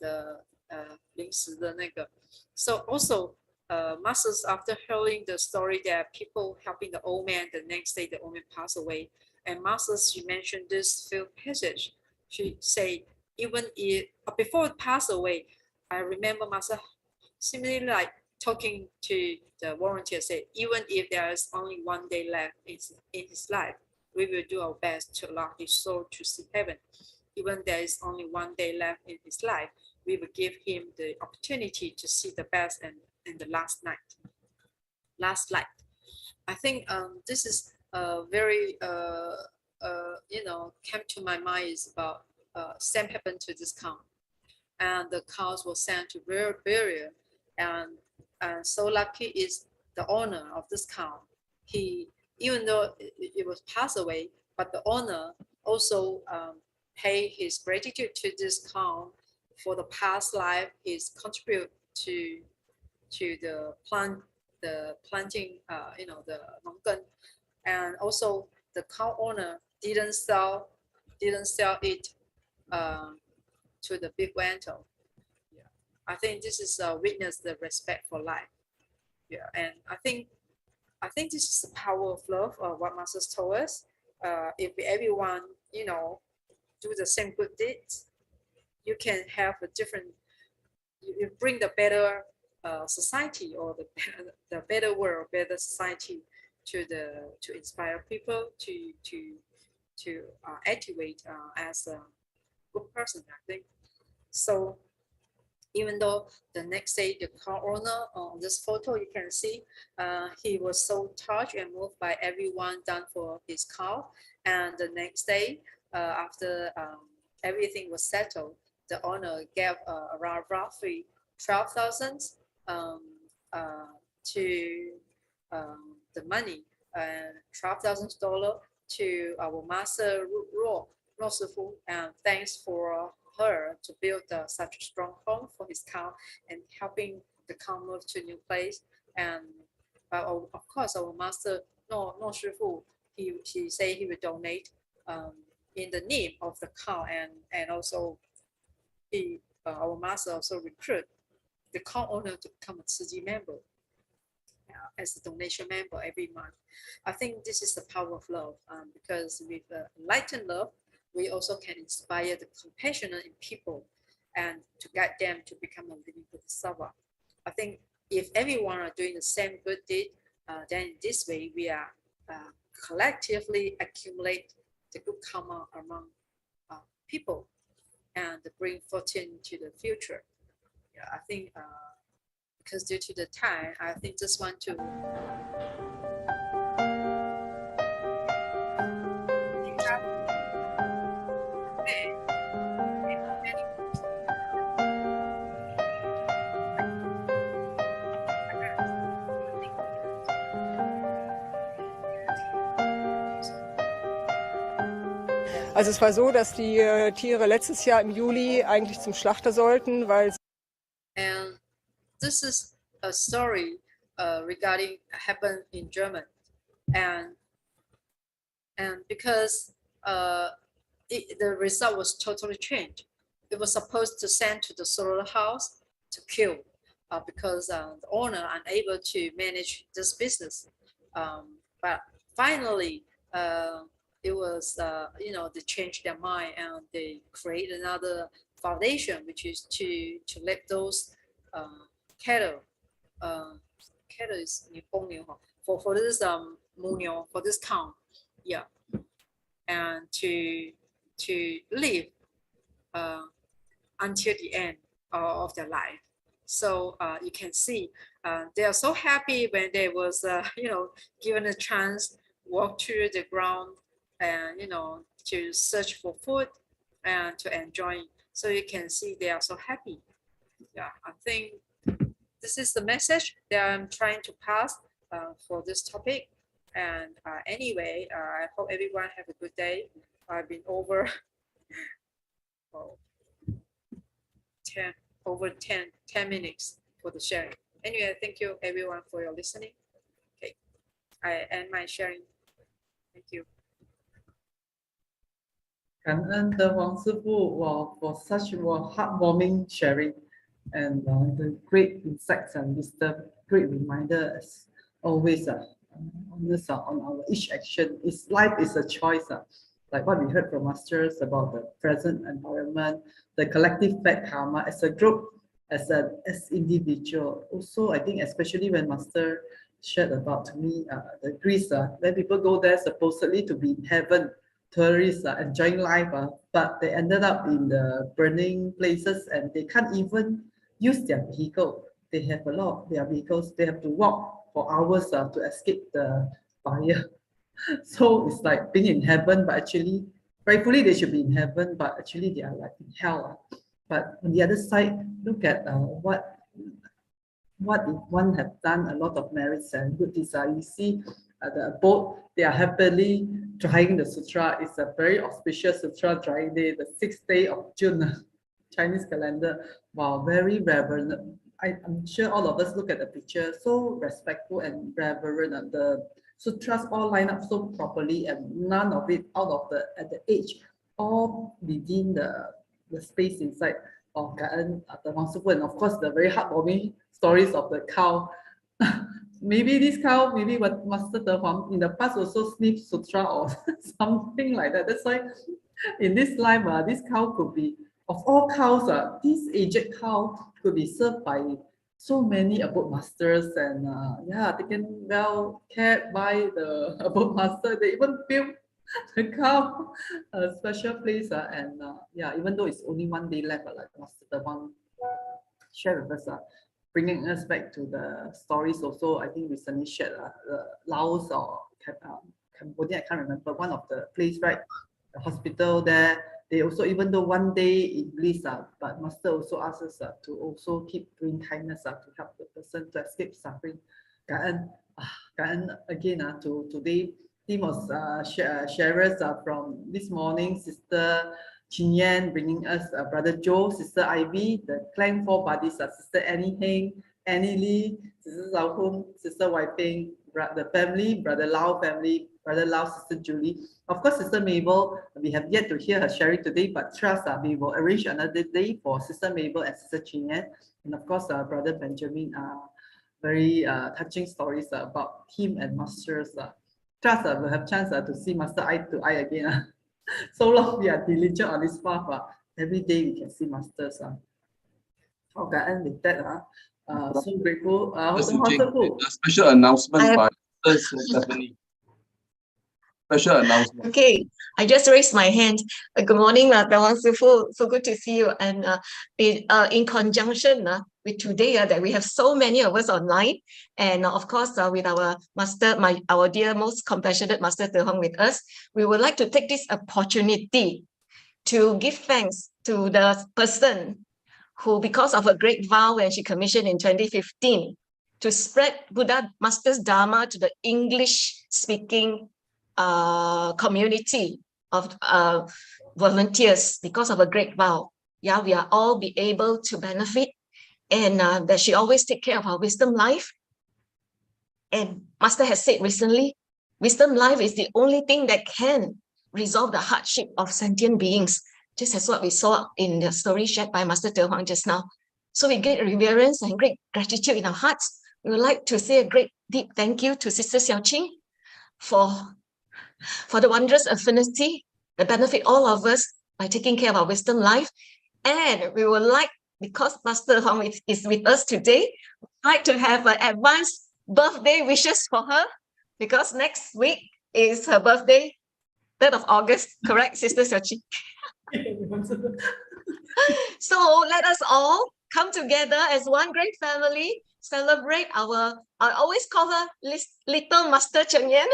the 临时的那个. So also masters after hearing the story that people helping the old man, the next day the old man passed away, and masters she mentioned this few passage. She say even if before it passed away, I remember master similarly like talking to the volunteer, say even if there is only one day left in his life, we will do our best to allow his soul to see heaven. Even there is only one day left in his life, we will give him the opportunity to see the best and the last light. I think this is very came to my mind is about same happened to this cow, and the cows were sent to burial, and so lucky is the owner of this cow. He, even though it was passed away, but the owner also pay his gratitude to this cow for the past life. He's contribute to the planting, the 农耕, and also the cow owner didn't sell it to the big rental. Yeah. I think this is witness the respect for life. Yeah, and I think this is the power of love. What Masters told us. If everyone, you know, do the same good deeds, you can have a different. You bring the better society, or the better world, better society to inspire people to activate as a good person. I think so. Even though the next day the car owner on this photo you can see he was so touched and moved by everyone done for his car, and the next day after everything was settled, the owner gave around roughly 12,000 to the money, $12,000 to our master Ro Sifu, and thanks for her to build such a strong home for his cow and helping the cow move to a new place. And of course, our master No Shifu, he said he would donate in the name of the cow, and also our master also recruit the cow owner to become a Tzu Chi member as a donation member every month. I think this is the power of love, because with enlightened love, we also can inspire the compassion in people and to guide them to become a living Bodhisattva. I think if everyone are doing the same good deed, then this way we are collectively accumulate the good karma among people and bring fortune to the future. Yeah, I think because due to the time, I think just want to Also es war so, dass die Tiere letztes Jahr im Juli eigentlich zum Schlachter sollten, weil And this is a story regarding happened in German, and because the result was totally changed. It was supposed to send to the slaughterhouse to kill because the owner unable to manage this business. But finally, it was they changed their mind and they create another foundation, which is to let those cattle. Cattle is for this for this cow, yeah, and to live until the end of their life. So you can see they are so happy when they was given a chance walk through the ground and to search for food and to enjoy. So you can see they are so happy. Yeah, I think this is the message that I'm trying to pass for this topic. And anyway, I hope everyone have a good day. I've been over 10 minutes for the sharing. Anyway, thank you everyone for your listening. Okay, I end my sharing. Thank you. 感恩的黄师傅 for such heartwarming sharing and the great insights and wisdom, great reminder as always on our each action. Life is a choice. Like what we heard from masters about the present environment, the collective bad karma as a group, as individual. Also, I think especially when master shared about to me the Greece, when people go there supposedly to be in heaven, tourists are enjoying life, but they ended up in the burning places and they can't even use their vehicle. They have a lot of their vehicles. They have to walk for hours to escape the fire. So it's like being in heaven, but actually, rightfully they should be in heaven, but actually they are like in hell. But on the other side, look at what if one have done a lot of merits and good deeds. You see the boat, they are happily drying the sutra. It's a very auspicious sutra drying day, the 6th day of June, Chinese calendar. Wow, very reverent. I'm sure all of us look at the picture, so respectful and reverent. The sutras all line up so properly, and none of it out of at the edge, all within the space inside of the Huang, and of course the very heartwarming stories of the cow. Maybe this cow, maybe what Master De Huang in the past also sniffed sutra or something like that. That's why in this life, this cow could be, of all cows, this aged cow could be served by so many abode masters, and yeah, taken well cared by the abode master. They even built the cow a special place, and yeah, even though it's only one day left, like Master De Huang shared with us, bringing us back to the stories also. I think recently shared Laos or Cambodia, I can't remember, one of the place, right? The hospital there, they also, even though one day in bliss, but Master also asks us to also keep doing kindness to help the person to escape suffering. Ka'an again to today, team of sharers from this morning, Sister Chin bringing us Brother Joe, Sister Ivy, the Klang 4 buddies, Sister Heng, Annie Lee, Sister Hoon, Sister Peng, the family, Brother Lau family, Brother Lau, Sister Julie. Of course, Sister Mabel, we have yet to hear her sharing today, but trust we will arrange another day for Sister Mabel and Sister Chin. And of course, Brother Benjamin, very touching stories about him and Masters. Trust we'll have chance to see Master eye to eye again. So long we are diligent on this path, every day we can see Masters. Okay, and with that, so grateful. A special announcement by Stephanie. Special announcement. Okay, I just raised my hand. Good morning, Taiwan Sifu. So good to see you. And in conjunction with today, that we have so many of us online, and of course, with our master, our dear, most compassionate Master De Huang with us, we would like to take this opportunity to give thanks to the person who, because of a great vow when she commissioned in 2015, to spread Buddha Master's Dharma to the English-speaking community of volunteers, because of a great vow. Yeah, we are all be able to benefit, and that she always take care of our wisdom life. And Master has said recently, wisdom life is the only thing that can resolve the hardship of sentient beings, just as what we saw in the story shared by Master De Huang just now. So with great reverence and great gratitude in our hearts, we would like to say a great deep thank you to Sister Su Ching for the wondrous affinity that benefit all of us by taking care of our wisdom life. And we would like, because Master Huang is with us today, like to have an advanced birthday wishes for her, because next week is her birthday, 3rd of August, correct, Sister Su Ching? So let us all come together as one great family, celebrate I always call her Little Master Cheng Yan.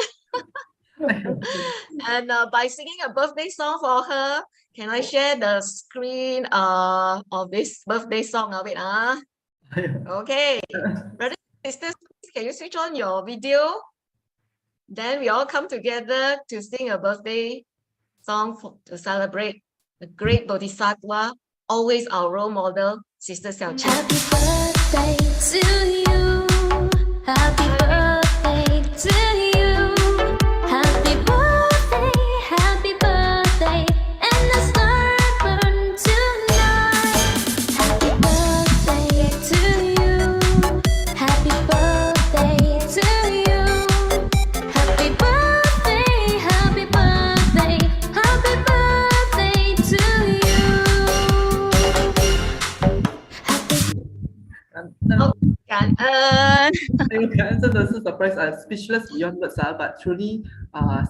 And by singing a birthday song for her, can I share the screen of this birthday song of it? Okay, brothers and sisters, can you switch on your video? Then we all come together to sing a birthday song to celebrate the great Bodhisattva, always our role model, Sister Su Ching. Happy birthday to you. Happy birthday to you. Happy birthday, and the star burn tonight. Happy birthday to you. Happy birthday to you. Happy birthday, happy birthday, happy birthday to you. This is surprise, speechless beyond words, but truly,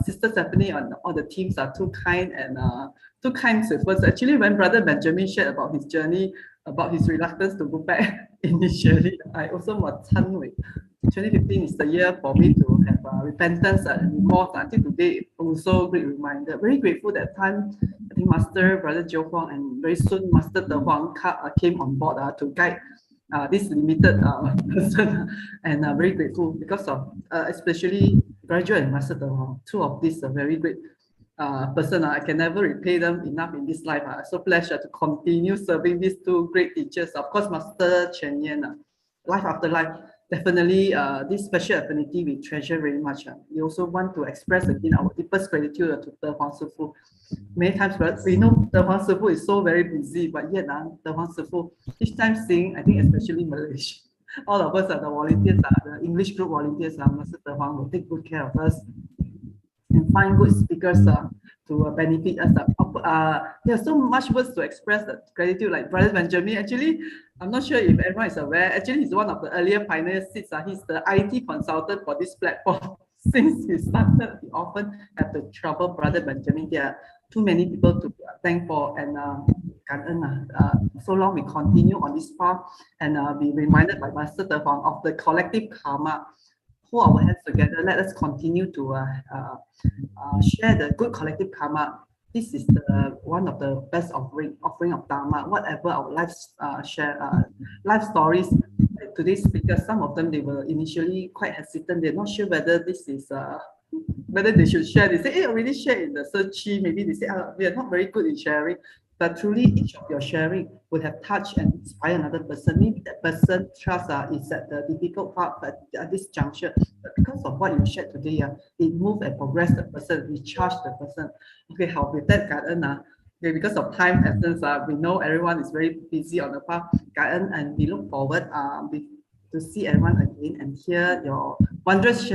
Sister Stephanie and all the teams are too kind and too kind with us. Actually, when Brother Benjamin shared about his journey, about his reluctance to go back initially, I also was touched. 2015 is the year for me to have repentance and remorse. Until today, also great reminder. Very grateful that time. I think Master Brother Joe Huang and very soon Master De Huang came on board to guide this limited person, and very grateful because of especially Graduate and Master De Huang, two of these very great person. I can never repay them enough in this life. So pleasure to continue serving these two great teachers. Of course, Master Cheng Yan, life after life. definitely this special affinity we treasure very much. We also want to express again our deepest gratitude to the Huang Sifu. Many times we know the Huang Sifu is so very busy, but yet the Huang Sifu, each time seeing, I think especially Malaysia, all of us are the volunteers, the English group volunteers, Master De Huang will take good care of us and find good speakers to benefit us. There's so much words to express the gratitude, like Brother Benjamin. Actually, I'm not sure if everyone is aware. Actually, he's one of the earlier pioneers. He's the IT consultant for this platform. Since he started, we often have to trouble Brother Benjamin. There are too many people to thank for, and so long we continue on this path and be reminded by Master De Huang of the collective karma. Hold our hands together. Let us continue to share the good collective karma. This is the one of the best offering of Dharma. Whatever our life stories. Today's speakers, some of them they were initially quite hesitant. They're not sure whether this is whether they should share. They say, "Hey, already shared in the Tzu Chi." Maybe they say, "We are not very good in sharing." But truly, each of your sharing would have touched and inspired another person. Maybe that person trust is at the difficult part, but at this juncture, but because of what you shared today, it moved and progressed the person, recharged the person. Okay, how with that, okay, because of time essence, we know everyone is very busy on the path, and we look forward to see everyone again and hear your wondrous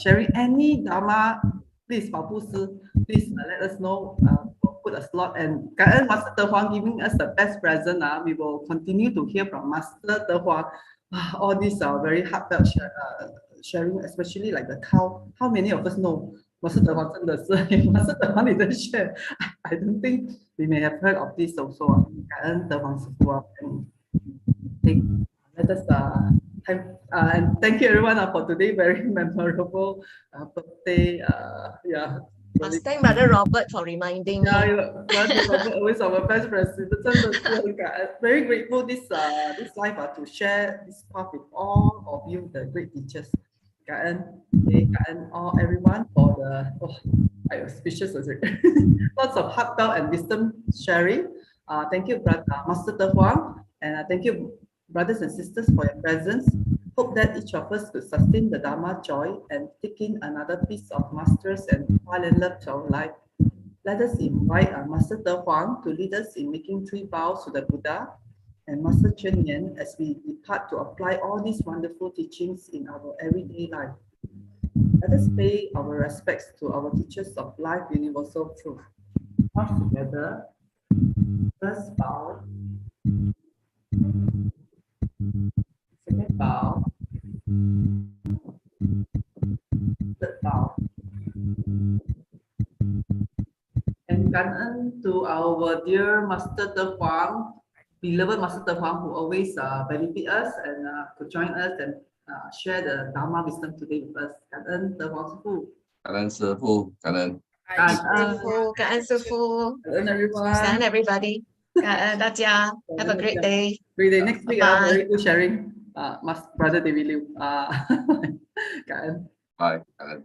sharing. Any Dharma, please, please let us know. Put a slot, and Master De Huang giving us the best present. We will continue to hear from Master De Huang. All these are very heartfelt sharing, especially like the cow. How many of us know Master De Huang? Master De Huang didn't share. I don't think we may have heard of this also. De Huang Sifu, and let us and thank you everyone for today. Very memorable birthday. Must thank Brother Robert for reminding me. Brother Robert always our best president. Very grateful this life to share this path with all of you, the great teachers. All everyone for the I was speechless. Lots of heartfelt and wisdom sharing. Thank you, Master De Huang, and thank you, brothers and sisters, for your presence. Hope that each of us could sustain the Dharma joy and take in another piece of masters and Hualien love to our life. Let us invite Master De Huang to lead us in making 3 vows to the Buddha and Master Cheng Yen as we depart to apply all these wonderful teachings in our everyday life. Let us pay our respects to our teachers of life universal truth. All together, first vow. Second bow, third bow, and kangen to our dear Master De Huang, beloved Master De Huang, who always benefit us and could join us and share the Dharma wisdom today with us. Kangen De Huang Sifu. Kangen Sifu, kangen. Kangen Sifu. Kangen everyone. Kangen everybody. Dacia. Have a great day. Great day. Next week, very good sharing. Brother David Liu. Bye.